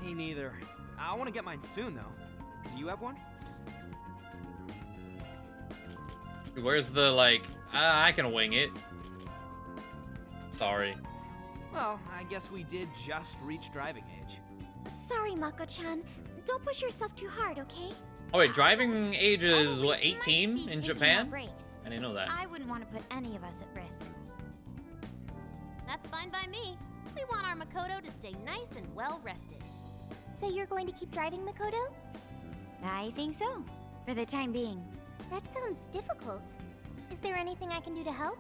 Me neither. I want to get mine soon, though. Do you have one? Where's the, like, I can wing it. Sorry. Well, I guess we did just reach driving age. Sorry, Mako-chan. Don't push yourself too hard, okay? Oh wait, driving age is, what, 18 in Japan? Breaks. I didn't know that. I wouldn't want to put any of us at risk. That's fine by me. We want our Makoto to stay nice and well rested. So you're going to keep driving, Makoto? I think so, for the time being. That sounds difficult. Is there anything I can do to help?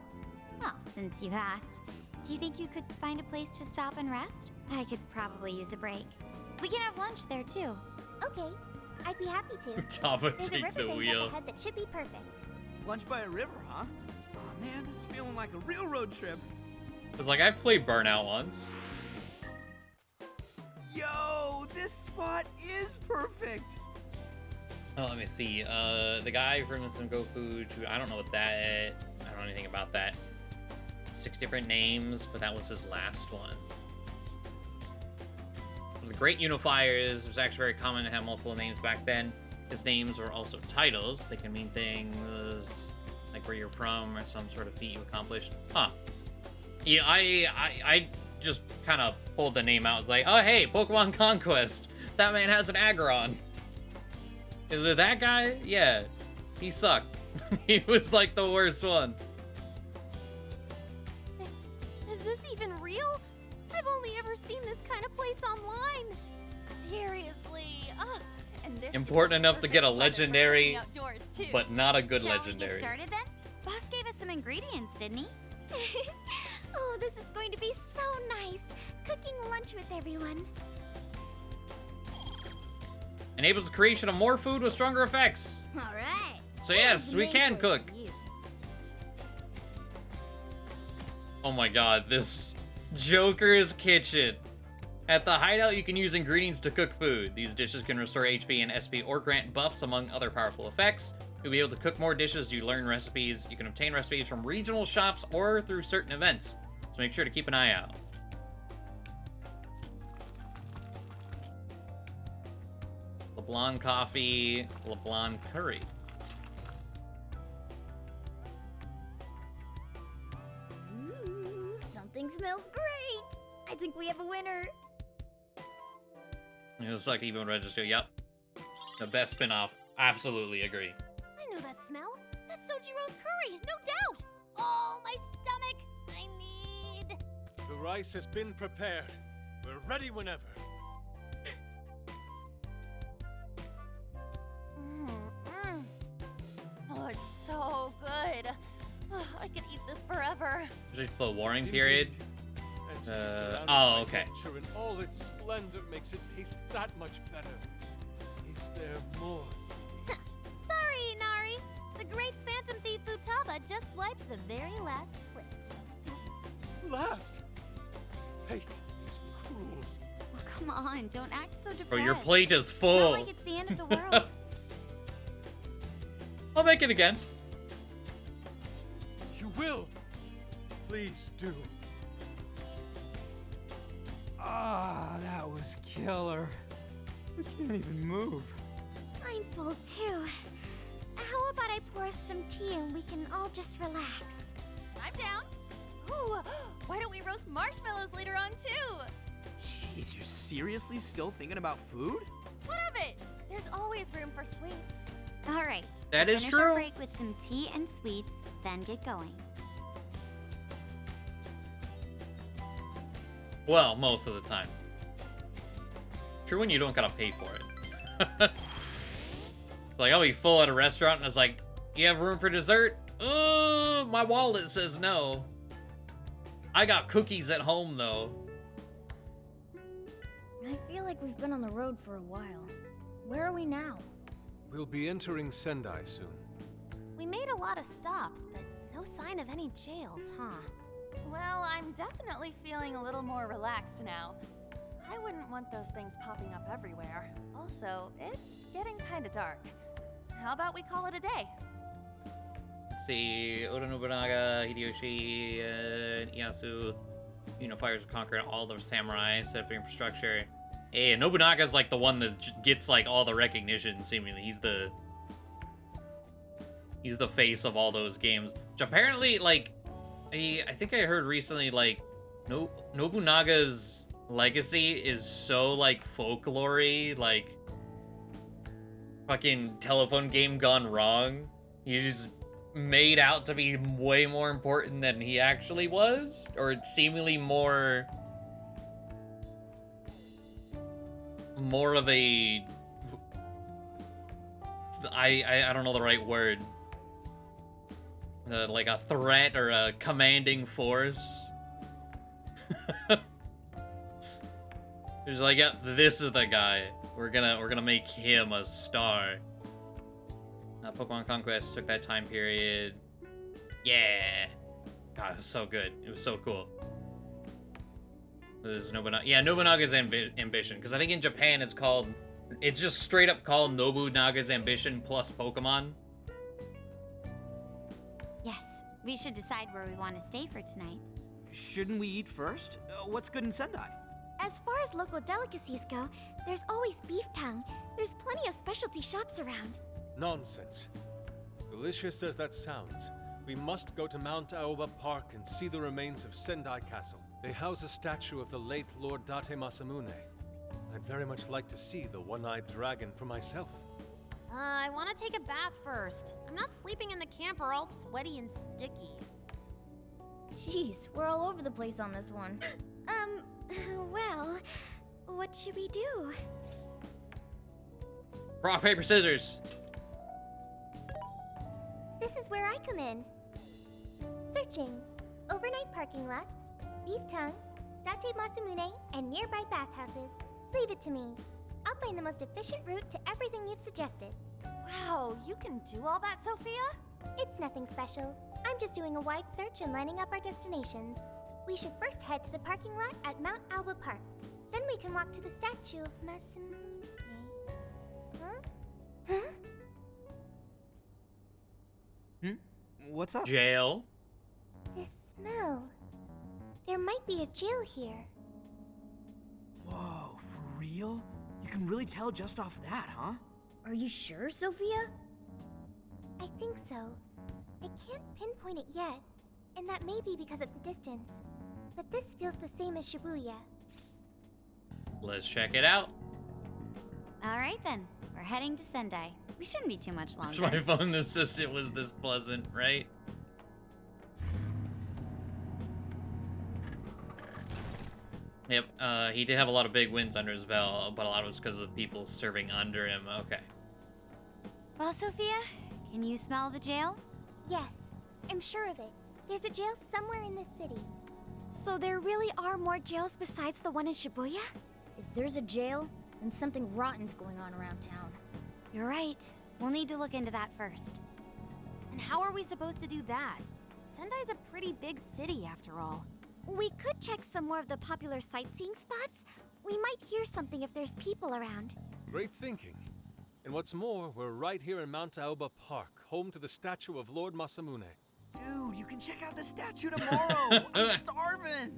Well, since you've asked, do you think you could find a place to stop and rest? I could probably use a break. We can have lunch there, too. Okay, I'd be happy to. Tava, There's a take the riverbank wheel. up ahead that should be perfect. Lunch by a river, huh? Oh man, this is feeling like a real road trip. It's like, I've played Burnout once. Yo, this spot is perfect. Oh, let me see. The guy from some Goku, I don't know what that is. I don't know anything about that. 6 different names, but that was his last one. The Great Unifiers, it was actually very common to have multiple names back then. His names were also titles. They can mean things like where you're from or some sort of feat you accomplished. Huh. Yeah, I just kind of pulled the name out. I was like, oh, hey, Pokemon Conquest. That man has an Aggron. Is it that guy? Yeah. He sucked. He was like the worst one. Is this even real? I've only ever seen this kind of place online. Seriously. Ugh. And this Important enough to get a legendary, outdoors, too. but not a good Shall legendary. we get started then? Boss gave us some ingredients, didn't he? Oh, this is going to be so nice. Cooking lunch with everyone. Enables the creation of more food with stronger effects. All right. So yes, we can cook. Oh my god, this Joker's Kitchen. At the hideout, you can use ingredients to cook food. These dishes can restore HP and SP or grant buffs, among other powerful effects. You'll be able to cook more dishes as you learn recipes. You can obtain recipes from regional shops or through certain events, so make sure to keep an eye out. LeBlanc coffee, LeBlanc curry. Ooh, something smells great. I think we have a winner. It looks like even register. Yep. The best spin-off. Absolutely agree. I know that smell. That's Sojiro's curry, no doubt. Oh, my stomach. I need... The rice has been prepared. We're ready whenever. Oh, it's so good. I could eat this forever. Just the warring period. And oh, okay. Nature in all its splendor makes it taste that much better. Is there more? Sorry, Inari. The great Phantom Thief Futaba just swiped the very last plate. Last? Fate is cruel. Oh, come on, don't act so depressed. Bro, your plate is It's full. not like it's the end of the world. I'll make it again. You will. Please do. Ah, that was killer. I can't even move. I'm full too. How about I pour us some tea and we can all just relax? I'm down. Ooh, why don't we roast marshmallows later on too? Jeez, you're seriously still thinking about food? What of it? There's always room for sweets. All right. That we'll is finish our true. break with some tea and sweets, then get going. Well, most of the time. True when you don't gotta pay for it. Like, I'll be full at a restaurant and it's like, you have room for dessert? My wallet says no. I got cookies at home, though. I feel like we've been on the road for a while. Where are we now? We'll be entering Sendai soon. We made a lot of stops, but no sign of any jails, huh? Well, I'm definitely feeling a little more relaxed now. I wouldn't want those things popping up everywhere. Also, it's getting kind of dark. How about we call it a day? Let's see, Oda Nobunaga, Hideyoshi, and Ieyasu unifiers conquered all the samurai, set up infrastructure. Hey, Nobunaga's like the one that gets like all the recognition, seemingly. He's the face of all those games. Which apparently, like, I think I heard recently, like, Nobunaga's legacy is so, like, folklore-y, like, fucking telephone game gone wrong. He's made out to be way more important than he actually was, or seemingly more of a... I don't know the right word. Like a threat or a commanding force. He's like, yep, this is the guy. We're gonna make him a star. Pokemon Conquest took that time period. Yeah. God, it was so good. It was so cool. There's Nobunaga. Yeah, Nobunaga's ambition. Because I think in Japan it's just straight up called Nobunaga's Ambition plus Pokemon. Yes, we should decide where we want to stay for tonight. Shouldn't we eat first? What's good in Sendai? As far as local delicacies go, there's always beef tongue. There's plenty of specialty shops around. Nonsense. Delicious as that sounds, we must go to Mount Aoba Park and see the remains of Sendai Castle. They house a statue of the late Lord Date Masamune. I'd very much like to see the one-eyed dragon for myself. I want to take a bath first. I'm not sleeping in the camper all sweaty and sticky. Jeez, we're all over the place on this one. Well, what should we do? Rock, paper, scissors. This is where I come in. Searching. Overnight parking lots, beef tongue, Date Masamune, and nearby bathhouses. Leave it to me. I'll find the most efficient route to everything you've suggested. Wow, you can do all that, Sophia? It's nothing special. I'm just doing a wide search and lining up our destinations. We should first head to the parking lot at Mount Alba Park. Then we can walk to the statue of Masamune. Huh? What's up? Jail. This smell. There might be a jail here. Whoa, for real? You can really tell just off that, huh? Are you sure, Sophia? I think so. I can't pinpoint it yet, and that may be because of the distance. But this feels the same as Shibuya. Let's check it out. All right then, we're heading to Sendai. We shouldn't be too much longer. My phone assistant was this pleasant, right? Yep, he did have a lot of big wins under his belt, but a lot of it was because of people serving under him. Okay. Well, Sophia, can you smell the jail? Yes, I'm sure of it. There's a jail somewhere in this city. So there really are more jails besides the one in Shibuya? If there's a jail, then something rotten's going on around town. You're right. We'll need to look into that first. And how are we supposed to do that? Sendai's a pretty big city, after all. We could check some more of the popular sightseeing spots. We might hear something if there's people around. Great thinking. And what's more, we're right here in Mount Aoba Park, home to the statue of Lord Masamune. Dude, you can check out the statue tomorrow. I'm starving.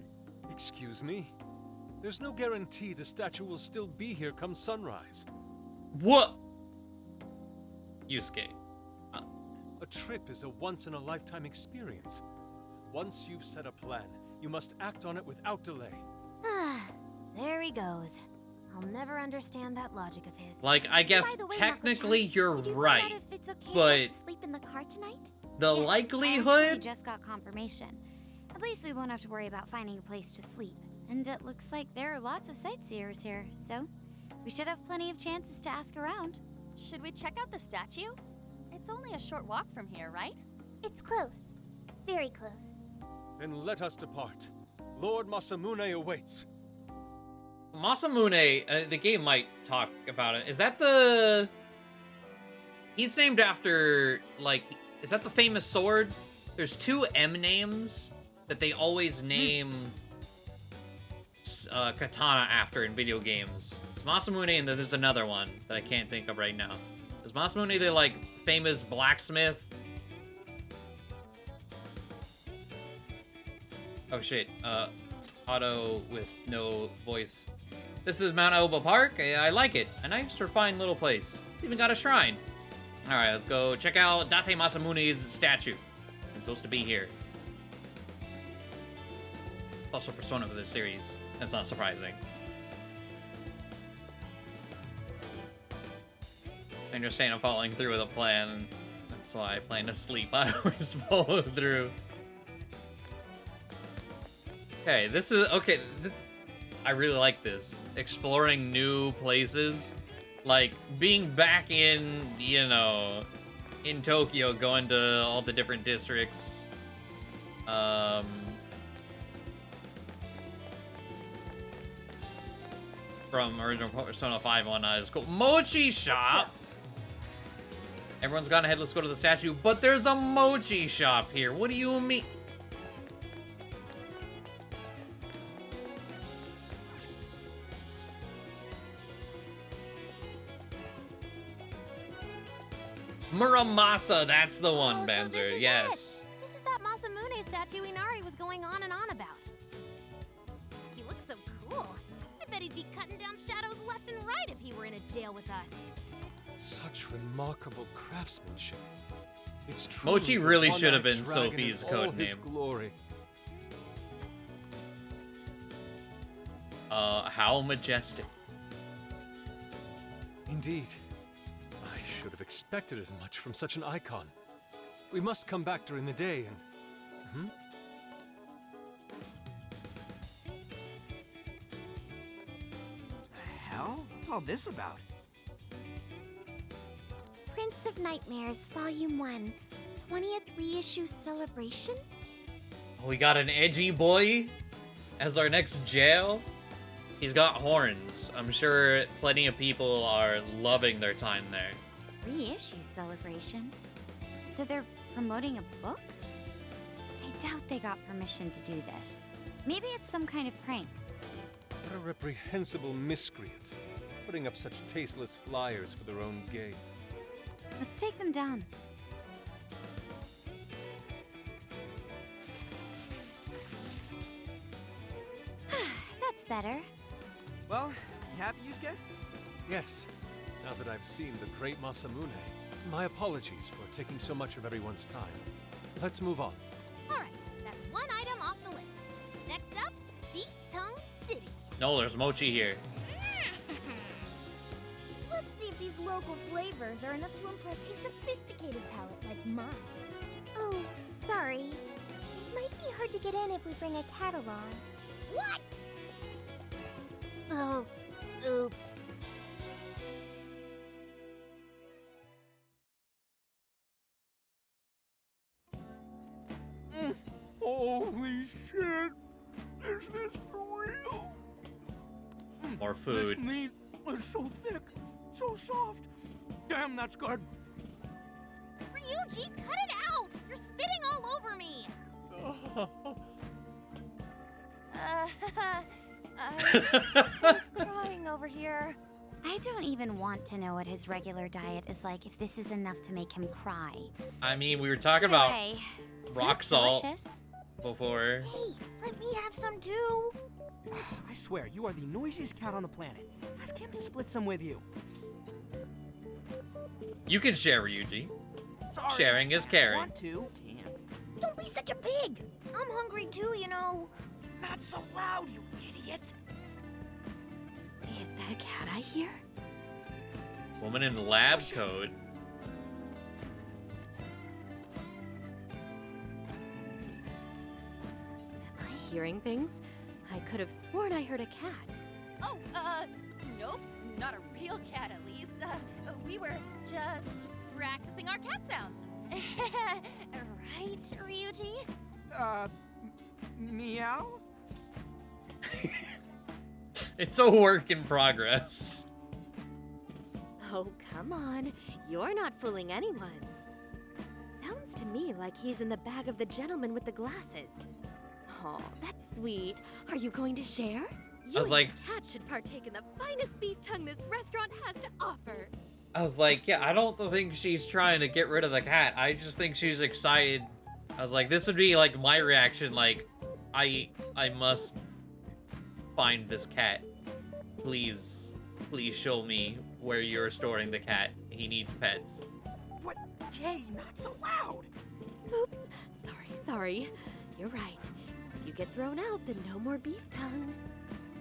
Excuse me? There's no guarantee the statue will still be here come sunrise. What? Yusuke. A trip is a once-in-a-lifetime experience. Once you've set a plan, you must act on it without delay. There he goes. I'll never understand that logic of his. Like, I guess By the way, technically Mako-chan, you're did you right, find out if it's okay for but us to sleep in the car tonight? the Yes, I likelihood. actually just got confirmation. At least we won't have to worry about finding a place to sleep. And it looks like there are lots of sightseers here, so we should have plenty of chances to ask around. Should we check out the statue? It's only a short walk from here, right? It's close. Very close. Then let us depart. Lord Masamune awaits. Masamune, the game might talk about it. Is that the... He's named after, like, is that the famous sword? There's two M names that they always name katana after in video games. It's Masamune, and then there's another one that I can't think of right now. Is Masamune the, like, famous blacksmith? Oh shit, auto with no voice. This is Mount Aoba Park. I like it. A nice, refined little place. It's even got a shrine. Alright, let's go check out Date Masamune's statue. It's supposed to be here. Also Persona for this series. That's not surprising. I understand I'm following through with a plan. That's why I plan to sleep. I always follow through. Okay, this is... Okay, this... I really like this. Exploring new places. Like, being back in, you know, in Tokyo, going to all the different districts. From original Persona 5 one is cool. Mochi shop! Everyone's gone ahead, let's go to the statue. But there's a mochi shop here. What do you mean? Muramasa, that's the one, Benzer. Yes. This is that Masamune statue Inari was going on and on about. He looks so cool. I bet he'd be cutting down shadows left and right if he were in a jail with us. Such remarkable craftsmanship. It's Mochi truly really the should have one-eyed been dragon Sophie's in all code his name. Glory. How majestic. Indeed. I should have expected as much from such an icon. We must come back during the day and... The hell? What's all this about? Prince of Nightmares, Volume 1, 20th reissue celebration? We got an edgy boy as our next jail. He's got horns. I'm sure plenty of people are loving their time there. Reissue celebration? So they're promoting a book? I doubt they got permission to do this. Maybe it's some kind of prank. What a reprehensible miscreant, putting up such tasteless flyers for their own gain. Let's take them down. That's better. Well, you happy, Yusuke? Yes, now that I've seen the great Masamune, my apologies for taking so much of everyone's time. Let's move on. Alright, that's one item off the list. Next up, Beef Tongue City. No, there's mochi here. Let's see if these local flavors are enough to impress a sophisticated palate like mine. Oh, sorry. It might be hard to get in if we bring a cat along. What? Oh, oops. Holy shit! Is this for real? More food. This meat is so thick, so soft. Damn, that's good. Ryuji, cut it out! You're spitting all over me! He's crying over here. I don't even want to know what his regular diet is like if this is enough to make him cry. I mean, we were talking about Anyway, rock that's salt delicious. before. Hey, let me have some too! I swear, you are the noisiest cat on the planet. Ask him to split some with you. You can share, Ryuji. Sorry, Sharing is caring. Want to? Can't. Don't be such a pig! I'm hungry too, you know. Not so loud, you idiot! Is that a cat I hear? Woman in lab coat. Am I hearing things? I could have sworn I heard a cat. Oh, nope. Not a real cat, at least. We were just practicing our cat sounds. Right, Ryuji? Meow? It's a work in progress. Oh, come on. You're not fooling anyone. Sounds to me like he's in the bag of the gentleman with the glasses. Oh, that's sweet. Are you going to share? You I was and like, the cat should partake in the finest beef tongue this restaurant has to offer. I was like, yeah, I don't think she's trying to get rid of the cat. I just think she's excited. I was like, this would be like my reaction, like, I must find this cat. Please show me where you're storing the cat. He needs pets. What? Jay, not so loud! Oops. Sorry. You're right. If you get thrown out, then no more beef tongue.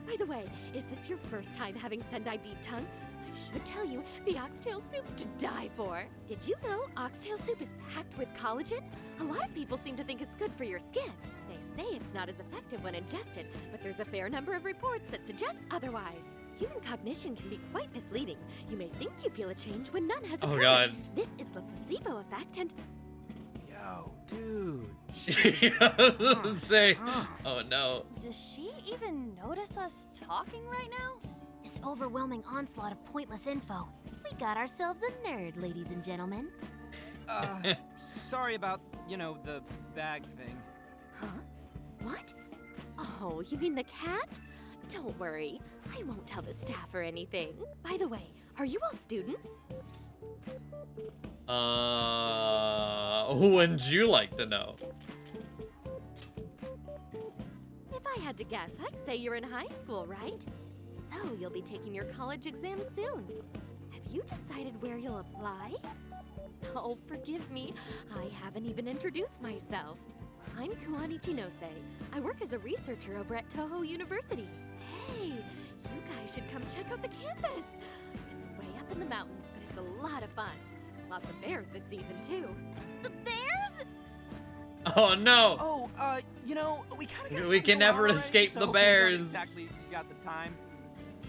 By the way, is this your first time having Sendai beef tongue? I should tell you, the oxtail soup's to die for. Did you know oxtail soup is packed with collagen? A lot of people seem to think it's good for your skin. They say it's not as effective when ingested, but there's a fair number of reports that suggest otherwise. Human cognition can be quite misleading. You may think you feel a change when none has occurred. Oh god. This is the placebo effect and... Yo, dude. She doesn't say, oh no. Does she even notice us talking right now? This overwhelming onslaught of pointless info. We got ourselves a nerd, ladies and gentlemen. Sorry about, the bag thing. Huh? What? Oh, you mean the cat? Don't worry. I won't tell the staff or anything. By the way, are you all students? Wouldn't you like to know? If I had to guess, I'd say you're in high school, right? So you'll be taking your college exam soon. Have you decided where you'll apply? Oh, forgive me. I haven't even introduced myself. I'm Kuani Chinose. I work as a researcher over at Toho University. Hey, you guys should come check out the campus. It's way up in the mountains, but it's a lot of fun. Lots of bears this season, too. The bears? Oh no! Oh, you know, we kind of We can never escape the bears. Exactly, you got the time.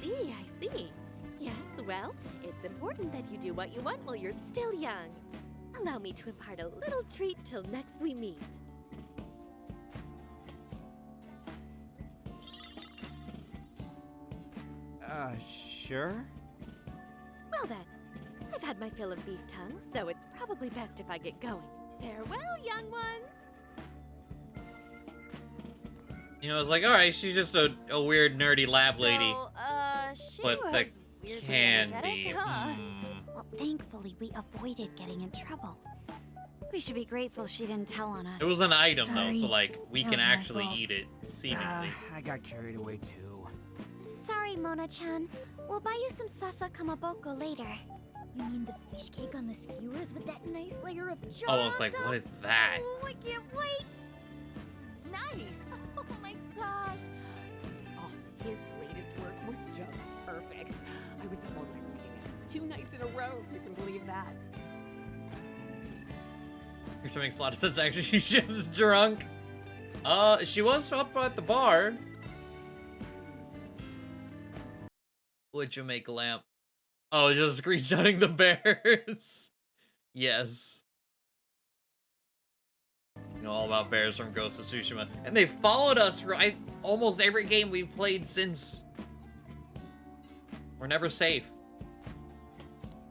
I see. Yes, well, it's important that you do what you want while you're still young. Allow me to impart a little treat till next we meet. Sure? Well then, I've had my fill of beef tongue, so it's probably best if I get going. Farewell, young ones! You know, it's like, alright, she's just a weird, nerdy lab lady. She But the was weirdly candy. energetic, huh? Well, thankfully, we avoided getting in trouble. We should be grateful she didn't tell on us. It was an item, Sorry. though, so, like, we That can was my actually fault. eat it, seemingly. I got carried away too. Sorry, Mona-chan. We'll buy you some sasa kamaboko later. You mean the fish cake on the skewers with that nice layer of jar Oh, on it's like, top? what is that? Oh, I can't wait! Nice. Oh my gosh. Oh, his latest work was just perfect. I was up all night reading it. 2 nights in a row, if you can believe that. Which makes a lot of sense, actually. She's just drunk. She was up at the bar. Would you make lamp? Oh, just screenshotting the bears. Yes. You know all about bears from Ghost of Tsushima. And they followed us for almost every game we've played since. We're never safe.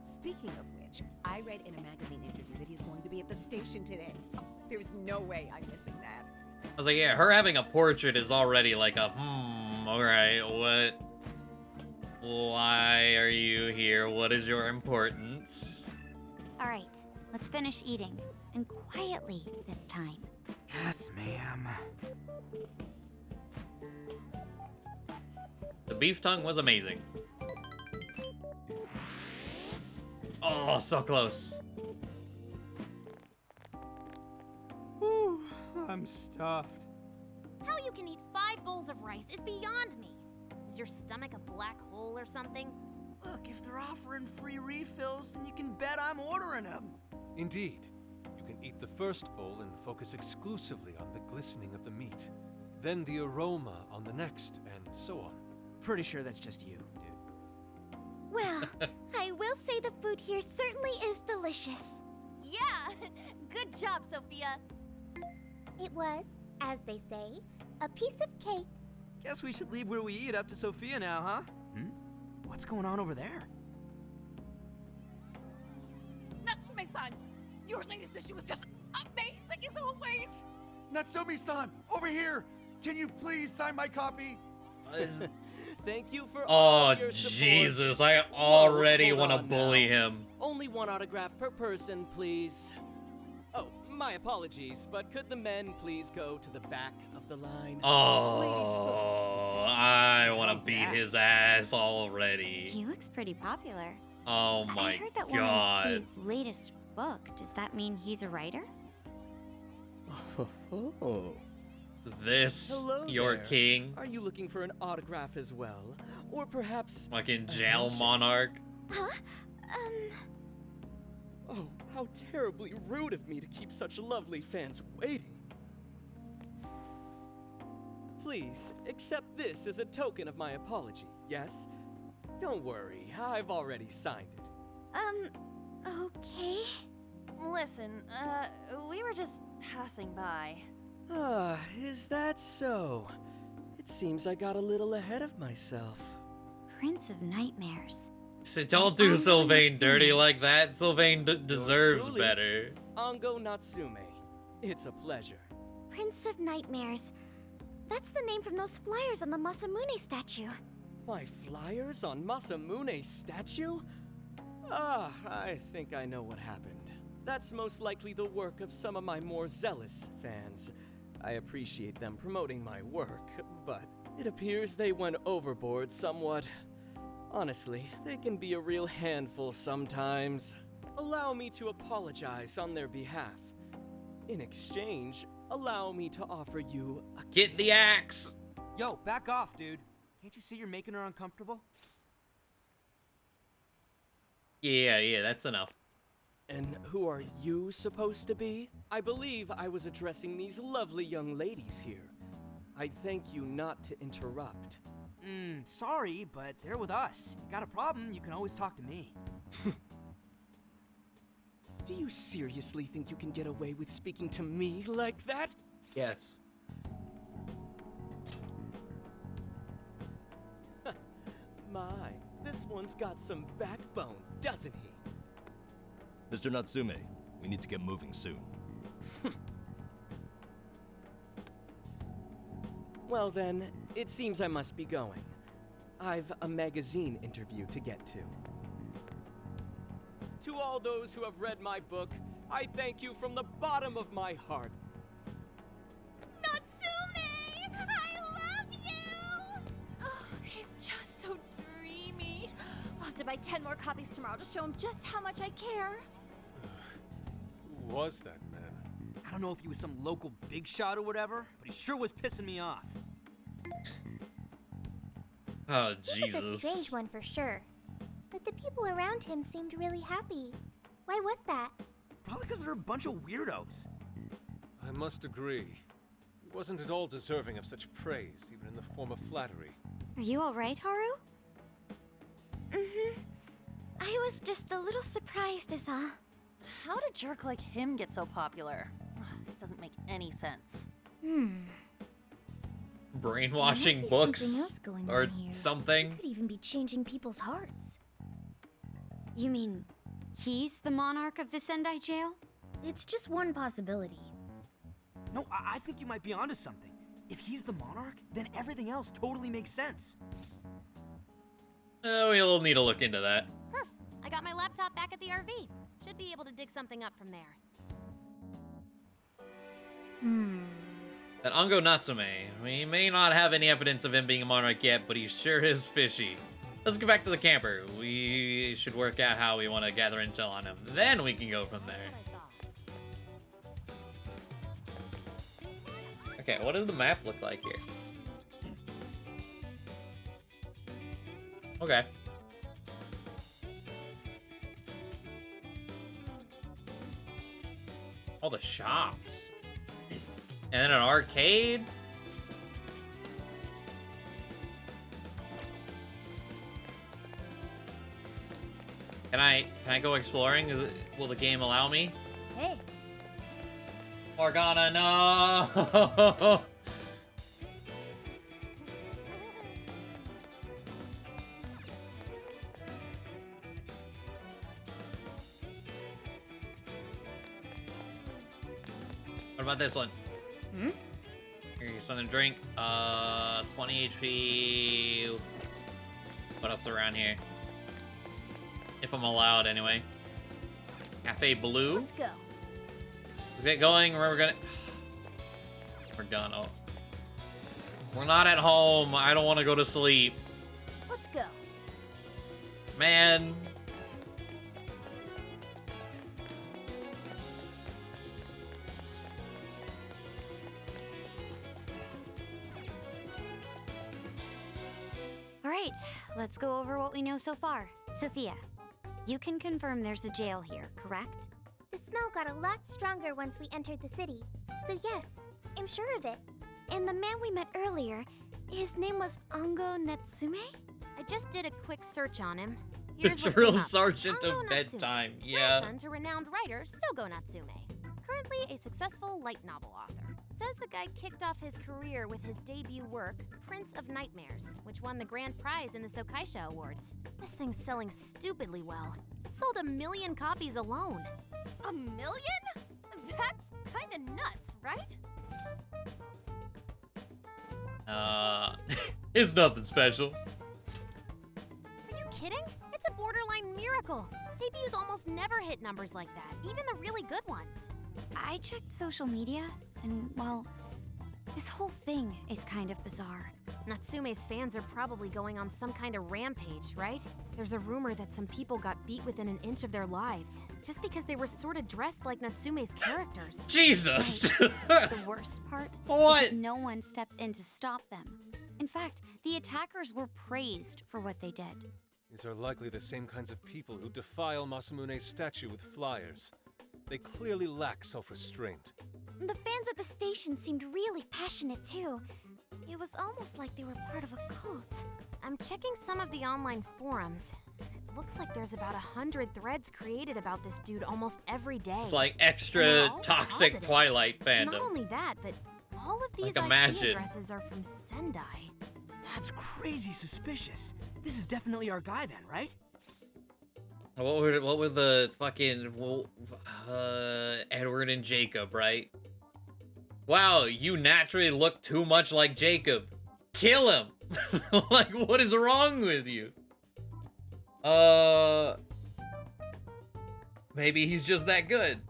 Speaking of which, I read in a magazine interview that he's going to be at the station today. Oh, there's no way I'm missing that. I was like, yeah, her having a portrait is already like a, alright, what? Why are you here? What is your importance? All right, let's finish eating. And quietly this time. Yes, ma'am. The beef tongue was amazing. Oh, so close. Whew, I'm stuffed. How you can eat 5 bowls of rice is beyond me. Is your stomach a black hole or something? Look, if they're offering free refills, then you can bet I'm ordering them. Indeed. You can eat the first bowl and focus exclusively on the glistening of the meat, then the aroma on the next, and so on. Pretty sure that's just you, dude. Well, I will say the food here certainly is delicious. Yeah, good job, Sophia. It was, as they say, a piece of cake. Guess we should leave where we eat up to Sophia now, huh? What's going on over there? Natsume-san, your latest issue was just amazing as always. Natsumi-san, over here! Can you please sign my copy? Thank you for Oh, all your support. Jesus, I already Hold want to on bully now. him. Only 1 autograph per person, please. Oh, my apologies, but could the men please go to the back of the line? Oh, I want to beat his ass already. He looks pretty popular. Oh I my heard that god. woman's the latest book. Does that mean he's a writer? Oh. This, Hello your there. king, Are you looking for an autograph as well? Or perhaps... fucking jail monarch. Huh? Oh, how terribly rude of me to keep such lovely fans waiting. Please, accept this as a token of my apology, yes? Don't worry, I've already signed it. Okay. Listen, we were just passing by. Ah, is that so? It seems I got a little ahead of myself. Prince of Nightmares. So don't do Sylvain dirty like that. Sylvain deserves truly. better. Ango Natsume. It's a pleasure. Prince of Nightmares. That's the name from those flyers on the Masamune statue. My flyers on Masamune's statue? Ah, I think I know what happened. That's most likely the work of some of my more zealous fans. I appreciate them promoting my work, but it appears they went overboard somewhat. Honestly, they can be a real handful sometimes. Allow me to apologize on their behalf. In exchange, allow me to offer you a Get the axe! Yo, back off, dude. Can't you see you're making her uncomfortable? Yeah, that's enough. And who are you supposed to be? I believe I was addressing these lovely young ladies here. I thank you not to interrupt. Sorry, but they're with us. If you got a problem, you can always talk to me. Do you seriously think you can get away with speaking to me like that? Yes. My, this one's got some backbone, doesn't he? Mr. Natsume, we need to get moving soon. Well then, it seems I must be going. I've a magazine interview to get to. To all those who have read my book, I thank you from the bottom of my heart. Natsume! I love you! Oh, he's just so dreamy. I'll have to buy 10 more copies tomorrow to show him just how much I care. Who was that man? I don't know if he was some local big shot or whatever, but he sure was pissing me off. Oh, He was a Jesus. strange one for sure. But the people around him seemed really happy. Why was that? Probably because they're a bunch of weirdos. I must agree. He wasn't at all deserving of such praise, even in the form of flattery. Are you alright, Haru? Mm-hmm. I was just a little surprised is all. How did a jerk like him get so popular? Ugh, it doesn't make any sense. Brainwashing There might be books something else going or on here. something. He could even be changing people's hearts. You mean he's the monarch of the Sendai jail? It's just one possibility. No, I think you might be onto something. If he's the monarch, then everything else totally makes sense. We'll need to look into that. Perf. I got my laptop back at the RV. Should be able to dig something up from there. That Ango Natsume, we may not have any evidence of him being a monarch yet, but he sure is fishy. Let's get back to the camper. We should work out how we want to gather intel on him. Then we can go from there. Okay, what does the map look like here? Okay. All the shops. And then an arcade. Can I go exploring? Will the game allow me? Hey. Morgana, no! What about this one? Here's something to drink. 20 HP. What else is around here? If I'm allowed, anyway. Cafe Blue. Let's go. Let's get going. We're gonna. We're done. Oh. We're not at home. I don't want to go to sleep. Let's go. Man. Alright, let's go over what we know so far. Sophia, you can confirm there's a jail here, correct? The smell got a lot stronger once we entered the city. So yes, I'm sure of it. And the man we met earlier, his name was Ango Natsume? I just did a quick search on him. The Here's looking drill him up. sergeant Ango of Natsume, bedtime. Yeah. grandson to renowned writer Sogo Natsume. Currently a successful light novel author. Says the guy kicked off his career with his debut work, Prince of Nightmares, which won the grand prize in the Sokaisha Awards. This thing's selling stupidly well. It sold 1 million copies alone. 1 million? That's kinda nuts, right? It's nothing special. Are you kidding? It's a borderline miracle. Debuts almost never hit numbers like that, even the really good ones. I checked social media, and well, this whole thing is kind of bizarre. Natsume's fans are probably going on some kind of rampage, right? There's a rumor that some people got beat within an inch of their lives, just because they were sort of dressed like Natsume's characters. Jesus! The worst part What? is that no one stepped in to stop them. In fact, the attackers were praised for what they did. These are likely the same kinds of people who defile Masamune's statue with flyers. They clearly lack self-restraint. The fans at the station seemed really passionate too. It was almost like they were part of a cult. I'm checking some of the online forums. It looks like there's about 100 threads created about this dude almost every day. It's like And they're extra all toxic positive. Twilight Not fandom. only that, but all of these Like, IP imagine. addresses are from Sendai. That's crazy suspicious. This is definitely our guy then, right? What were the fucking Edward and Jacob, right? Wow, you naturally look too much like Jacob. Kill him. Like, what is wrong with you? Maybe he's just that good.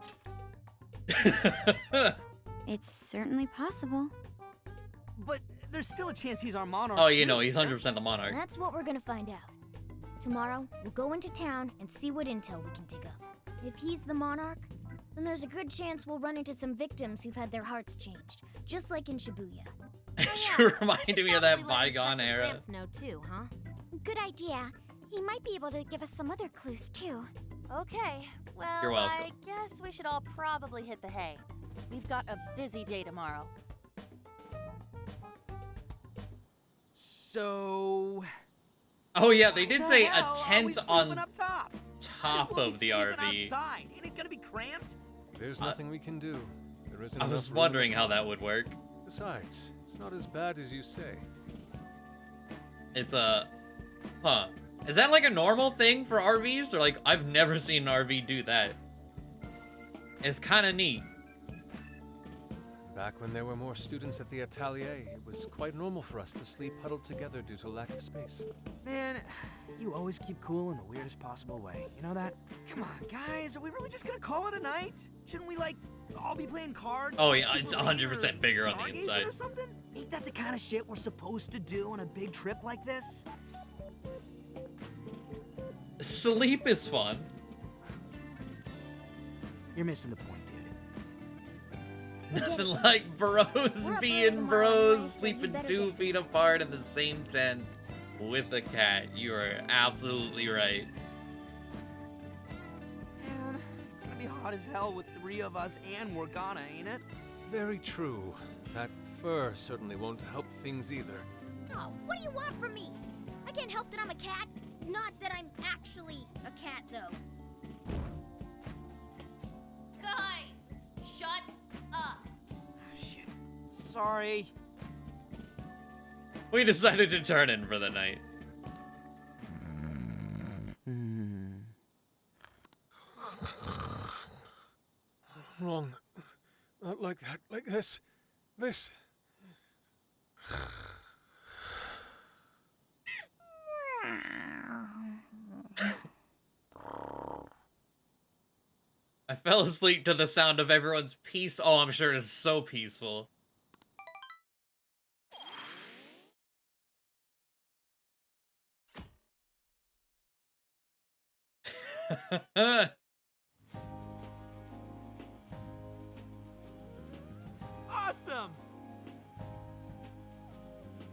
It's certainly possible. But there's still a chance he's our monarch. Oh, you too, know, he's yeah? 100% the monarch. That's what we're gonna find out. Tomorrow, we'll go into town and see what intel we can dig up. If he's the monarch, then there's a good chance we'll run into some victims who've had their hearts changed, just like in Shibuya. She reminded me of that Probably let bygone Inspector era. Gramps know too, huh? Good idea. He might be able to give us some other clues too. Okay, well, You're welcome. I guess we should all probably hit the hay. We've got a busy day tomorrow. So... Oh yeah, they did Why say the a hell are we tent sleeping on up top? top We'll be of the sleeping RV. outside. Ain't it gonna be cramped? There's nothing we can do. There isn't I enough was room. wondering how that would work. Besides, it's not as bad as you say. It's a... Huh. Is that like a normal thing for RVs? Or like, I've never seen an RV do that. It's kind of neat. Back when there were more students at the atelier, it was quite normal for us to sleep huddled together due to lack of space. Man, you always keep cool in the weirdest possible way. You know that? Come on, guys. Are we really just gonna call it a night? Shouldn't we, like, all be playing cards? Oh till yeah, it's super late, 100% or bigger on the stargazing inside. Or something? Ain't that the kind of shit we're supposed to do on a big trip like this? Sleep is fun. You're missing the point, dude. Nothing like bros We're up being early tomorrow anyway, bros, so you sleeping better 2 get some feet rest. apart in the same tent with a cat. You are absolutely right. Man, it's gonna be hot as hell with 3 of us and Morgana, ain't it? Very true. That fur certainly won't help things either. Oh, what do you want from me? I can't help that I'm a cat. Not that I'm actually a cat, though. Guys, shut up. Oh, shit. Sorry. We decided to turn in for the night. Wrong. Not like that. Like this. This. I fell asleep to the sound of everyone's peace. Oh, I'm sure it's so peaceful. Awesome!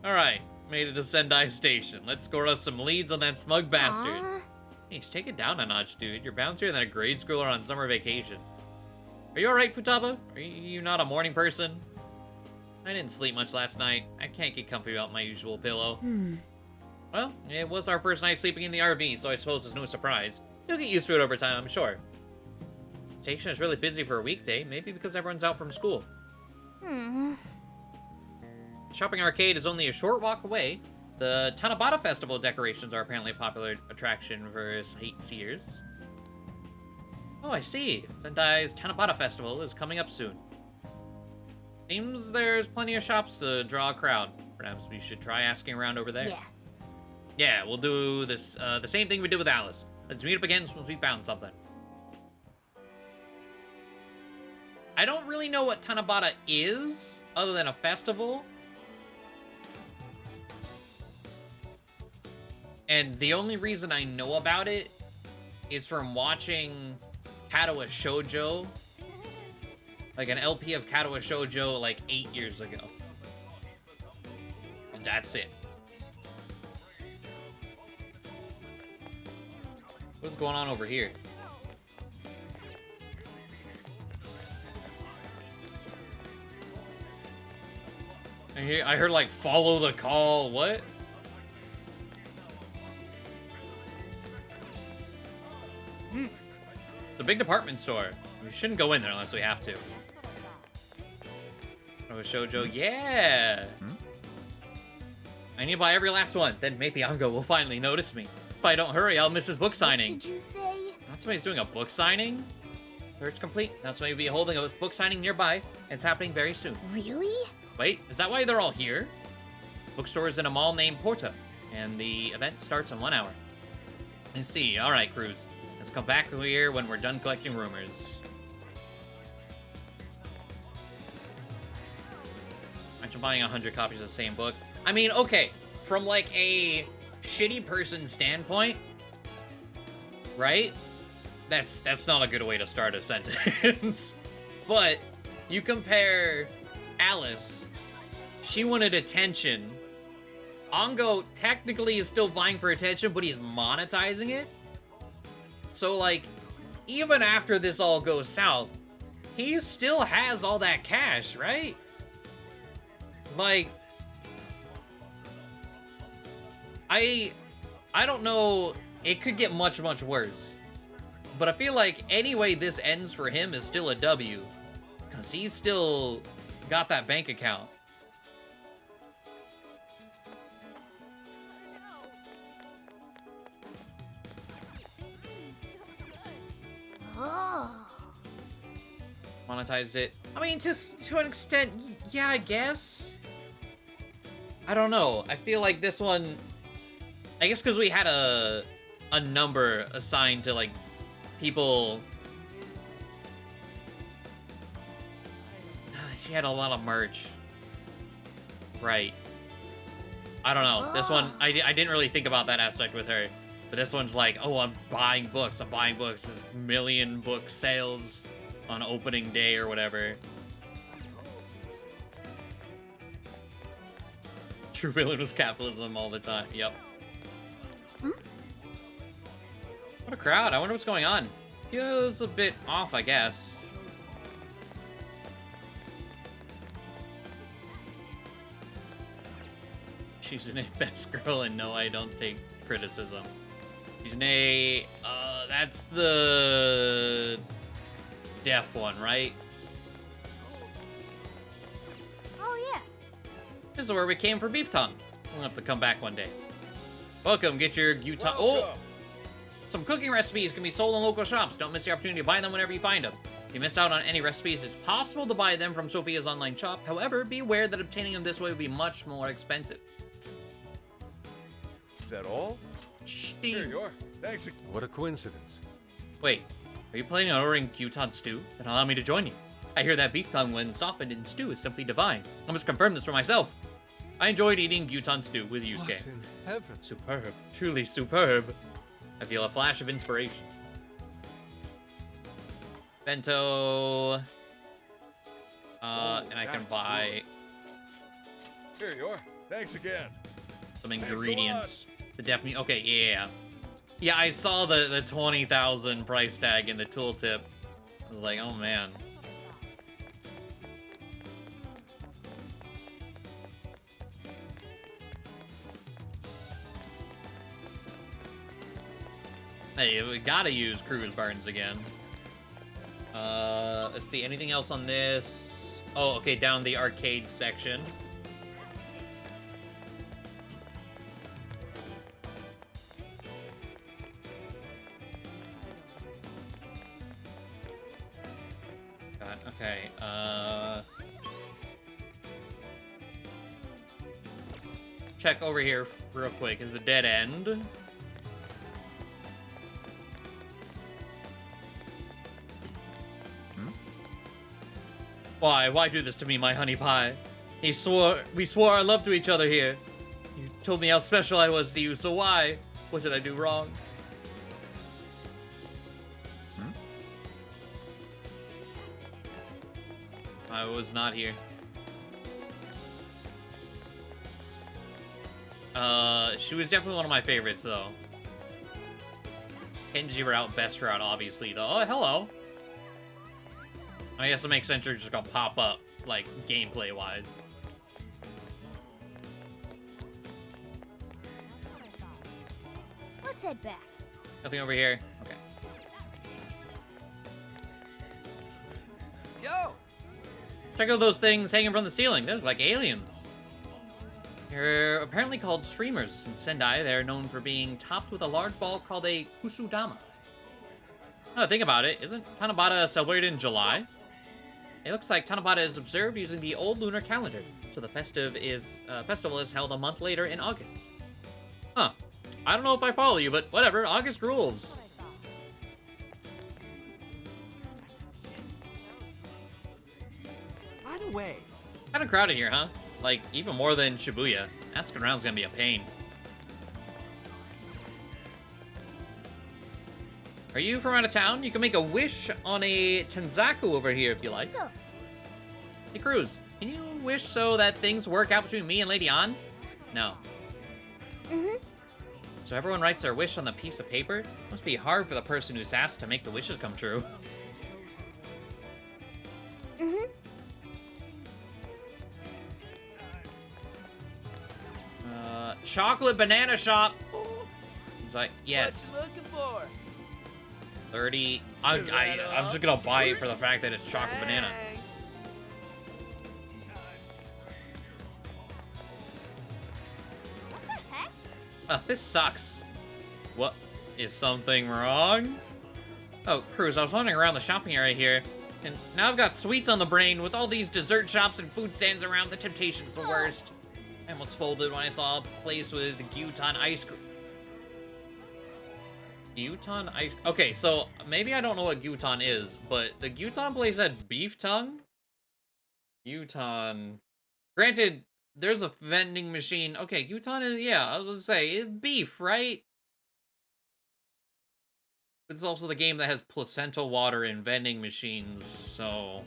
Alright, made it to Sendai Station. Let's score us some leads on that smug bastard. Aw. Hey, just take it down a notch, dude. You're bouncier than a grade schooler on summer vacation. Are you alright, Futaba? Are you not a morning person? I didn't sleep much last night. I can't get comfy without my usual pillow. Well, it was our first night sleeping in the RV, so I suppose it's no surprise. You'll get used to it over time, I'm sure. Station is really busy for a weekday, maybe because everyone's out from school. Shopping arcade is only a short walk away. The Tanabata Festival decorations are apparently a popular attraction for sightseers. Oh, I see. Sendai's Tanabata Festival is coming up soon. Seems there's plenty of shops to draw a crowd. Perhaps we should try asking around over there. Yeah. Yeah, we'll do this the same thing we did with Alice. Let's meet up again once we found something. I don't really know what Tanabata is, other than a festival. And the only reason I know about it is from watching Katawa Shoujo. Like an LP of Katawa Shoujo like 8 years ago. And that's it. What's going on over here? I heard like follow the call. What? The big department store. We shouldn't go in there unless we have to. Oh, shoujo, yeah. I need to buy every last one. Then maybe Ango will finally notice me. If I don't hurry, I'll miss his book signing. What did you say? Natsume's doing a book signing? Search complete. Natsume will be holding a book signing nearby. It's happening very soon. Really? Wait, is that why they're all here? Bookstore is in a mall named Porta, and the event starts in 1 hour. Let's see. All right, Cruz. Let's come back here when we're done collecting rumors. Imagine buying 100 copies of the same book. I mean, okay, from like a shitty person's standpoint, right? That's not a good way to start a sentence. But you compare Alice, she wanted attention. Ango technically is still vying for attention, but he's monetizing it. So like, even after this all goes south, he still has all that cash, right? Like, I don't know, it could get much, much worse. But I feel like any way this ends for him is still a W. Because he's still got that bank account. Oh. Monetized it. I mean, to an extent, yeah, I guess. I don't know. I feel like this one, I guess because we had a number assigned to like people. She had a lot of merch. Right. I don't know. This one, I didn't really think about that aspect with her. But this one's like, oh, I'm buying books. I'm buying books. This million book sales on opening day or whatever. True villain was capitalism all the time. Yep. What a crowd. I wonder what's going on. Feels a bit off, I guess. She's an A best girl, and no, I don't take criticism. She's an A, that's the deaf one, right? Oh, yeah. This is where we came for beef tongue. We'll have to come back one day. Welcome, get your gyuta. Oh! Some cooking recipes can be sold in local shops. Don't miss the opportunity to buy them whenever you find them. If you miss out on any recipes, it's possible to buy them from Sophia's online shop. However, be aware that obtaining them this way would be much more expensive. Is that all? Here you are. Thanks. What a coincidence. Wait, are you planning on ordering gyutan stew? Then allow me to join you. I hear that beef tongue when softened in stew is simply divine. I must confirm this for myself. I enjoyed eating gyutan stew with Yusuke. What in heaven? Superb. Truly superb. I feel a flash of inspiration. Bento. And I can buy Here you are. Thanks again. some ingredients. The definitely okay, yeah. Yeah, I saw the 20,000 price tag in the tooltip. I was like, oh man. Hey, we gotta use Cruz Burns again. Let's see, anything else on this? Oh, okay, down the arcade section. God, okay, check over here real quick. Is a dead end? Why? Why do this to me, my honey pie? We swore our love to each other here. You told me how special I was to you, so why? What did I do wrong? I was not here. She was definitely one of my favorites, though. Kenji route, best route, obviously, though. Oh, hello. I guess it makes sense you're just gonna pop up, like, gameplay-wise. Let's head back. Nothing over here. Okay. Yo! Check out those things hanging from the ceiling. They look like aliens. They're apparently called streamers. In Sendai, they're known for being topped with a large ball called a kusudama. Oh, think about it. Isn't Tanabata celebrated in July? It looks like Tanabata is observed using the old lunar calendar, so the festival is held a month later in August. Huh. I don't know if I follow you, but whatever. August rules. By the way, Kind of crowded here, huh? Like, even more than Shibuya. Asking around's gonna be a pain. Are you from out of town? You can make a wish on a Tenzaku over here if you like. So, Hey, Cruz, can you wish so that things work out between me and Lady An? No. So everyone writes their wish on the piece of paper? Must be hard for the person who's asked to make the wishes come true. Chocolate banana shop. It's like, yes. What you looking for? 30. I'm just gonna buy it for the fact that it's chocolate banana. What the heck? This sucks. What? Is something wrong? Oh, Cruz, I was wandering around the shopping area here, and now I've got sweets on the brain. With all these dessert shops and food stands around, the temptation's the worst. I almost folded when I saw a place with gyutan ice cream. Gyutan ice... Okay, so maybe I don't know what gyutan is, but the gyutan place had beef tongue? Gyutan... Granted, there's a vending machine. Okay, gyutan is... Yeah, I was gonna say, it's beef, right? It's also the game that has placental water in vending machines, so...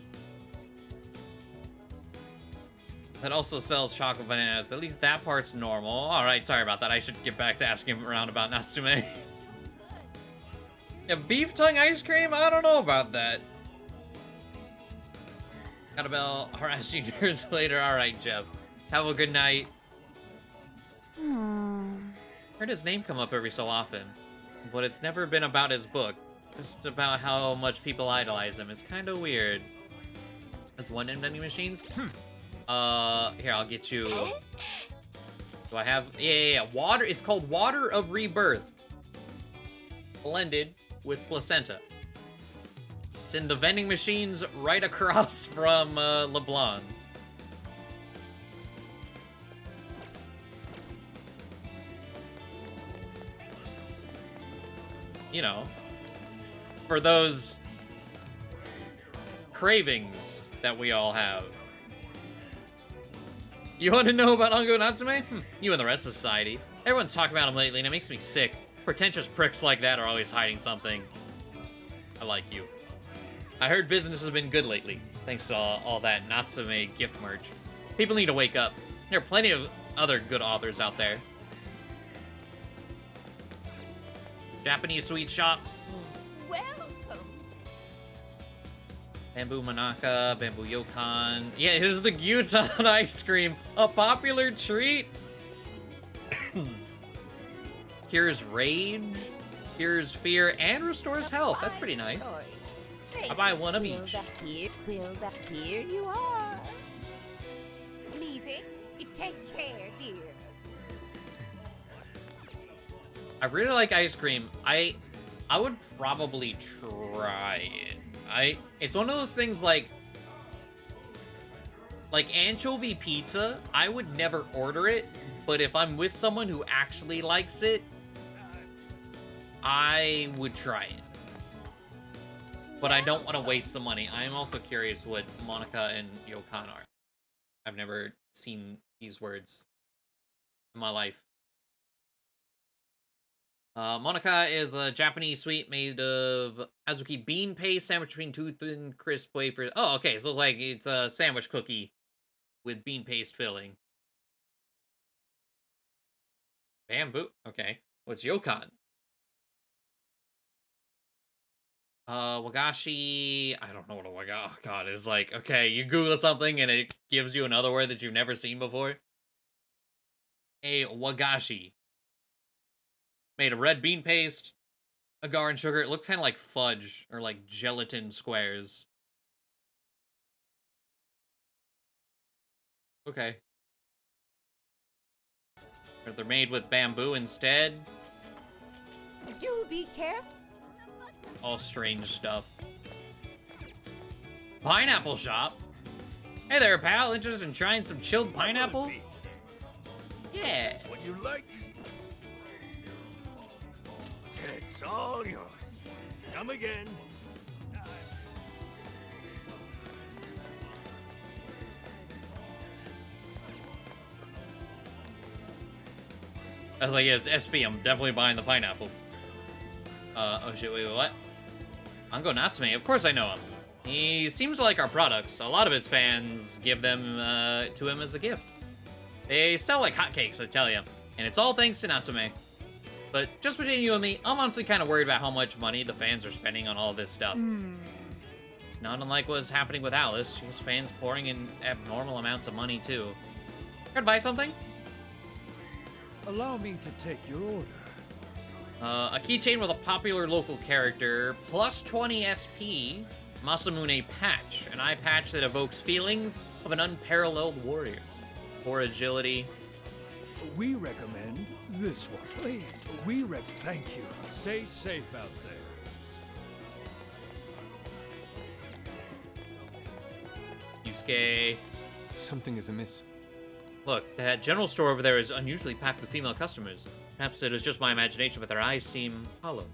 That also sells chocolate bananas. At least that part's normal. Alright, sorry about that. I should get back to asking around about Natsume. Yeah, beef tongue ice cream? I don't know about that. Got a bell. Harass you years later. Alright, Jeff. Have a good night. Heard his name come up every so often. But it's never been about his book. Just about how much people idolize him. It's kind of weird. Has one in vending machines? Here, I'll get you... Do I have... Yeah. Water. It's called Water of Rebirth. Blended with placenta. It's in the vending machines right across from, LeBlanc. You know, for those cravings that we all have. You want to know about Ango Natsume? You and the rest of society. Everyone's talking about him lately, and it makes me sick. Pretentious pricks like that are always hiding something. I like you. I heard business has been good lately, thanks to all that Natsume gift merch. People need to wake up. There are plenty of other good authors out there. Japanese sweet shop. Welcome. Bamboo Manaka, Bamboo Yokon. Yeah, here's the gyutan ice cream. A popular treat. Cures rage, cures fear, and restores health. That's pretty nice. I buy one of each. Well, back here you are. Leaving? Take care, dear. I really like ice cream. I would probably try it. It's one of those things like anchovy pizza. I would never order it, but if I'm with someone who actually likes it, I would try it. But I don't want to waste the money. I am also curious what Monica and Yokan are. I've never seen these words in my life. Monica is a Japanese sweet made of azuki bean paste sandwiched between two thin, crisp wafers. Oh, okay, so it's a sandwich cookie with bean paste filling. Bamboo. Okay, what's Yokan? Wagashi. I don't know what a wagashi. Oh god, it's like, okay, you Google something and it gives you another word that you've never seen before. A wagashi. Made of red bean paste, agar and sugar. It looks kind of like fudge or like gelatin squares. Okay. Or they're made with bamboo instead. Do be careful. All strange stuff. Pineapple shop? Hey there, pal. Interested in trying some chilled pineapple? Yeah. What you like? It's all yours. Come again. I was like, yeah, it's SP. I'm definitely buying the pineapple. Oh shit, wait, what? Ango Natsume, of course I know him. He seems to like our products. A lot of his fans give them to him as a gift. They sell like hotcakes, I tell you. And it's all thanks to Natsume. But just between you and me, I'm honestly kind of worried about how much money the fans are spending on all this stuff. It's not unlike what's happening with Alice. She has fans pouring in abnormal amounts of money, too. Gotta buy something? Allow me to take your order. A keychain with a popular local character, plus 20 SP, Masamune patch, an eye patch that evokes feelings of an unparalleled warrior. For agility. We recommend this one. Please, thank you. Stay safe out there. Yusuke. Something is amiss. Look, that general store over there is unusually packed with female customers. Perhaps it is just my imagination, but their eyes seem hollow.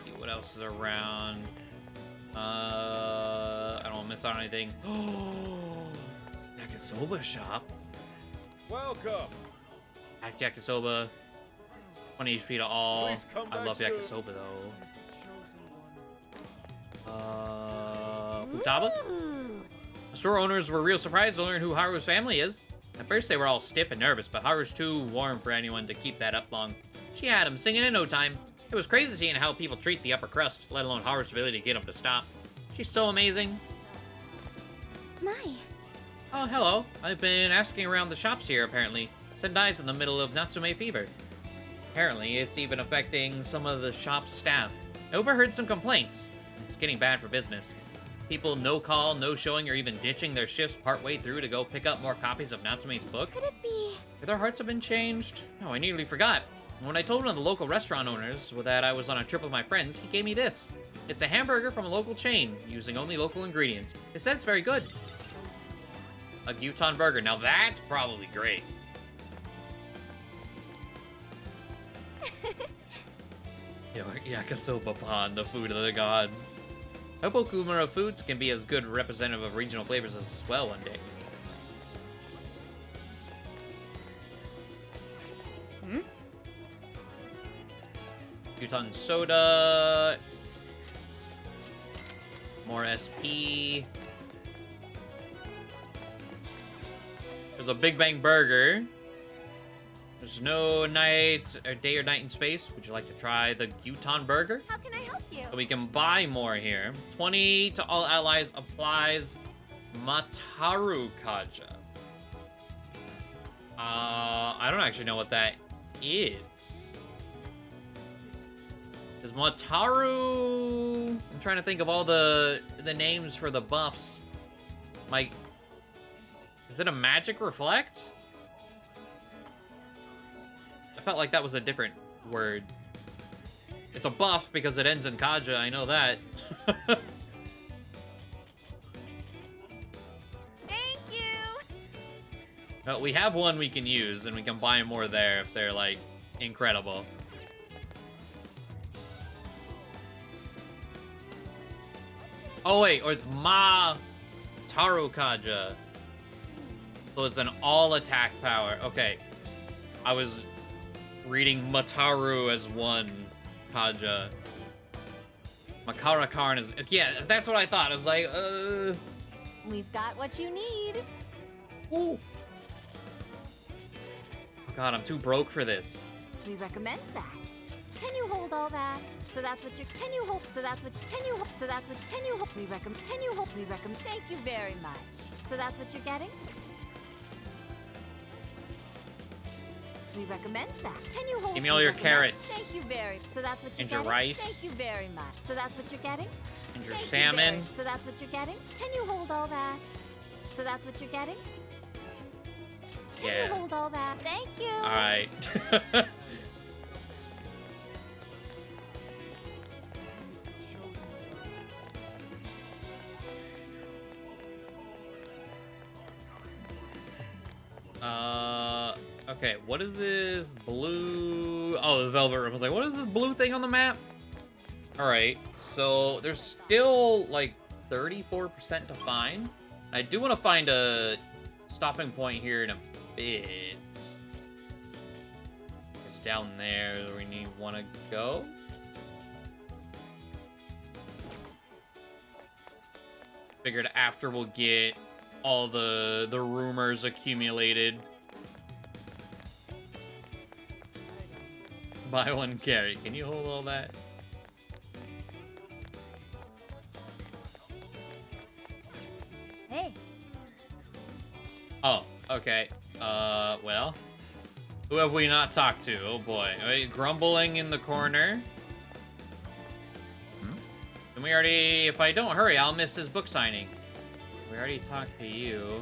See what else is around. I don't want to miss out on anything. Oh, yakisoba shop. Welcome. Yakisoba. 20 HP to all. I love soon. yakisoba though. Futaba? The store owners were real surprised to learn who Haru's family is. At first they were all stiff and nervous, but Haru's too warm for anyone to keep that up long. She had him singing in no time. It was crazy seeing how people treat the upper crust, let alone Haru's ability to get him to stop. She's so amazing. My. Oh, hello. I've been asking around the shops here, apparently. Sendai's in the middle of Natsume fever. Apparently, it's even affecting some of the shop's staff. I overheard some complaints. It's getting bad for business. People no call, no showing, or even ditching their shifts partway through to go pick up more copies of Natsume's book. Could it be? Could their hearts have been changed? Oh, I nearly forgot. When I told one of the local restaurant owners that I was on a trip with my friends, he gave me this. It's a hamburger from a local chain, using only local ingredients. They said it's very good. A Gyutan burger. Now that's probably great. Yo, yakisoba pond, the food of the gods. I hope Okumura Foods can be as good representative of regional flavors as well one day. Gyutan soda. More SP. There's a Big Bang burger. There's no night or day or night in space. Would you like to try the Gyutan burger? How can I help you? So we can buy more here. 20 to all allies applies Mataru Kaja. I don't actually know what that is. Is Mataru... I'm trying to think of all the names for the buffs. Like, is it a magic reflect? I felt like that was a different word. It's a buff because it ends in Kaja, I know that. Thank you! We have one we can use, and we can buy more there if they're, like, incredible. Oh, wait, or it's Ma Taru Kaja. So it's an all-attack power. Okay. I was reading Mataru as one Kaja. Makara Karn is... Yeah, that's what I thought. I was like, We've got what you need. Ooh. Oh god, I'm too broke for this. We recommend that. Can you hold all that? So that's what you're. Can you hold? So that's what. Can you hold? So that's what. Can you hold? We recommend. Can you hold? We recommend. Thank you very much. So that's what you're getting. We recommend that. Can you hold? Give me all your carrots. Thank you very. So that's what you're And your getting. rice. Thank you very much. So that's what you're getting. And your Thank you salmon. very- So that's what you're getting. Can you hold all that? So that's what you're getting. Can Yeah. you hold all that? Thank you. All right. Okay, what is this blue? Oh, the Velvet Room. I was like, what is this blue thing on the map? All right, so there's still like 34% to find. I do want to find a stopping point here in a bit. It's down there where we want to go. Figured after we'll get all the rumors accumulated. Buy one carry. Can you hold all that? Hey. Oh, okay. Well. Who have we not talked to? Oh boy. Wait, grumbling in the corner. And we already, if I don't hurry, I'll miss his book signing. We already talked to you.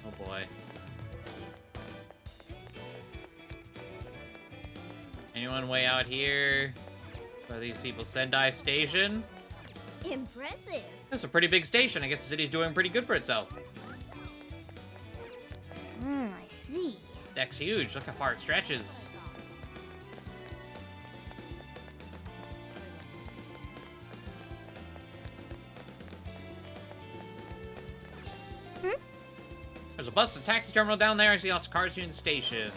Oh boy. Anyone way out here? Are these people Sendai Station? Impressive. That's a pretty big station. I guess the city's doing pretty good for itself. I see. This deck's huge. Look how far it stretches. There's a bus and taxi terminal down there. I see lots of cars near the station.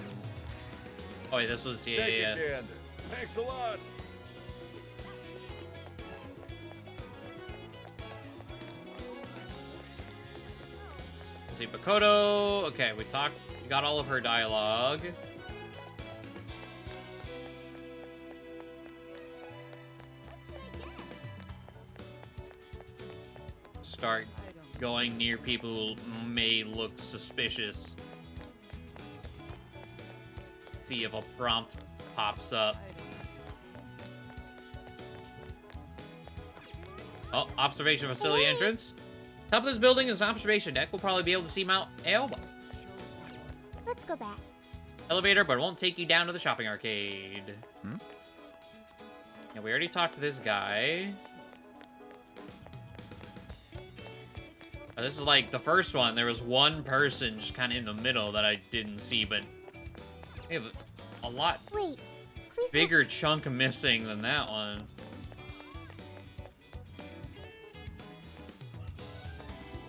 Oh, wait, this was, yeah. Gander. Thanks a lot. Let's see, Bakoto. Okay, we got all of her dialogue. Start going near people who may look suspicious. See if a prompt pops up. Oh, observation facility entrance. Top of this building is an observation deck. We'll probably be able to see Mount Aoba. Let's go back. Elevator, but it won't take you down to the shopping arcade. Yeah, we already talked to this guy. Oh, this is like the first one. There was one person just kind of in the middle that I didn't see, but we have a lot bigger chunk missing than that one.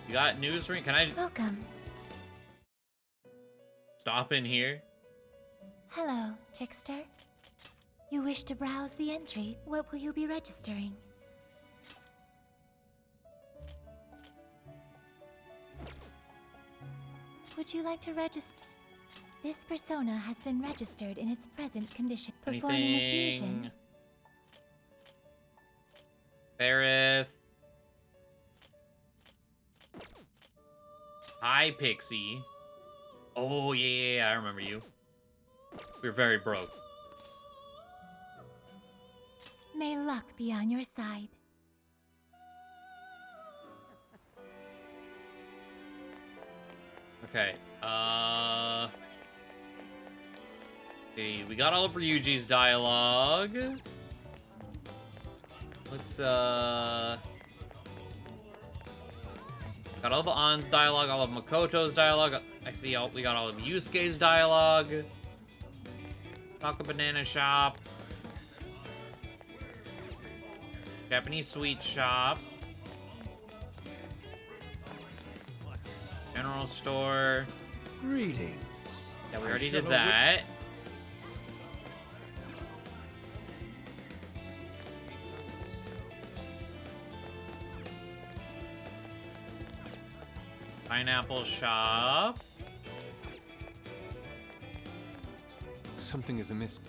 You got news ring? Can I Welcome. stop in here? Hello, trickster. You wish to browse the entry. What will you be registering? Would you like to register? This persona has been registered in its present condition. Performing a fusion. Ferrith. Hi, Pixie. Oh, yeah, I remember you. We were very broke. May luck be on your side. Okay, see, we got all of Ryuji's dialogue. Let's, got all of Ann's dialogue, all of Makoto's dialogue. Actually, we got all of Yusuke's dialogue. Taco Banana Shop. Japanese Sweet Shop. General Store. Greetings. Yeah, we already did that. Pineapple shop. Something is amiss.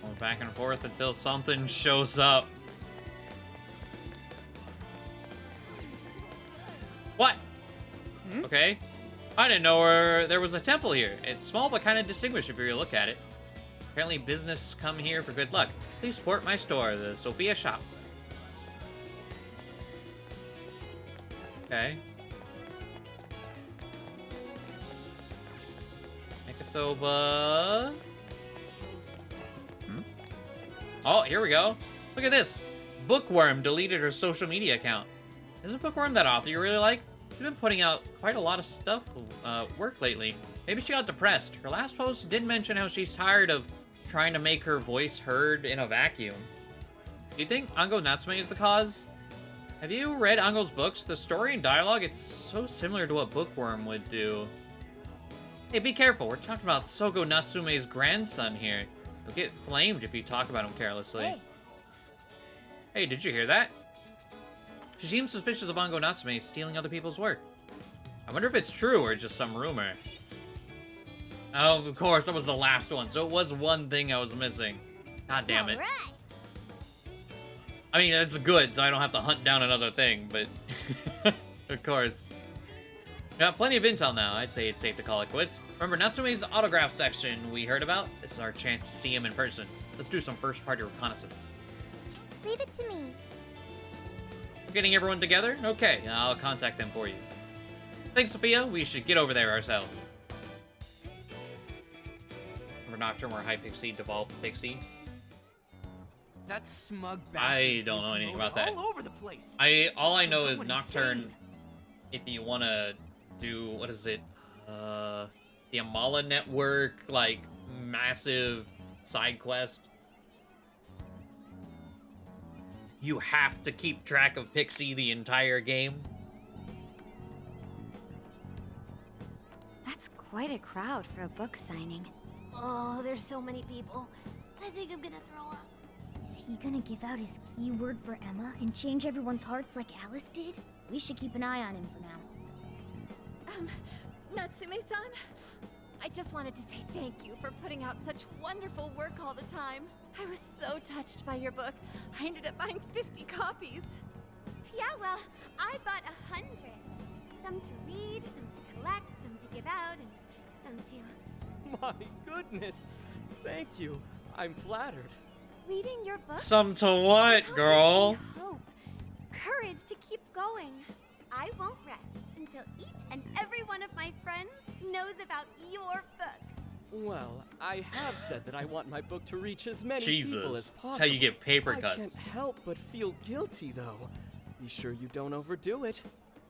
Going back and forth until something shows up. What? Okay. I didn't know there was a temple here. It's small but kind of distinguished if you really look at it. Apparently business come here for good luck. Please support my store, the Sophia Shop. Okay. Nakasoba. Oh, here we go. Look at this. Bookworm deleted her social media account. Isn't Bookworm that author you really like? She's been putting out quite a lot of stuff, work lately. Maybe she got depressed. Her last post did mention how she's tired of trying to make her voice heard in a vacuum. Do you think Ango Natsume is the cause? Have you read Ango's books? The story and dialogue, it's so similar to what Bookworm would do. Hey, be careful. We're talking about Sogo Natsume's grandson here. You'll get flamed if you talk about him carelessly. Hey, did you hear that? She seems suspicious of Ango Natsume stealing other people's work. I wonder if it's true or just some rumor. Oh, of course, that was the last one, so it was one thing I was missing. God damn it. Alright. I mean, it's good, so I don't have to hunt down another thing, but... of course. Got plenty of intel now. I'd say it's safe to call it quits. Remember Natsume's autograph section we heard about? This is our chance to see him in person. Let's do some first-party reconnaissance. Leave it to me. Getting everyone together? Okay, I'll contact them for you. Thanks, Sophia. We should get over there ourselves. For Nocturne, we're High Pixie, Devolved Pixie. That smug bastard. I don't know anything about that. All over the place. All I know is Going Nocturne. insane. If you want to do, what is it? The Amala Network, like massive side quest. You have to keep track of Pixie the entire game. That's quite a crowd for a book signing. Oh, there's so many people. I think I'm gonna throw up. Is he gonna give out his keyword for Emma and change everyone's hearts like Alice did? We should keep an eye on him for now. Natsume-san, I just wanted to say thank you for putting out such wonderful work all the time. I was so touched by your book. I ended up buying 50 copies. Yeah, well, I bought 100. Some to read, some to collect, some to give out, and some to... My goodness! Thank you. I'm flattered. Reading your book? Some to what, girl? Hope. Courage to keep going. I won't rest until each and every one of my friends knows about your book. Well, I have said that I want my book to reach as many Jesus, people as that's possible. how you get paper I cuts. can't help but feel guilty, though. Be sure you don't overdo it.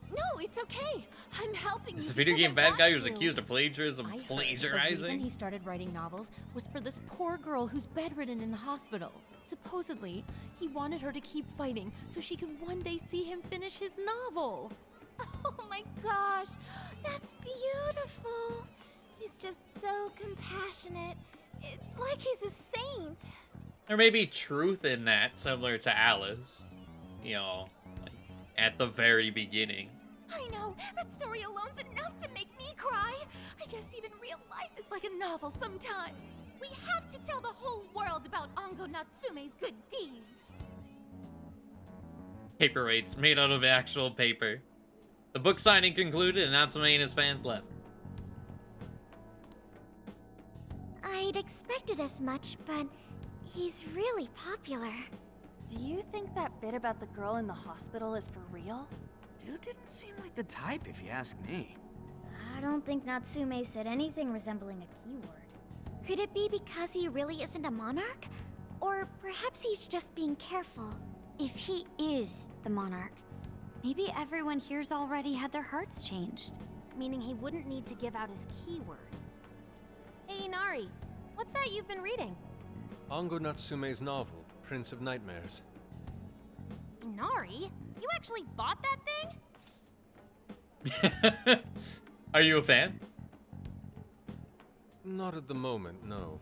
No, it's okay. I'm helping This you. video because game I bad guy want who's to. accused of plagiarism, The reason plagiarizing. he started writing novels was for this poor girl who's bedridden in the hospital. Supposedly, he wanted her to keep fighting so she could one day see him finish his novel. Oh my gosh, that's beautiful. He's just so compassionate. It's like he's a saint. There may be truth in that, similar to Alice. You know, like, at the very beginning. I know, that story alone's enough to make me cry. I guess even real life is like a novel sometimes. We have to tell the whole world about Ango Natsume's good deeds. Paperweights made out of actual paper. The book signing concluded and Natsume and his fans left. I'd expected as much, but he's really popular. Do you think that bit about the girl in the hospital is for real? Dude didn't seem like the type, if you ask me. I don't think Natsume said anything resembling a keyword. Could it be because he really isn't a monarch? Or perhaps he's just being careful. If he is the monarch, maybe everyone here's already had their hearts changed. Meaning he wouldn't need to give out his keyword. Hey, Inari, what's that you've been reading? Ango Natsume's novel, Prince of Nightmares. Inari? You actually bought that thing? Are you a fan? Not at the moment, no.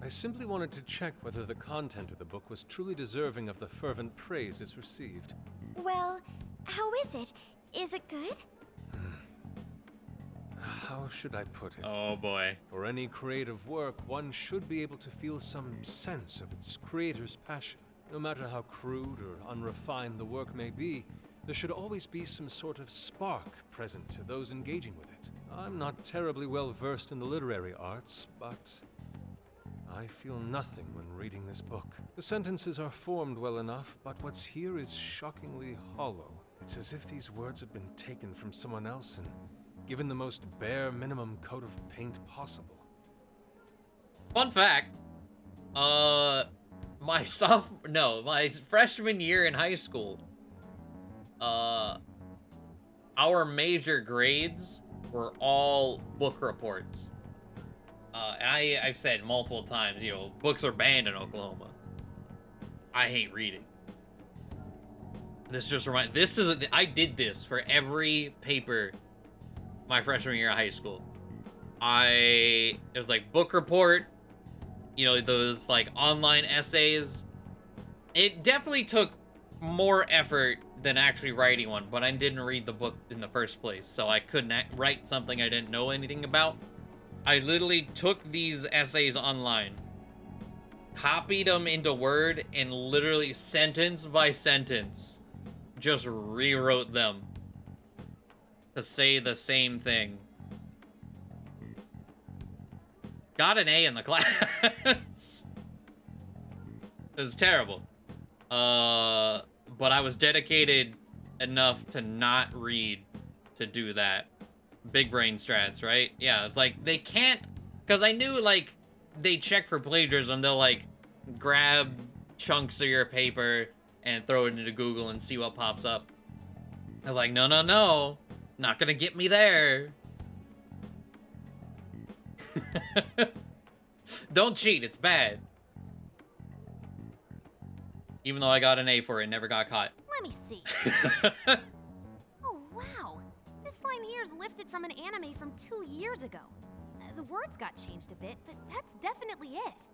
I simply wanted to check whether the content of the book was truly deserving of the fervent praise it's received. Well, how is it? Is it good? How should I put it? Oh boy. For any creative work, one should be able to feel some sense of its creator's passion. No matter how crude or unrefined the work may be, there should always be some sort of spark present to those engaging with it. I'm not terribly well versed in the literary arts, but I feel nothing when reading this book. The sentences are formed well enough, but what's here is shockingly hollow. It's as if these words have been taken from someone else and given the most bare minimum coat of paint possible. Fun fact, my freshman year in high school, our major grades were all book reports. And I've said multiple times, you know, books are banned in Oklahoma. I hate reading. This just reminds, I did this for every paper my freshman year of high school. It was like book report, you know, those like online essays. It definitely took more effort than actually writing one, but I didn't read the book in the first place, so I couldn't write something I didn't know anything about. I literally took these essays online, copied them into Word, and literally sentence by sentence just rewrote them to say the same thing. Got an A in the class. It was terrible. But I was dedicated enough to not read to do that. Big brain strats, right? Yeah, it's like they can't, because I knew like they check for plagiarism. They'll like grab chunks of your paper and throw it into Google and see what pops up. I was like, no, no, no. Not gonna get me there. Don't cheat, it's bad. Even though I got an A for it, never got caught. Let me see. Oh, wow. This line here is lifted from an anime from 2 years ago. The words got changed a bit, but that's definitely it.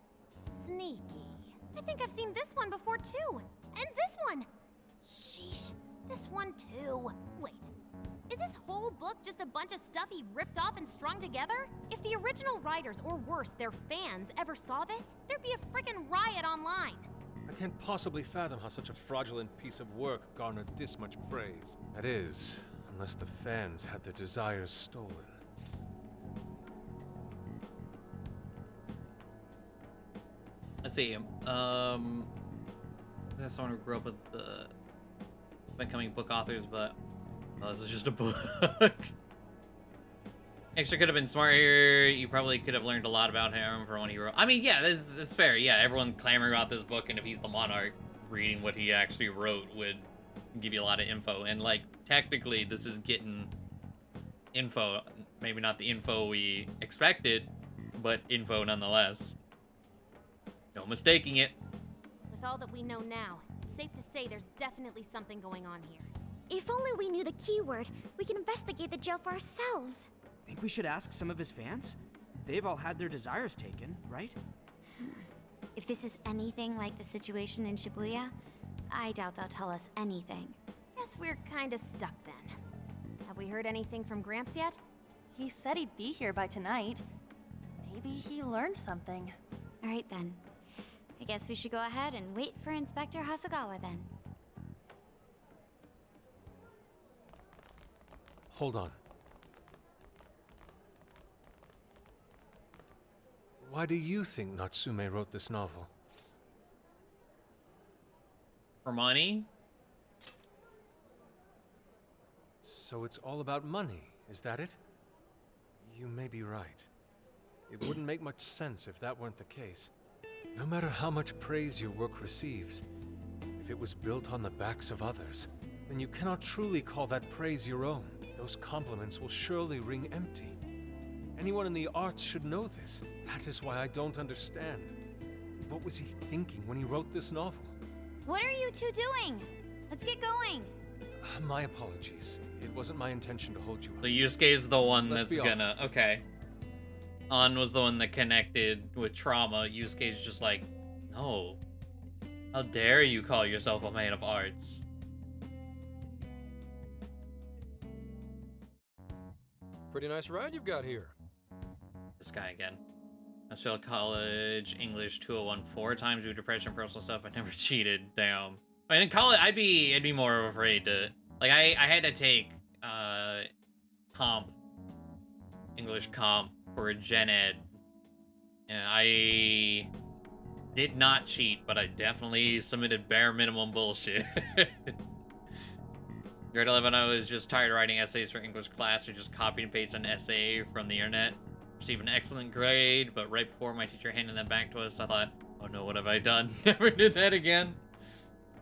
Sneaky. I think I've seen this one before, too. And this one. Sheesh. This one, too. Wait. Is this whole book just a bunch of stuff he ripped off and strung together? If the original writers, or worse, their fans, ever saw this, there'd be a frickin' riot online. I can't possibly fathom how such a fraudulent piece of work garnered this much praise. That is, unless the fans had their desires stolen. Let's see. There's someone who grew up with the becoming book authors, but this is just a book. Extra could have been smarter. You probably could have learned a lot about him from when he wrote. I mean, yeah, it's fair. Yeah, everyone clamoring about this book, and if he's the monarch, reading what he actually wrote would give you a lot of info. And like, technically, this is getting info. Maybe not the info we expected, but info nonetheless. No mistaking it. With all that we know now, it's safe to say there's definitely something going on here. If only we knew the keyword, we can investigate the jail for ourselves. Think we should ask some of his fans? They've all had their desires taken, right? If this is anything like the situation in Shibuya, I doubt they'll tell us anything. Guess we're kinda stuck then. Have we heard anything from Gramps yet? He said he'd be here by tonight. Maybe he learned something. All right then. I guess we should go ahead and wait for Inspector Hasagawa then. Hold on. Why do you think Natsume wrote this novel? For money? So it's all about money, is that it? You may be right. It wouldn't make much sense if that weren't the case. No matter how much praise your work receives, if it was built on the backs of others, then you cannot truly call that praise your own. Those compliments will surely ring empty. Anyone in the arts should know this. That is why I don't understand. What was he thinking when he wrote this novel? What are you two doing? Let's get going. My apologies. It wasn't my intention to hold you up. So Yusuke is the one Let's that's be gonna... off. Okay. Un was the one that connected with trauma. Yusuke's just like, no. How dare you call yourself a man of arts? Pretty nice ride you've got here. This guy again. National College, English 201 4 times due to depression, personal stuff. I never cheated. Damn. I mean, in college, I'd be more afraid to, like, I had to take comp, English comp for gen ed. And I did not cheat, but I definitely submitted bare minimum bullshit. Grade 11, I was just tired of writing essays for English class, or just copy and paste an essay from the internet. Received an excellent grade, but right before my teacher handed them back to us, I thought, oh no, what have I done? Never did that again.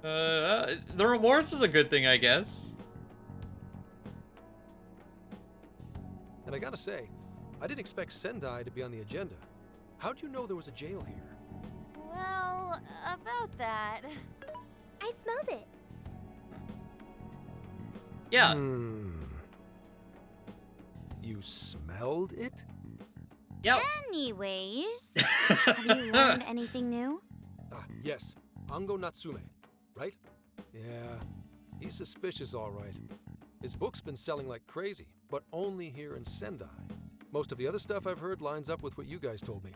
The remorse is a good thing, I guess. And I gotta say, I didn't expect Sendai to be on the agenda. How'd you know there was a jail here? Well, about that. I smelled it. Yeah. You smelled it? Yep. Anyways, have you learned anything new? Ah, yes. Ango Natsume, right? Yeah, he's suspicious, all right. His book's been selling like crazy, but only here in Sendai. Most of the other stuff I've heard lines up with what you guys told me.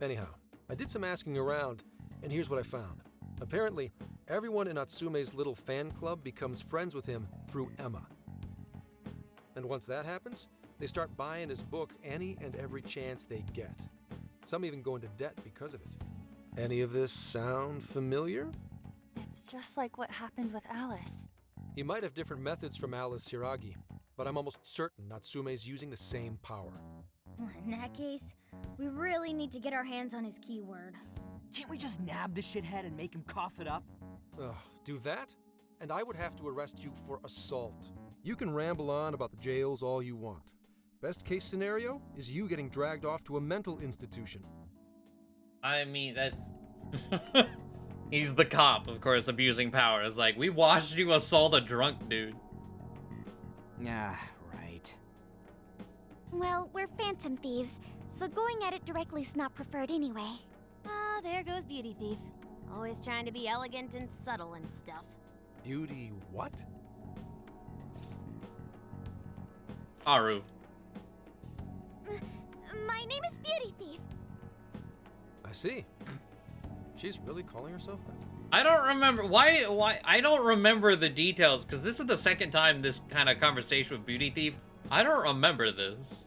Anyhow, I did some asking around, and here's what I found. Apparently, everyone in Natsume's little fan club becomes friends with him through Emma. And once that happens, they start buying his book any and every chance they get. Some even go into debt because of it. Any of this sound familiar? It's just like what happened with Alice. He might have different methods from Alice Hiragi, but I'm almost certain Natsume's using the same power. In that case, we really need to get our hands on his keyword. Can't we just nab the shithead and make him cough it up? Ugh, do that? And I would have to arrest you for assault. You can ramble on about the jails all you want. Best case scenario is you getting dragged off to a mental institution. I mean, that's... He's the cop, of course, abusing power. It's like, we watched you assault a drunk dude. Ah, right. Well, we're phantom thieves, so going at it directly's not preferred anyway. Ah, there goes Beauty Thief. Always trying to be elegant and subtle and stuff. Beauty what? Aru. My name is Beauty Thief. I see. She's really calling herself that? I don't remember why I don't remember the details, because this is the second time this kind of conversation with Beauty Thief. I don't remember this.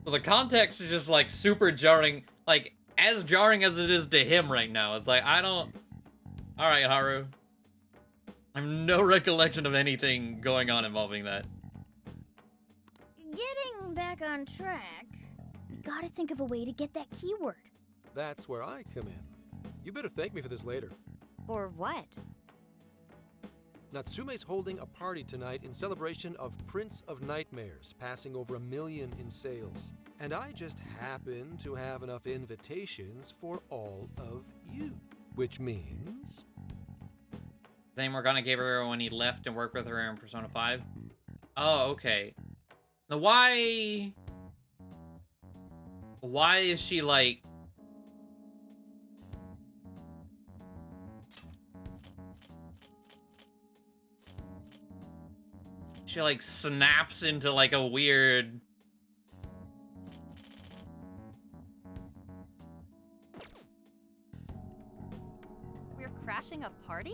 So the context is just like super jarring, like as jarring as it is to him right now. It's like, I don't... Alright, Haru. I have no recollection of anything going on involving that. Getting back on track, we gotta think of a way to get that keyword. That's where I come in. You better thank me for this later. For what? Natsume's holding a party tonight in celebration of Prince of Nightmares passing over 1 million in sales. And I just happen to have enough invitations for all of you. Which means... Same Morgana gave her when he left and worked with her in Persona 5? Oh, okay. Now why is she like... She like snaps into like a weird... We're crashing a party?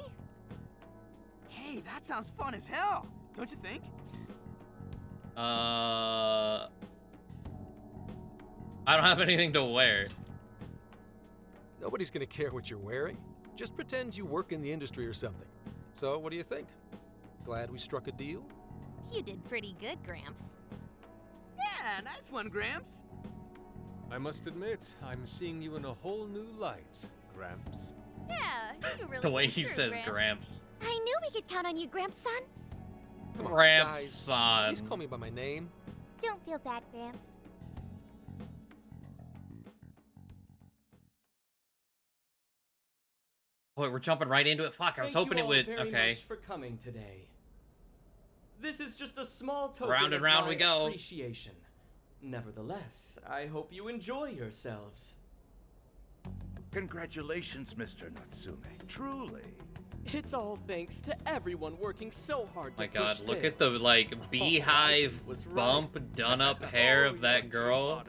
Hey, that sounds fun as hell, don't you think? I don't have anything to wear. Nobody's gonna care what you're wearing. Just pretend you work in the industry or something. So, what do you think? Glad we struck a deal? You did pretty good, Gramps. Yeah, nice one, Gramps. I must admit, I'm seeing you in a whole new light, Gramps. Yeah, you really The way came he through, says Gramps. Gramps. I knew we could count on you, Gramps son. Come on, Gramps guys. son. Please call me by my name. Don't feel bad, Gramps. Boy, we're jumping right into it. Fuck, I was hoping it would... Thank you all very Okay. much for coming today. This is just a small token Round and of round my we go. appreciation. Nevertheless, I hope you enjoy yourselves. Congratulations, Mr. Natsume. Truly. It's all thanks to everyone working so hard to My God, push look at sales. the like beehive bump done up hair of that girl.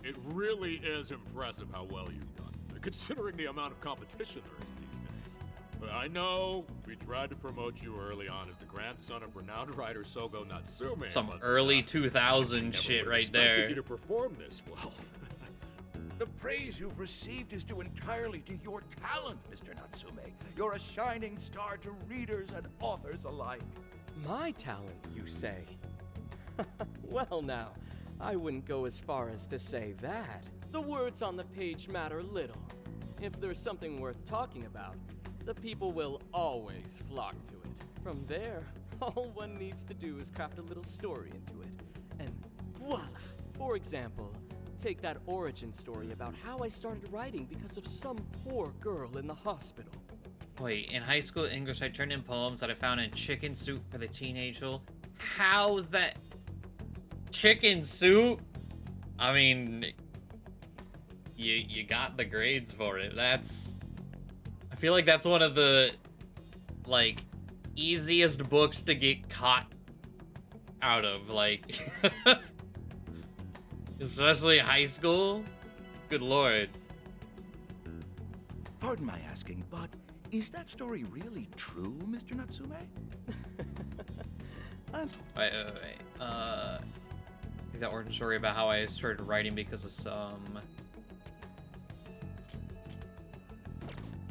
It really is impressive how well you've done, considering the amount of competition there is these days. But I know we tried to promote you early on as the grandson of renowned writer Sogo Natsume. Some but, early 2000 shit never right expected there. you to perform this well. The praise you've received is due entirely to your talent, Mr. Natsume. You're a shining star to readers and authors alike. My talent, you say? Well now, I wouldn't go as far as to say that. The words on the page matter little. If there's something worth talking about, the people will always flock to it. From there, all one needs to do is craft a little story into it. And voila! For example, take that origin story about how I started writing because of some poor girl in the hospital. Wait, in high school English, I turned in poems that I found in Chicken Soup for the Teenager. How's that? Chicken Soup? I mean, you got the grades for it. I feel like that's one of the, like, easiest books to get caught out of, like, especially high school. Good lord. Pardon my asking, but is that story really true, Mr. Natsume? Wait. That origin story about how I started writing because of some...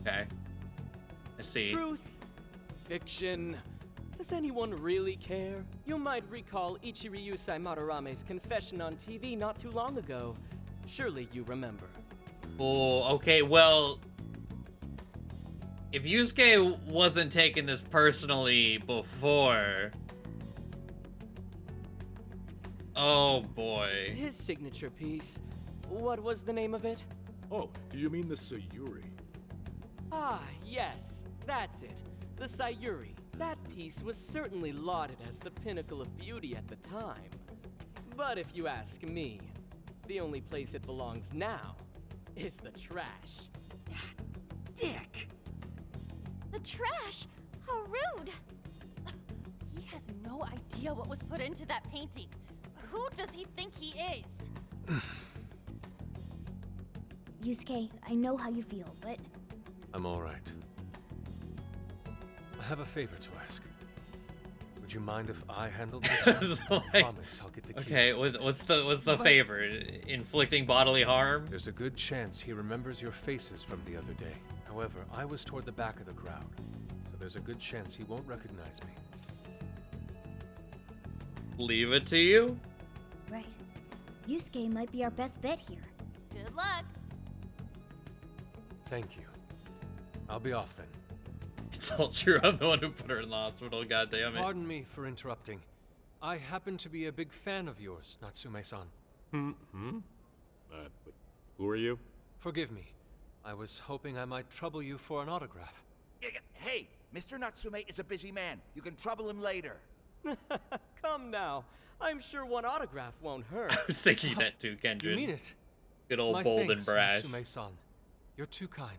Okay. I see. Truth, fiction. Does anyone really care? You might recall Ichiryusai Madarame's confession on TV not too long ago. Surely you remember. Oh, okay, well... If Yusuke wasn't taking this personally before... Oh, boy. His signature piece. What was the name of it? Oh, do you mean the Sayuri? Ah, yes. That's it. The Sayuri. That piece was certainly lauded as the pinnacle of beauty at the time. But if you ask me, the only place it belongs now is the trash. Dick! The trash? How rude! He has no idea what was put into that painting. Who does he think he is? Yusuke, I know how you feel, but... I'm all right. I have a favor to ask. Would you mind if I handle this one? I promise I'll get the key. Okay, what's the favor? Inflicting bodily harm? There's a good chance he remembers your faces from the other day. However, I was toward the back of the crowd, so there's a good chance he won't recognize me. Leave it to you? Right. Yusuke might be our best bet here. Good luck. Thank you. I'll be off then. It's all true. I'm the one who put her in the hospital. God damn it. Pardon me for interrupting. I happen to be a big fan of yours, Natsume-san. But who are you? Forgive me. I was hoping I might trouble you for an autograph. Hey, Mr. Natsume is a busy man. You can trouble him later. Come now. I'm sure one autograph won't hurt. I was thinking that too, Kendra. You mean it? Good old My bold thanks, and brash. Natsume-san. You're too kind.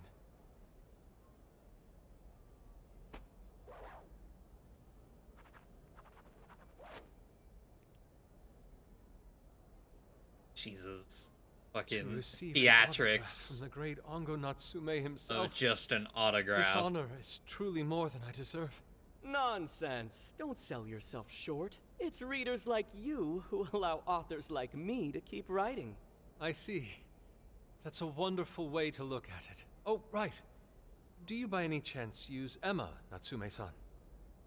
Jesus. Fucking To receive an autograph theatrics. from the great Ongo Natsume himself. Of just an autograph. This honor is truly more than I deserve. Nonsense. Don't sell yourself short. It's readers like you who allow authors like me to keep writing. I see. That's a wonderful way to look at it. Oh, right. Do you by any chance use Emma, Natsume-san?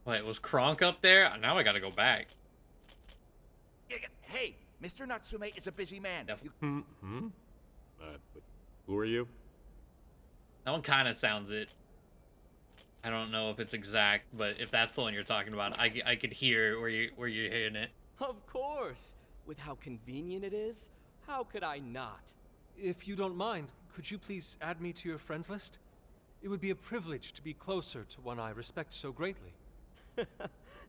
Wait, was Kronk up there? Now I gotta go back. Hey, Mr. Natsume is a busy man. But who are you? That one kind of sounds it. I don't know if it's exact, but if that's the one you're talking about, I could hear where you're hearing it. Of course. With how convenient it is, how could I not? If you don't mind, could you please add me to your friends list? It would be a privilege to be closer to one I respect so greatly.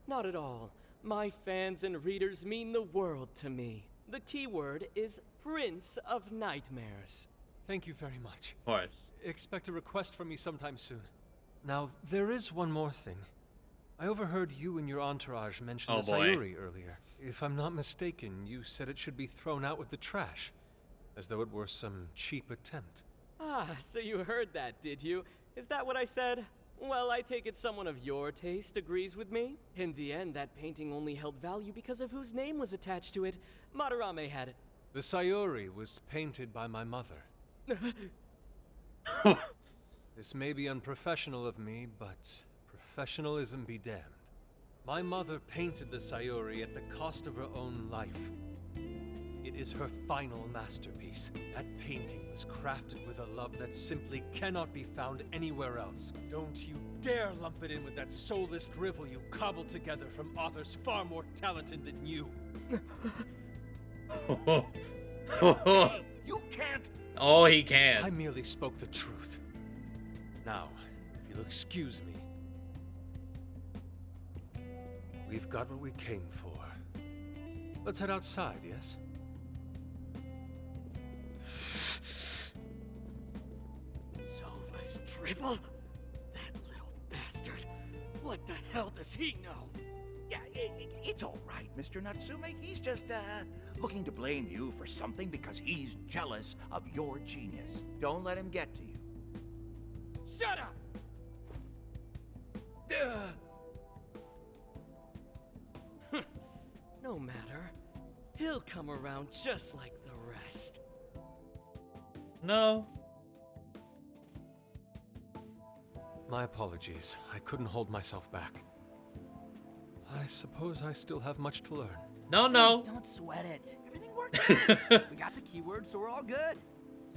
Not at all. My fans and readers mean the world to me. The keyword is Prince of Nightmares. Thank you very much. Of course. Expect a request from me sometime soon. Now, there is one more thing. I overheard you and your entourage mention the Sayuri earlier. If I'm not mistaken, you said it should be thrown out with the trash, as though it were some cheap attempt. Ah, so you heard that, did you? Is that what I said? Well, I take it someone of your taste agrees with me. In the end, that painting only held value because of whose name was attached to it. Madarame had it. The Sayuri was painted by my mother. This may be unprofessional of me, but professionalism be damned. My mother painted the Sayuri at the cost of her own life. It is her final masterpiece. That painting was crafted with a love that simply cannot be found anywhere else. Don't you dare lump it in with that soulless drivel you cobbled together from authors far more talented than you. You can't! Oh, he can. I merely spoke the truth. Now, if you'll excuse me. We've got what we came for. Let's head outside, yes? Soulless drivel? That little bastard. What the hell does he know? Yeah, it's all right, Mr. Natsume. He's just, looking to blame you for something because he's jealous of your genius. Don't let him get to you. Shut up! No matter. He'll come around just like the rest. No. My apologies. I couldn't hold myself back. I suppose I still have much to learn. No. Don't sweat it. Everything worked out. We got the keyword, so we're all good.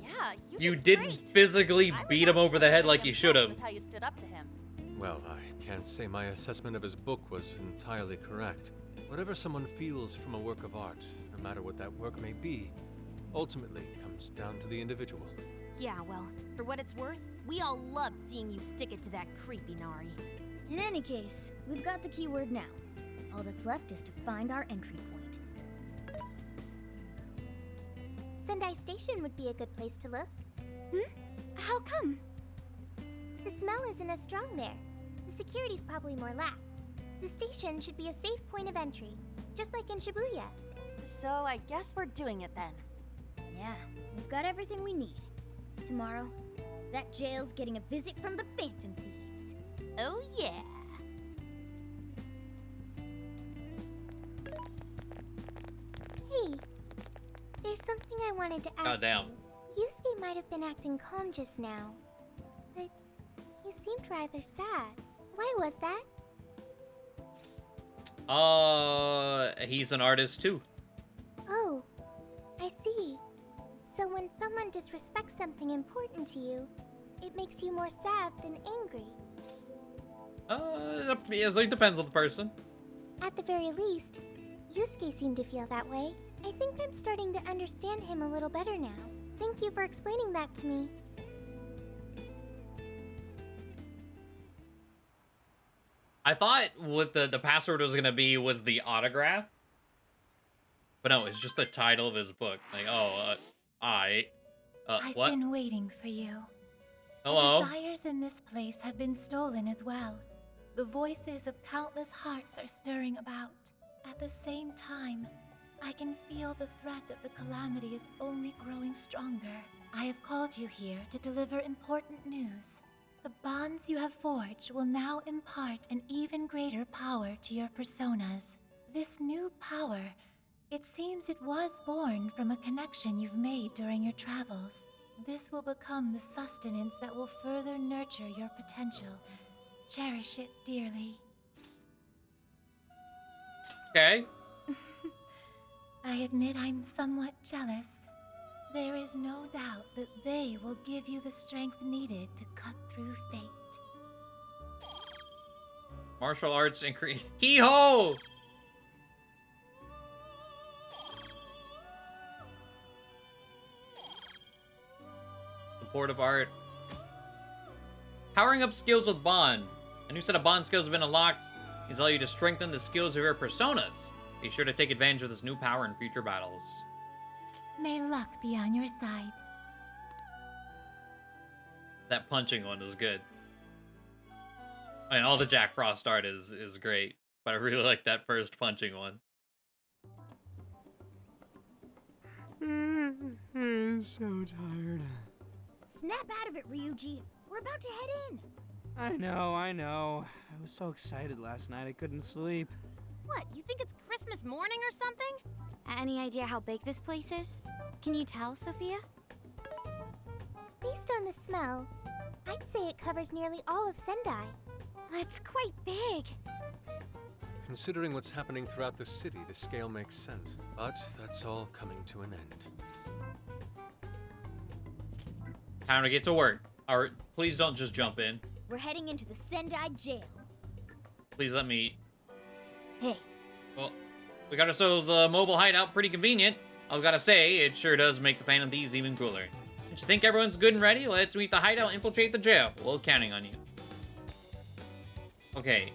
Yeah, you didn't great. physically beat him over the head like you should have. With how you stood up to him. Well, I can't say my assessment of his book was entirely correct. Whatever someone feels from a work of art, no matter what that work may be, ultimately comes down to the individual. Yeah, well, for what it's worth, we all loved seeing you stick it to that creepy Nari. In any case, we've got the keyword now. All that's left is to find our entry point. Sendai Station would be a good place to look. How come? The smell isn't as strong there. The security's probably more lax. The station should be a safe point of entry, just like in Shibuya. So I guess we're doing it then. Yeah, we've got everything we need. Tomorrow, that jail's getting a visit from the Phantom Thieves. Oh yeah! Hey, there's something I wanted to ask Goddamn. you. Yusuke might have been acting calm just now, but he seemed rather sad. Why was that? He's an artist too. Oh, I see. So when someone disrespects something important to you, it makes you more sad than angry. It depends on the person. At the very least, Yusuke seemed to feel that way. I think I'm starting to understand him a little better now. Thank you for explaining that to me. I thought what the password was gonna be was the autograph. But no, it's just the title of his book. Like, I've what? been waiting for you. Hello? The desires in this place have been stolen as well. The voices of countless hearts are stirring about. At the same time, I can feel the threat of the calamity is only growing stronger. I have called you here to deliver important news. The bonds you have forged will now impart an even greater power to your personas. This new power, it seems it was born from a connection you've made during your travels. This will become the sustenance that will further nurture your potential. Cherish it dearly. Okay. I admit I'm somewhat jealous. There is no doubt that they will give you the strength needed to cut through fate. Martial arts increase. Hee-ho! Supportive art. Powering up skills with Bond. A new set of Bond skills have been unlocked. These allow you to strengthen the skills of your personas. Be sure to take advantage of this new power in future battles. May luck be on your side. That punching one is good. I mean, all the Jack Frost art is great, but I really like that first punching one. I'm so tired. Snap out of it, Ryuji. We're about to head in. I know. I was so excited last night I couldn't sleep. What, you think it's Christmas morning or something? Any idea how big this place is? Can you tell, Sophia? Based on the smell, I'd say it covers nearly all of Sendai. That's quite big. Considering what's happening throughout the city, the scale makes sense. But that's all coming to an end. Time to get to work. Or please don't just jump in. We're heading into the Sendai jail. Please let me... Hey. Well, we got ourselves a mobile hideout, pretty convenient. I've gotta say, it sure does make the Phantom Thieves even cooler. Don't you think everyone's good and ready? Let's meet the hideout, infiltrate the jail. We're counting on you. Okay.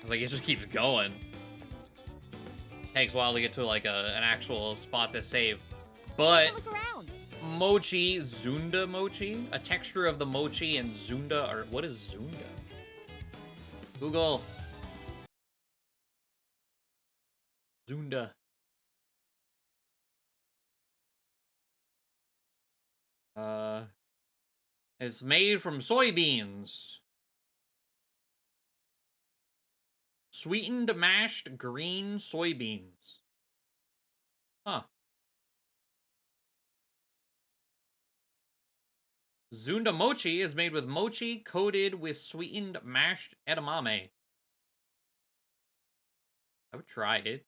It's like, it just keeps going. Takes a while to get to, like, an actual spot to save. But... Look around. Mochi, Zunda mochi? A texture of the mochi and Zunda are... What is Zunda? Google. Zunda. It's made from soybeans. Sweetened mashed green soybeans. Huh. Zunda mochi is made with mochi coated with sweetened mashed edamame. I would try it.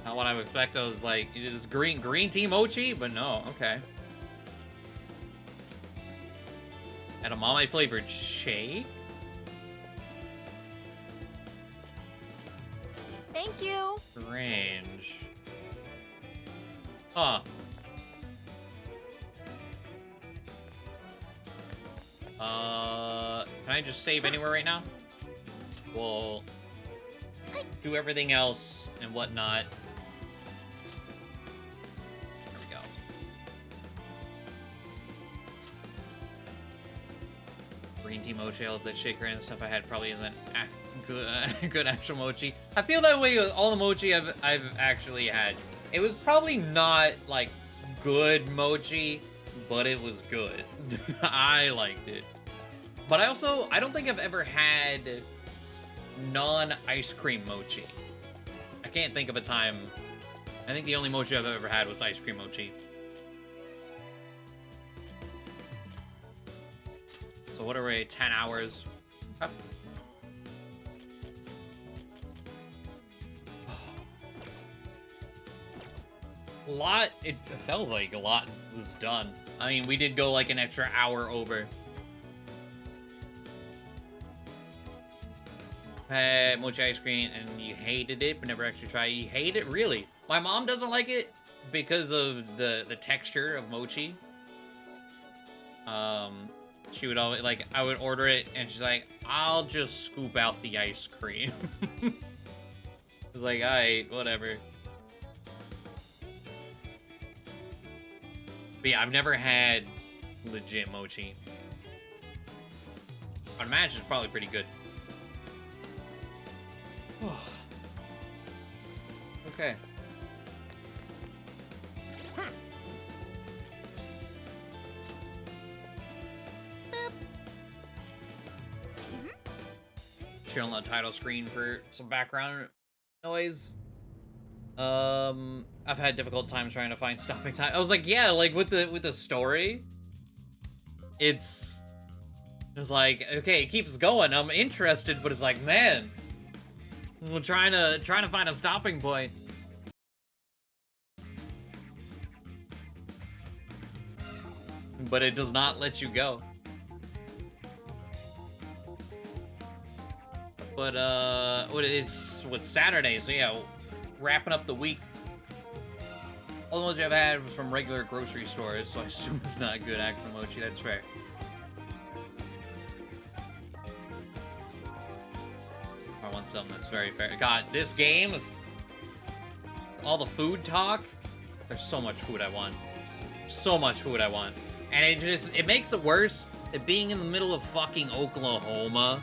Not what I would expect. I was like, it is green tea mochi, but no, okay. Edamame flavored shake. Thank you. Strange. Huh. Can I just save anywhere right now? We'll do everything else and whatnot. There we go. Green tea mochi, all of the shaker and the stuff I had probably isn't good actual mochi. I feel that way with all the mochi I've actually had. It was probably not like good mochi, but it was good. I liked it. But I don't think I've ever had non-ice cream mochi. I can't think of a time. I think the only mochi I've ever had was ice cream mochi. So what are we, 10 hours? Huh. It felt like a lot was done. I mean, we did go like an extra hour over. Had mochi ice cream and you hated it, but never actually tried it. You hate it? Really? My mom doesn't like it because of the texture of mochi. She would always, like, I would order it and she's like, I'll just scoop out the ice cream. It's like, alright, whatever. But yeah, I've never had legit mochi. I'd imagine it's probably pretty good. Okay. Chill on the title screen for some background noise. I've had difficult times trying to find stopping time. I was like, yeah, like with the story, it's like, okay, it keeps going. I'm interested, but it's like, man, we're trying to find a stopping point. But it does not let you go. But it's Saturday, so yeah, wrapping up the week. All the mochi I've had was from regular grocery stores, so I assume it's not good actual mochi. That's fair. awesome. That's very fair. God, this game is all the food talk. There's so much food I want. So much food I want. And it makes it worse that being in the middle of fucking Oklahoma,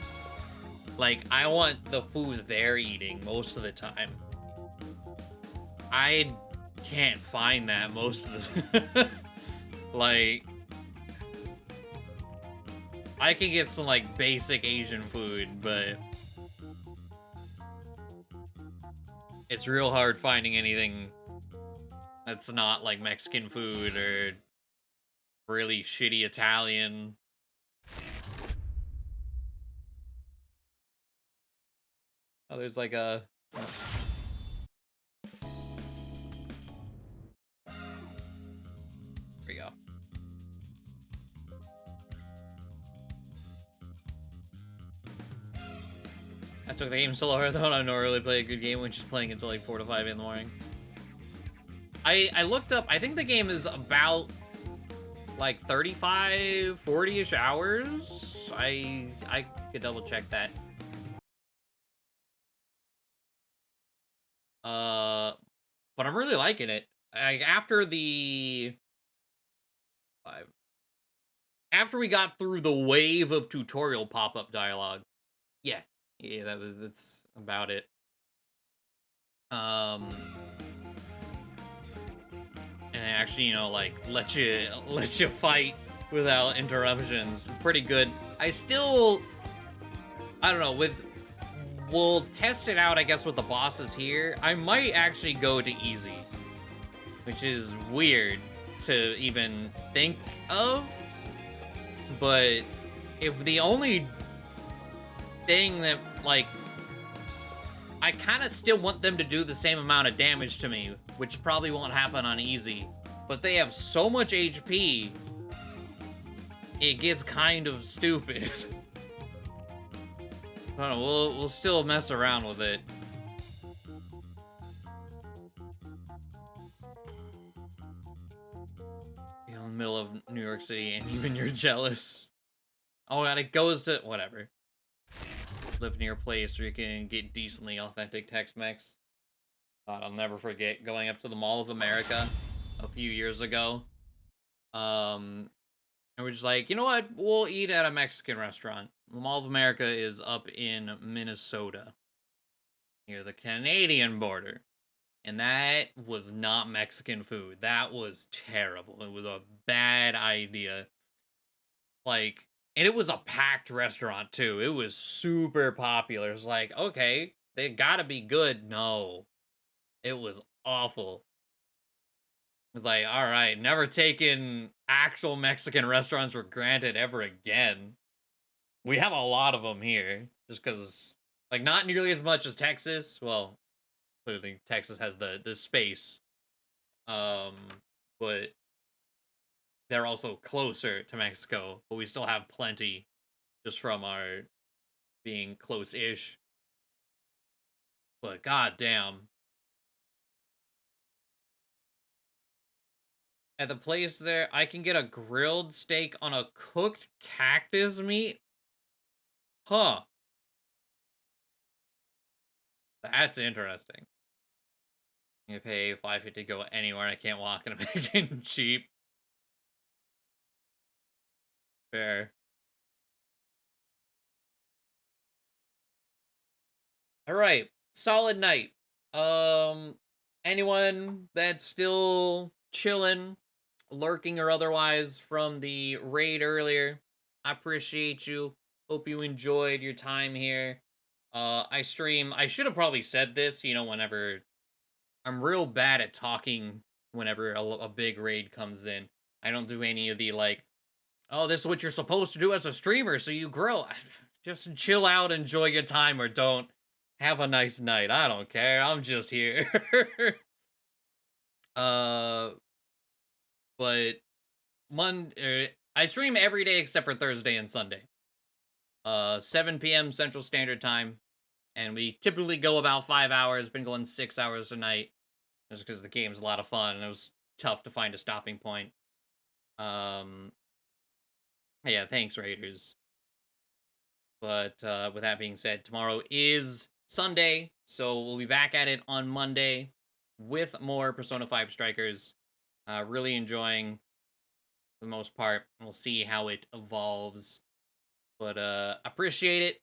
like, I want the food they're eating most of the time. I can't find that most of the like, I can get some, like, basic Asian food, but it's real hard finding anything that's not, like, Mexican food or really shitty Italian. Oh, there's, like, a... There we go. I took the game so hard though, I don't really play a good game when she's playing until like 4 to 5 in the morning. I looked up, I think the game is about like 35, 40-ish hours. I could double check that. But I'm really liking it. After we got through the wave of tutorial pop-up dialogue. Yeah, that's about it. And actually, you know, like, let you fight without interruptions. Pretty good. I don't know, we'll test it out, I guess, with the bosses here. I might actually go to easy, which is weird to even think of, but if the only thing that, like, I kind of still want them to do the same amount of damage to me, which probably won't happen on easy, but they have so much HP, it gets kind of stupid. I don't know, we'll still mess around with it. You're in the middle of New York City and even you're jealous. Oh, and it goes to, whatever. Live near a place where you can get decently authentic Tex-Mex. God, I'll never forget going up to the Mall of America a few years ago. And we're just like, you know what? We'll eat at a Mexican restaurant. The Mall of America is up in Minnesota, near the Canadian border. And that was not Mexican food. That was terrible. It was a bad idea. Like, and it was a packed restaurant, too. It was super popular. It's like, okay, they gotta be good. No. It was awful. It was like, all right, never taking actual Mexican restaurants for granted ever again. We have a lot of them here, just because, like, not nearly as much as Texas. Well, clearly Texas has the space. But they're also closer to Mexico, but we still have plenty just from our being close-ish. But goddamn. At the place there, I can get a grilled steak on a cooked cactus meat? Huh. That's interesting. You pay $5.50 to go anywhere, and I can't walk in a bacon cheap. Fair. Alright. Solid night. Anyone that's still chilling, lurking or otherwise from the raid earlier, I appreciate you. Hope you enjoyed your time here. I should have probably said this, you know, whenever I'm real bad at talking whenever a big raid comes in. I don't do any of the, like, oh, this is what you're supposed to do as a streamer, so you grow. Just chill out, enjoy your time, or don't. Have a nice night. I don't care. I'm just here. But I stream every day except for Thursday and Sunday. 7 p.m. Central Standard Time. And we typically go about 5 hours. Been going 6 hours a night. Just because the game's a lot of fun and it was tough to find a stopping point. Yeah, thanks, Raiders. But with that being said, tomorrow is Sunday. So we'll be back at it on Monday with more Persona 5 Strikers. Really enjoying for the most part. We'll see how it evolves. But appreciate it.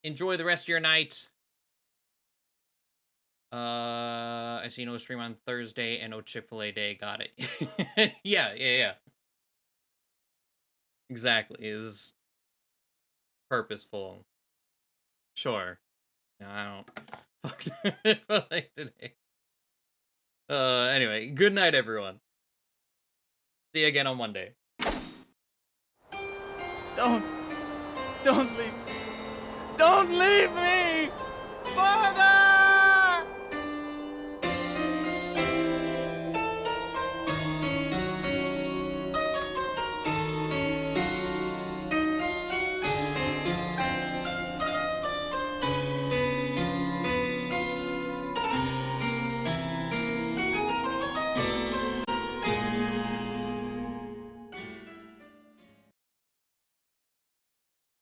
Enjoy the rest of your night. I see no stream on Thursday and no Chick-fil-A day. Got it. Yeah. Exactly. Is purposeful. Sure. No, I don't. Fuck like today. Anyway, good night, everyone. See you again on Monday. Don't leave me! Don't leave me! Father!